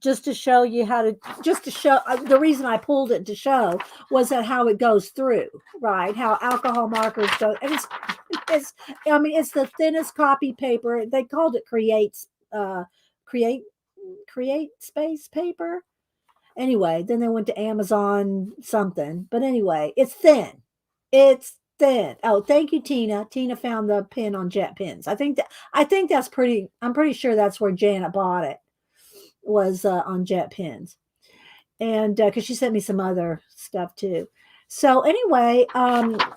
just to show you the reason I pulled it to show was that how it goes through, right? How alcohol markers go. And it's the thinnest copy paper. They called it create space paper. Anyway, then they went to Amazon something, but anyway, it's thin. It's Then, oh, thank you, Tina. Tina found the pin on Jet Pins. I think that's pretty. I'm pretty sure that's where Janet bought it. Was on Jet Pins, and because she sent me some other stuff too. So anyway,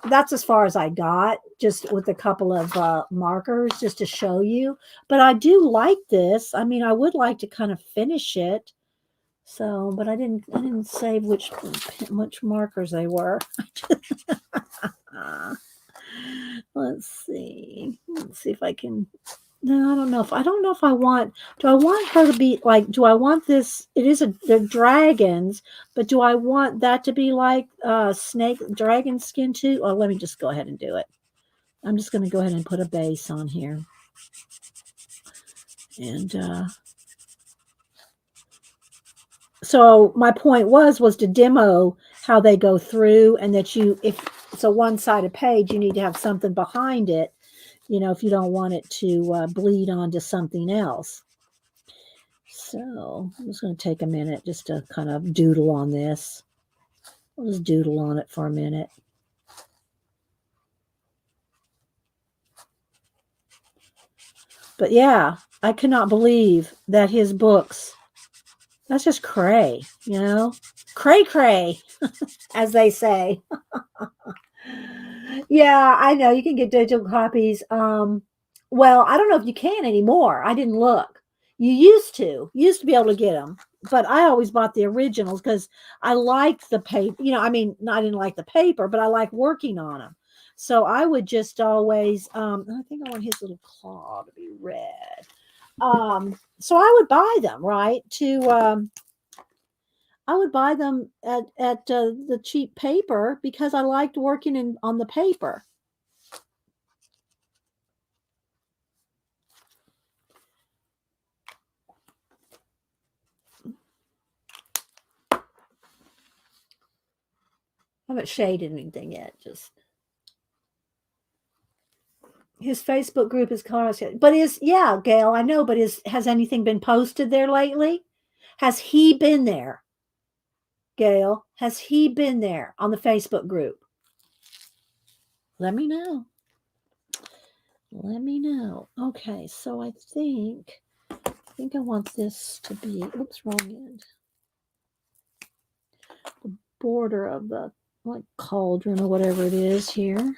that's as far as I got, just with a couple of markers, just to show you. But I do like this. I mean, I would like to kind of finish it. So, but I didn't. I didn't save which markers they were. Let's see. Let's see if I can. No, I don't know if I want. Do I want her to be like? Do I want this? It is a they're dragons, but do I want that to be like snake dragon skin too? Oh, let me just go ahead and do it. I'm just going to go ahead and put a base on here, and so my point was to demo how they go through, and that if it's a one-sided page, you need to have something behind it. If you don't want it to bleed onto something else. So I'm just going to take a minute just to kind of doodle on this. I'll just doodle on it for a minute. But yeah, I cannot believe that his books, that's just cray, cray, as they say. Yeah, I know you can get digital copies. Well, I don't know if you can anymore. I didn't look. You used to be able to get them, but I always bought the originals because I liked the paper. I mean, I didn't like the paper, but I like working on them. So I would just always. I think I want his little claw to be red. So I would buy them, right? I would buy them at the cheap paper because I liked working on the paper. I haven't shaded anything yet. Just his Facebook group is called. But Gail? I know, but has anything been posted there lately? Has he been there, Gail? Has he been there on the Facebook group? Let me know. Let me know. Okay, so I think I want this to be. Oops, wrong end. The border of the cauldron or whatever it is here.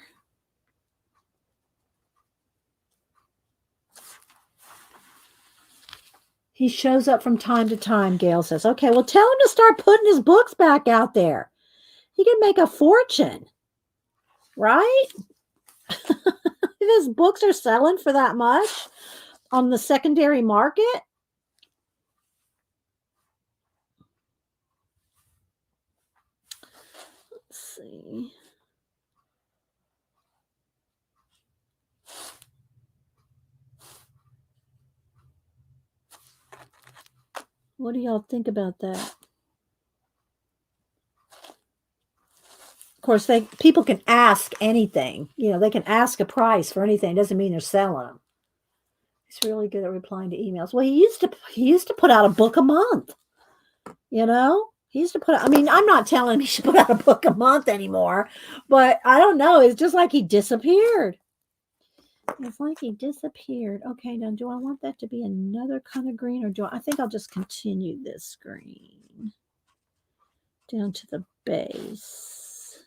He shows up from time to time, Gail says. Okay, well, tell him to start putting his books back out there. He can make a fortune, right? If his books are selling for that much on the secondary market. Let's see. What do y'all think about that? Of course, people can ask anything. They can ask a price for anything. It doesn't mean they're selling them. He's really good at replying to emails. Well, he used to put out a book a month. He used to put out, I mean, I'm not telling him he should put out a book a month anymore, but I don't know. It's just like he disappeared. It's like he disappeared. Okay, now do I want that to be another kind of green, or I think I'll just continue this green down to the base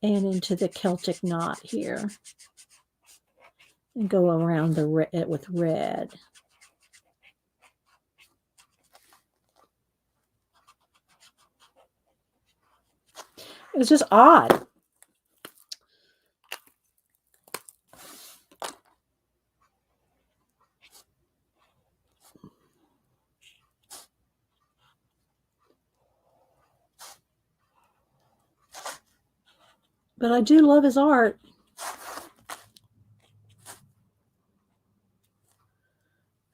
and into the Celtic knot here and go around it with red. It was just odd. But I do love his art.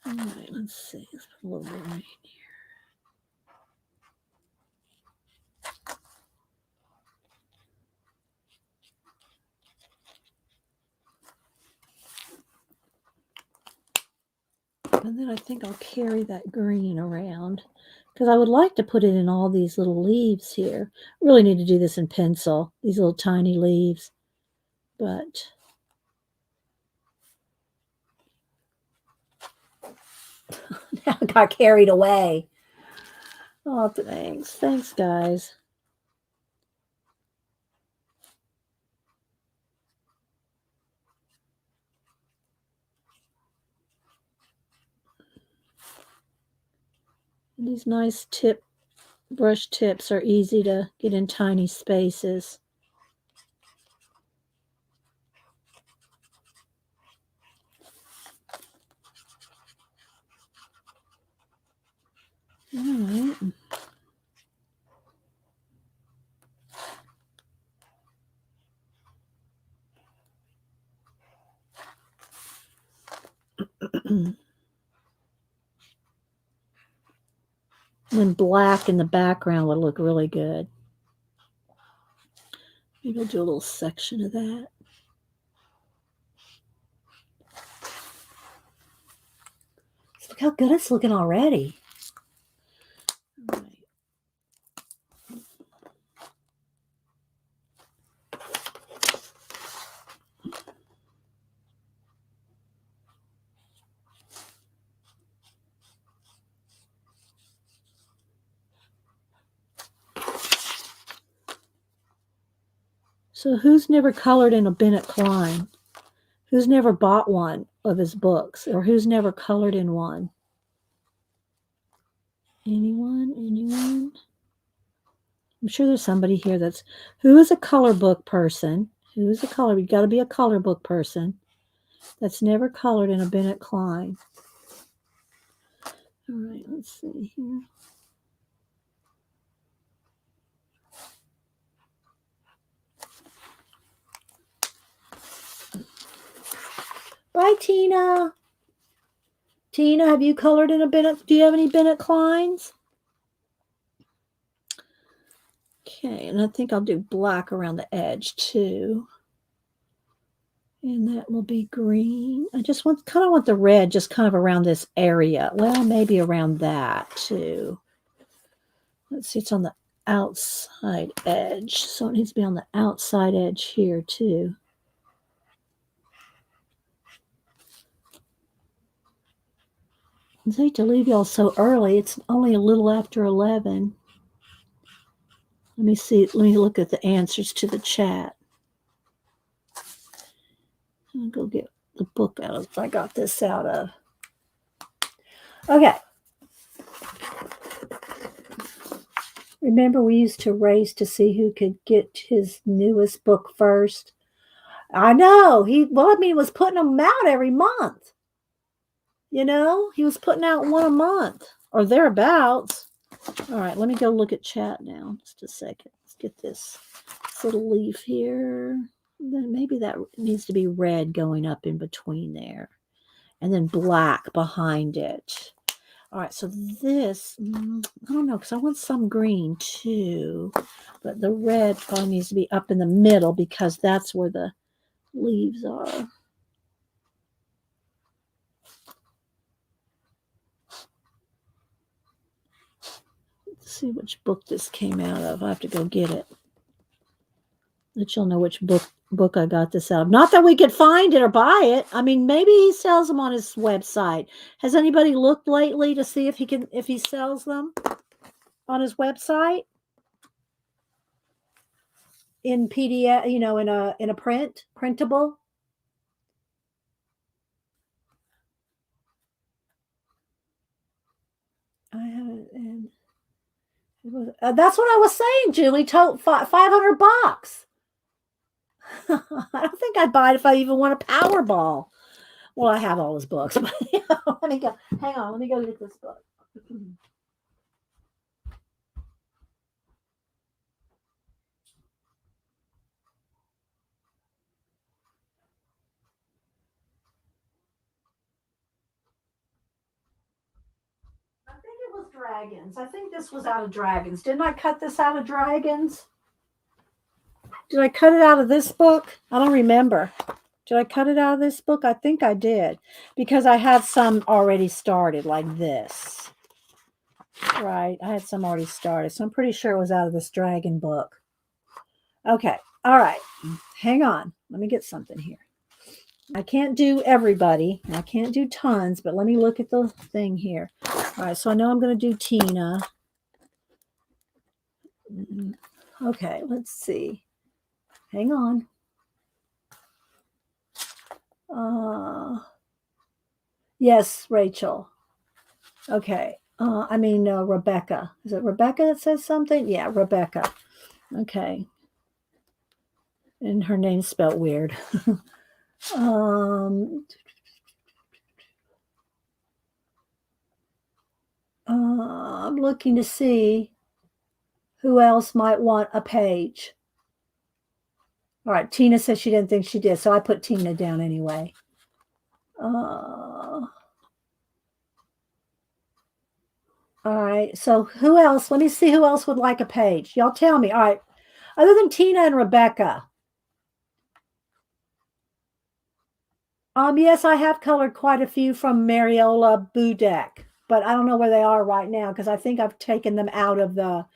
All right, let's see. Let's put a little bit right here. And then I think I'll carry that green around Because I would like to put it in all these little leaves here. Really need to do this in pencil, these little tiny leaves. But now I got carried away. Oh, thanks. Thanks, guys. These nice brush tips are easy to get in tiny spaces. All right. And black in the background would look really good. Maybe I'll do a little section of that. Look how good it's looking already. All right. So who's never colored in a Bennett Klein? Who's never bought one of his books? Or who's never colored in one? Anyone? Anyone? I'm sure there's somebody here that's... Who is a color book person? Who is a color... You got to be a color book person that's never colored in a Bennett Klein. All right, let's see here. Bye, Tina. Tina, have you colored in a Bennett? Do you have any Bennett Kleins? Okay, and I think I'll do black around the edge too. And that will be green. I just kind of want the red just kind of around this area. Well, maybe around that too. Let's see, it's on the outside edge. So it needs to be on the outside edge here too. I hate to leave y'all so early. It's only a little after 11. Let me see. Let me look at the answers to the chat. I'll go get the book out of. I got this out of. Okay. Remember, we used to race to see who could get his newest book first. I know he was putting them out every month. You know, he was putting out one a month or thereabouts. All right, let me go look at chat now. Just a second. Let's get this little leaf here. Then maybe that needs to be red going up in between there, and then black behind it. All right, so this, I don't know, because I want some green too, but the red probably needs to be up in the middle because that's where the leaves are. Let's see which book this came out of. I have to go get it. Let y'all know which book I got this out of. Not that we could find it or buy it. I mean, maybe he sells them on his website. Has anybody looked lately to see if he sells them on his website in PDF? You know, in a printable. I haven't. And that's what I was saying, Julie. $500. I don't think I'd buy it if I even want a Powerball. Well, I have all his books, but let me go. Hang on, let me go get this book. I think it was Dragons. I think this was out of Dragons. Didn't I cut this out of Dragons? Did I cut it out of this book? I don't remember. Did I cut it out of this book? I think I did because I have some already started like this. Right. I had some already started, so I'm pretty sure it was out of this dragon book. Okay. All right. Hang on. Let me get something here. I can't do everybody. I can't do tons, but let me look at the thing here. All right. So I know I'm going to do Tina. Okay. Let's see. Hang on. Yes, Rachel. Okay. Rebecca. Is it Rebecca that says something? Yeah, Rebecca. Okay. And her name's spelled weird. I'm looking to see who else might want a page. All right. Tina says she didn't think she did, so I put Tina down anyway. All right. So who else? Let me see who else would like a page. Y'all tell me. All right. Other than Tina and Rebecca. Yes, I have colored quite a few from Mariola Budek, but I don't know where they are right now because I think I've taken them out of the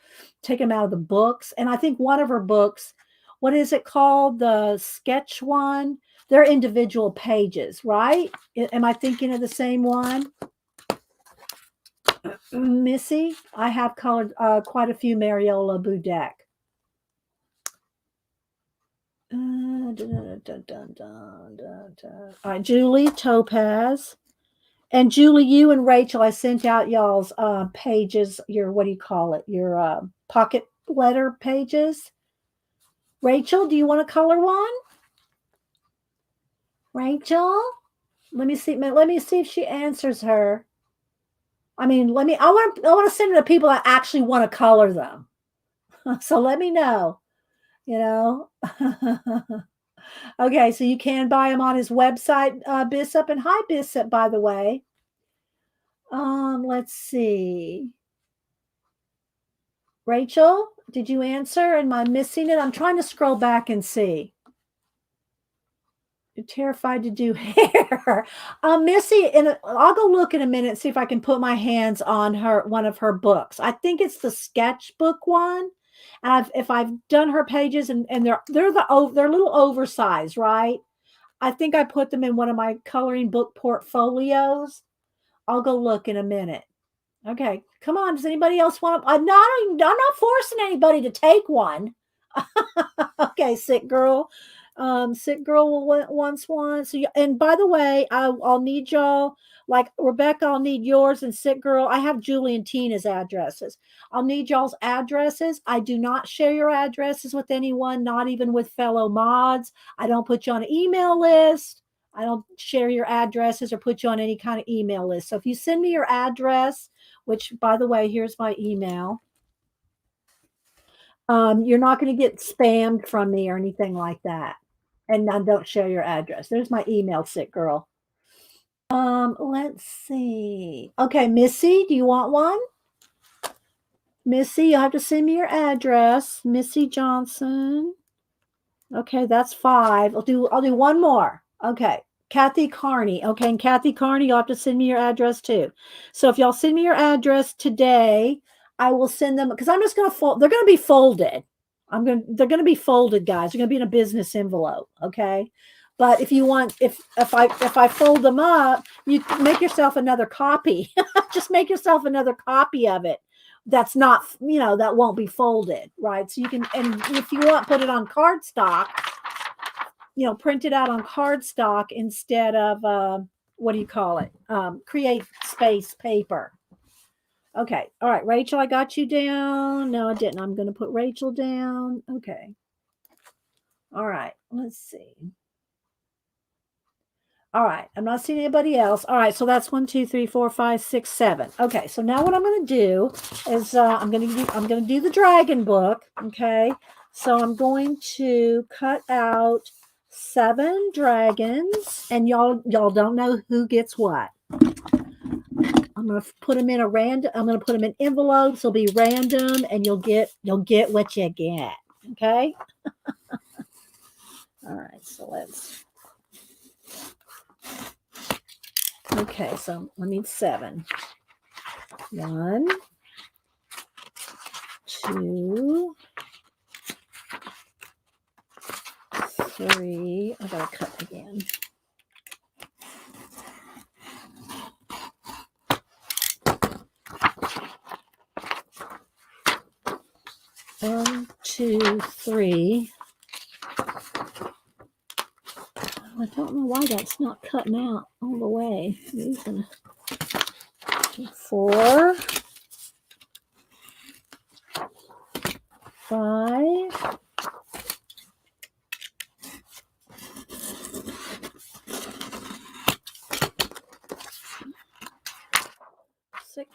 books. And I think one of her books, what is it called? The sketch one. They're individual pages, right? Am I thinking of the same one? Missy, I have colored quite a few Mariola Budek. All right, Julie Topaz. And Julie, you and Rachel, I sent out y'all's pages, your, what do you call it? Your pocket letter pages. Rachel, do you want to color one? Rachel? Let me see if she answers her. I want to send it to people that actually want to color them. So let me know, you know. Okay, so you can buy them on his website, Bissop. And hi, Bissop, by the way. Let's see. Rachel, did you answer? Am I missing it? I'm trying to scroll back and see. You're terrified to do hair. Missy, and I'll go look in a minute and see if I can put my hands on one of her books. I think it's the sketchbook one. And if I've done her pages and they're a little oversized, right? I think I put them in one of my coloring book portfolios. I'll go look in a minute. Okay, come on. Does anybody else want to? I'm not forcing anybody to take one. Okay, sick girl. Sick girl wants one. So, and by the way, I'll need y'all. Like Rebecca, I'll need yours, and sick girl. I have Julie and Tina's addresses. I'll need y'all's addresses. I do not share your addresses with anyone, not even with fellow mods. I don't put you on an email list. I don't share your addresses or put you on any kind of email list. So if you send me your address, which by the way, here's my email. You're not going to get spammed from me or anything like that. And don't share your address. There's my email, sick girl. Let's see. Okay, Missy, do you want one? Missy, you'll have to send me your address. Missy Johnson. Okay, that's 5. I'll do one more. Okay. Kathy Carney. Okay, and Kathy Carney, you'll have to send me your address too. So if y'all send me your address today, I will send them because I'm just gonna fold. They're gonna be folded. They're gonna be folded, guys. They're gonna be in a business envelope. Okay. But if you want, if I fold them up, you make yourself another copy. Just make yourself another copy of it. That's not, that won't be folded, right? So you can, and if you want, put it on cardstock. Print it out on cardstock instead of what do you call it? Create space paper. Okay. All right, Rachel, I got you down. No, I didn't. I'm going to put Rachel down. Okay. All right. Let's see. All right. I'm not seeing anybody else. All right. So that's 1, 2, 3, 4, 5, 6, 7. Okay. So now what I'm going to do is I'm going to do the dragon book. Okay. So I'm going to cut out 7 dragons, and y'all don't know who gets what. I'm going to put them in I'm going to put them in envelopes. It'll be random, and you'll get what you get. Okay. All right. So let's. Okay, so I need 7. 1, 2, 3. I gotta cut again. 1, 2, 3. I don't know why that's not cutting out all the way. Using 4, 5, 6,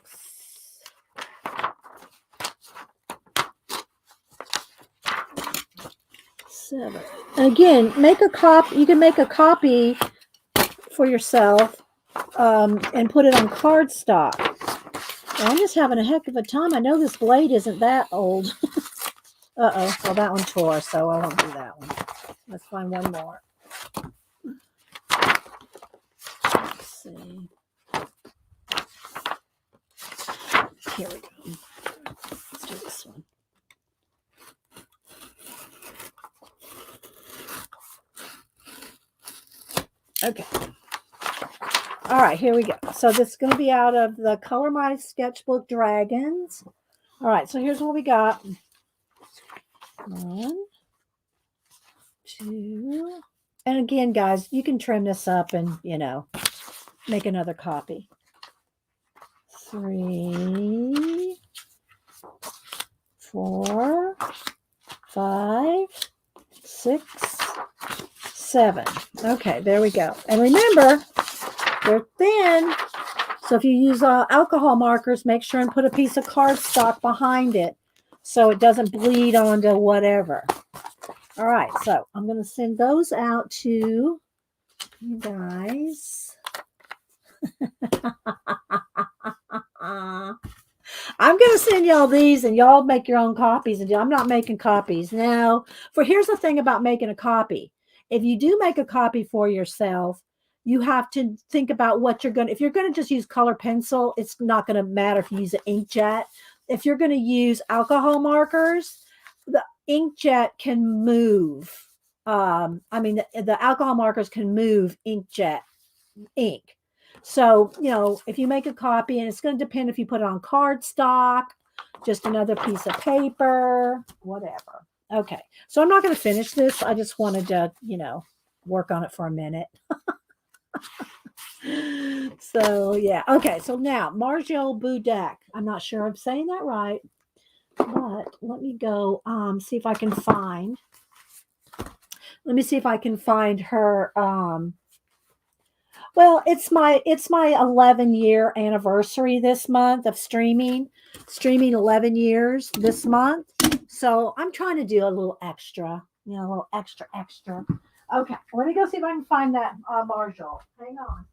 7. Again, make a copy. You can make a copy for yourself and put it on cardstock. Well, I'm just having a heck of a time. I know this blade isn't that old. Uh-oh. Well, that one tore, so I won't do that one. Let's find one more. Let's see. Here we go. Let's do this one. Okay. All right, here we go. So this is going to be out of the Color My Sketchbook Dragons. All right, so here's what we got. 1, 2. And again, guys, you can trim this up and, make another copy. 3, 4, 5, 6, 7. Okay, there we go. And remember, they're thin. So if you use alcohol markers, make sure and put a piece of cardstock behind it so it doesn't bleed onto whatever. All right, so I'm going to send those out to you guys. I'm going to send y'all these and y'all make your own copies. And I'm not making copies. Now, here's the thing about making a copy. If you do make a copy for yourself, you have to think about what you're going to, if you're going to just use color pencil, it's not going to matter if you use an inkjet. If you're going to use alcohol markers, the inkjet can move. The alcohol markers can move inkjet ink. So, if you make a copy, and it's going to depend if you put it on cardstock, just another piece of paper, whatever. Okay. So I'm not going to finish this. I just wanted to, work on it for a minute. So, yeah. Okay. So now, Marjol Budak. I'm not sure I'm saying that right, but let me go see if I can find. Let me see if I can find her. Well, it's my 11-year anniversary this month of streaming 11 years this month. So I'm trying to do a little extra, a little extra. Okay, let me go see if I can find that Marshall. Hang on.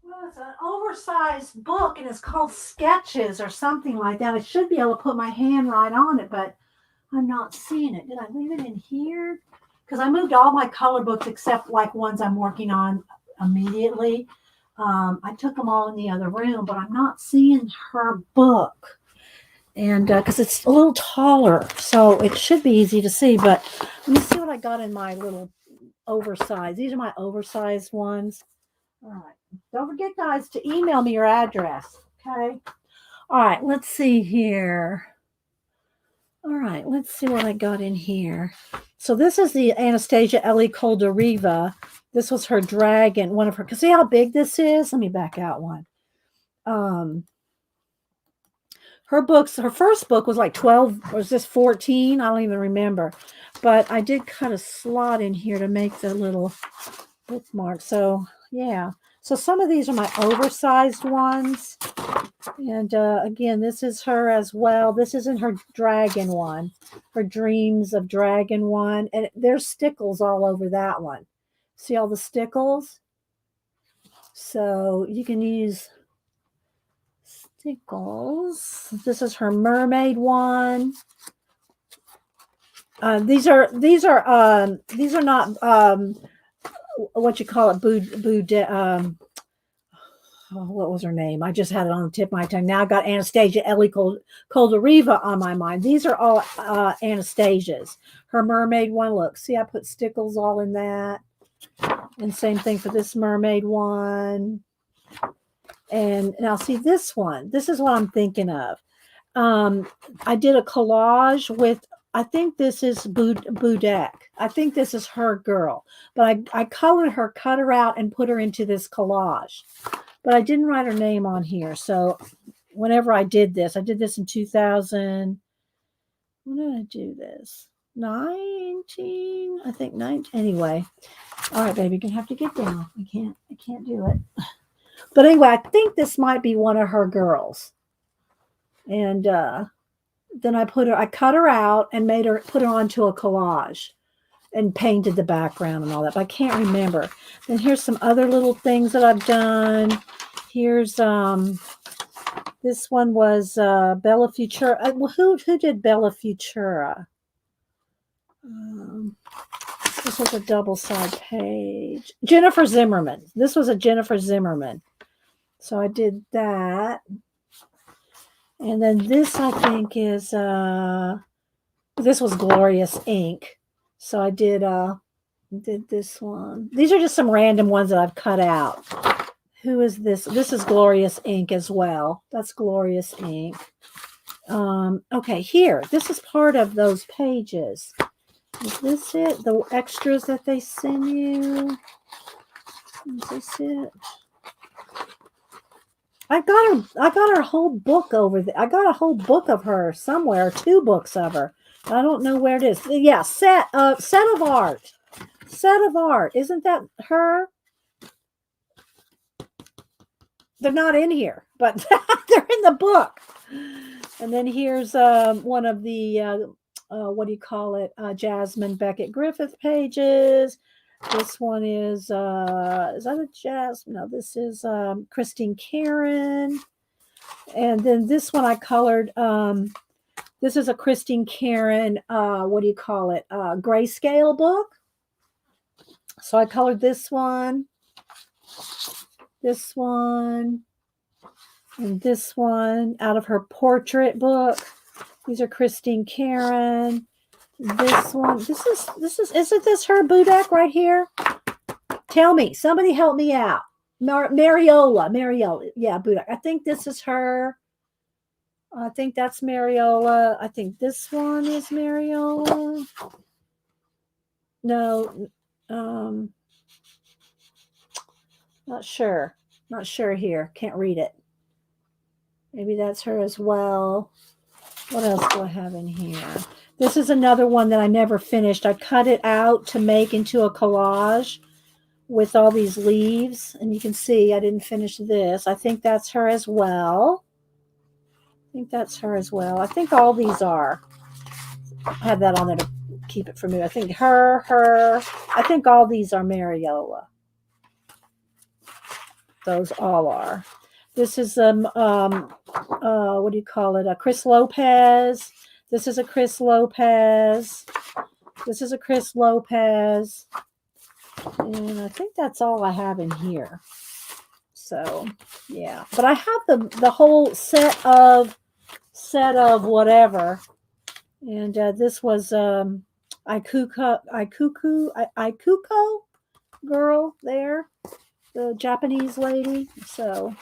Well, it's an oversized book, and it's called Sketches or something like that. I should be able to put my hand right on it, but I'm not seeing it. Did I leave it in here? Because I moved all my color books except like ones I'm working on immediately. I took them all in the other room, but I'm not seeing her book. And because it's a little taller, so it should be easy to see. But let me see what I got in my little oversized. These are my oversized ones. All right. Don't forget, guys, to email me your address. Okay. All right. Let's see here. All right. Let's see what I got in here. So this is the Anastasia Ellie Koldariva. This was her dragon, one of her. Cause see how big this is? Let me back out one. Her first book was like 12, or was this 14? I don't even remember. But I did cut a slot in here to make the little bookmark. So yeah. So some of these are my oversized ones. And again, this is her as well. This isn't her dragon one, her dreams of dragon one. And there's stickles all over that one. See all the stickles? So you can use stickles. This is her mermaid one. These are not what you call it, what was her name? I just had it on the tip of my tongue. Now I got Anastasia Ellie Koldariva on my mind. These are all Anastasia's. Her mermaid one, look, see, I put stickles all in that. And same thing for this mermaid one. And now see this one. This is what I'm thinking of. I did a collage with, I think this is Budek. I think this is her girl. But I colored her, cut her out, and put her into this collage. But I didn't write her name on here. So whenever I did this in 2000. When did I do this? 19, I think 19. Anyway. All right, baby, you're going to have to get down. I can't do it. But anyway, I think this might be one of her girls. And then I cut her out and put her onto a collage and painted the background and all that. But I can't remember. Then here's some other little things that I've done. Here's this one was Bella Futura. Who did Bella Futura? This was a double side page. Jennifer Zimmerman. This was a Jennifer Zimmerman. So I did that. And then this, I think, is this was Glorious Ink. So I did this one. These are just some random ones that I've cut out. Who is this? This is Glorious Ink as well. That's Glorious Ink. Okay, here. This is part of those pages. Is this it? The extras that they send you? Is this it? I got her whole book over there. I got a whole book of her somewhere, 2 books of her. I don't know where it is. Yeah, set of art. Set of art. Isn't that her? They're not in here, but they're in the book. And then here's one of the what do you call it? Jasmine Beckett Griffith pages. This one is that a Jasmine? No, this is Christine Karen. And then this one I colored. This is a Christine Karen, what do you call it? Grayscale book. So I colored this one, and this one out of her portrait book. These are Christine Karen. This one, isn't this her Budek right here? Tell me, somebody help me out. Mariola. Yeah, Budek. I think this is her. I think that's Mariola. I think this one is Mariola. No, not sure. Not sure here. Can't read it. Maybe that's her as well. What else do I have in here? This is another one that I never finished. I cut it out to make into a collage with all these leaves. And you can see I didn't finish this. I think that's her as well. I think all these are. I have that on there to keep it from me. I think her. I think all these are Mariola. Those all are. This is what do you call it? A Chris Lopez. This is a Chris Lopez. This is a Chris Lopez. And I think that's all I have in here. So yeah, but I have the whole set of whatever, and this was Ikuko girl there, the Japanese lady. So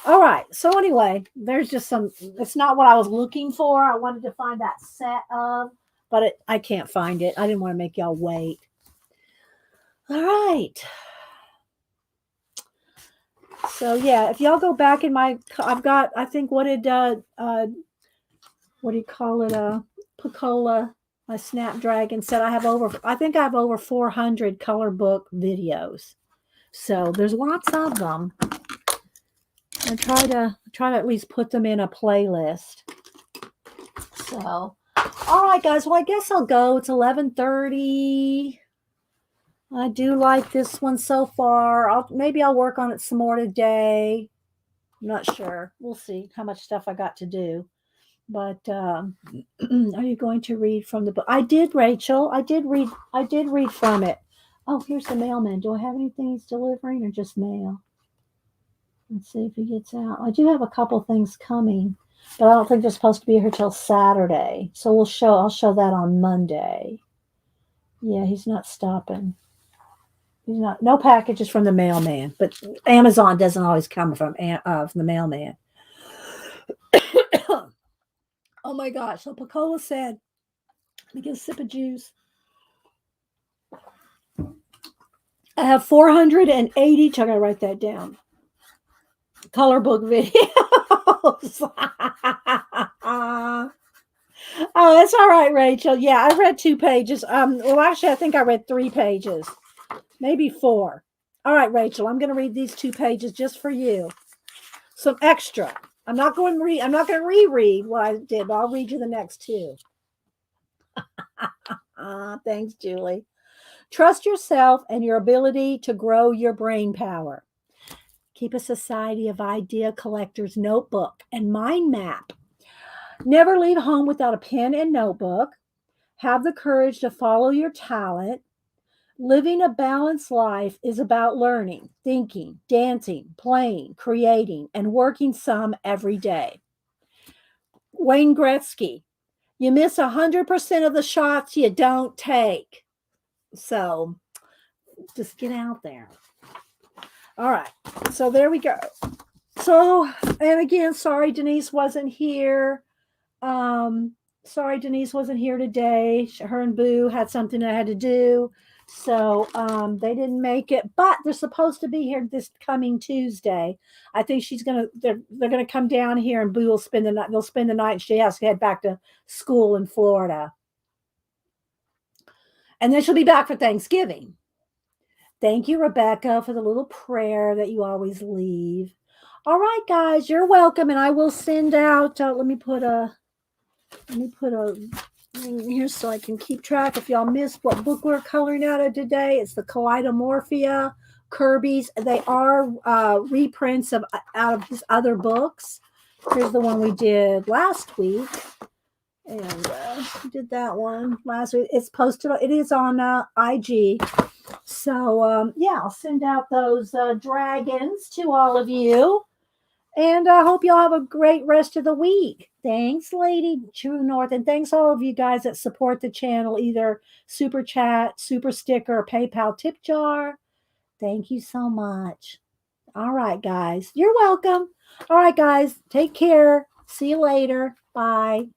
all right. So anyway, there's just some. It's not what I was looking for. I wanted to find that set of, but I can't find it. I didn't want to make y'all wait. All right. So yeah, if y'all go back in my, I've got. I think what do you call it? Picola, my Snapdragon said I have over. I think I have over 400 color book videos. So there's lots of them. I try to at least put them in a playlist. So, all right, guys. Well, I guess I'll go. It's 11:30. I do like this one so far. Maybe I'll work on it some more today. I'm not sure. We'll see how much stuff I got to do. But are you going to read from the book? I did, Rachel. I did read from it. Oh, here's the mailman. Do I have anything he's delivering or just mail? Let's see if he gets out. I do have a couple things coming, but I don't think they're supposed to be here till Saturday. So I'll show that on Monday. Yeah, he's not stopping. He's not. No packages from the mailman, but Amazon doesn't always come from the mailman. Oh my gosh! So Picola said, "Let me get a sip of juice." I have 480. I gotta write that down. Color book videos. Oh, that's all right, Rachel. Yeah, I read 2 pages. Well, actually, I think I read 3 pages, maybe 4. All right, Rachel, I'm going to read these 2 pages just for you. Some extra. I'm not going to reread what I did, but I'll read you the next 2. Thanks, Julie. Trust yourself and your ability to grow your brain power. Keep a society of idea collectors notebook and mind map. Never leave home without a pen and notebook. Have the courage to follow your talent. Living a balanced life is about learning, thinking, dancing, playing, creating, and working some every day. Wayne Gretzky, you miss 100% of the shots you don't take. So just get out there. All right. So there we go. So, and again, sorry Denise wasn't here. Sorry Denise wasn't here today. Her and Boo had something I had to do. So they didn't make it, but they're supposed to be here this coming Tuesday. I think they're gonna come down here and Boo will spend the night. They'll spend the night and she has to head back to school in Florida. And then she'll be back for Thanksgiving. Thank you, Rebecca, for the little prayer that you always leave. All right, guys, you're welcome. And I will send out, let me put a thing here so I can keep track. If y'all missed what book we're coloring out of today, it's the Kaleidomorphia, Kerby's. They are reprints out of his other books. Here's the one we did last week. And we did that one last week. It's posted. It is on IG. So, yeah, I'll send out those dragons to all of you. And I hope y'all have a great rest of the week. Thanks, Lady True North. And thanks all of you guys that support the channel, either Super Chat, Super Sticker, or PayPal tip jar. Thank you so much. All right, guys. You're welcome. All right, guys. Take care. See you later. Bye.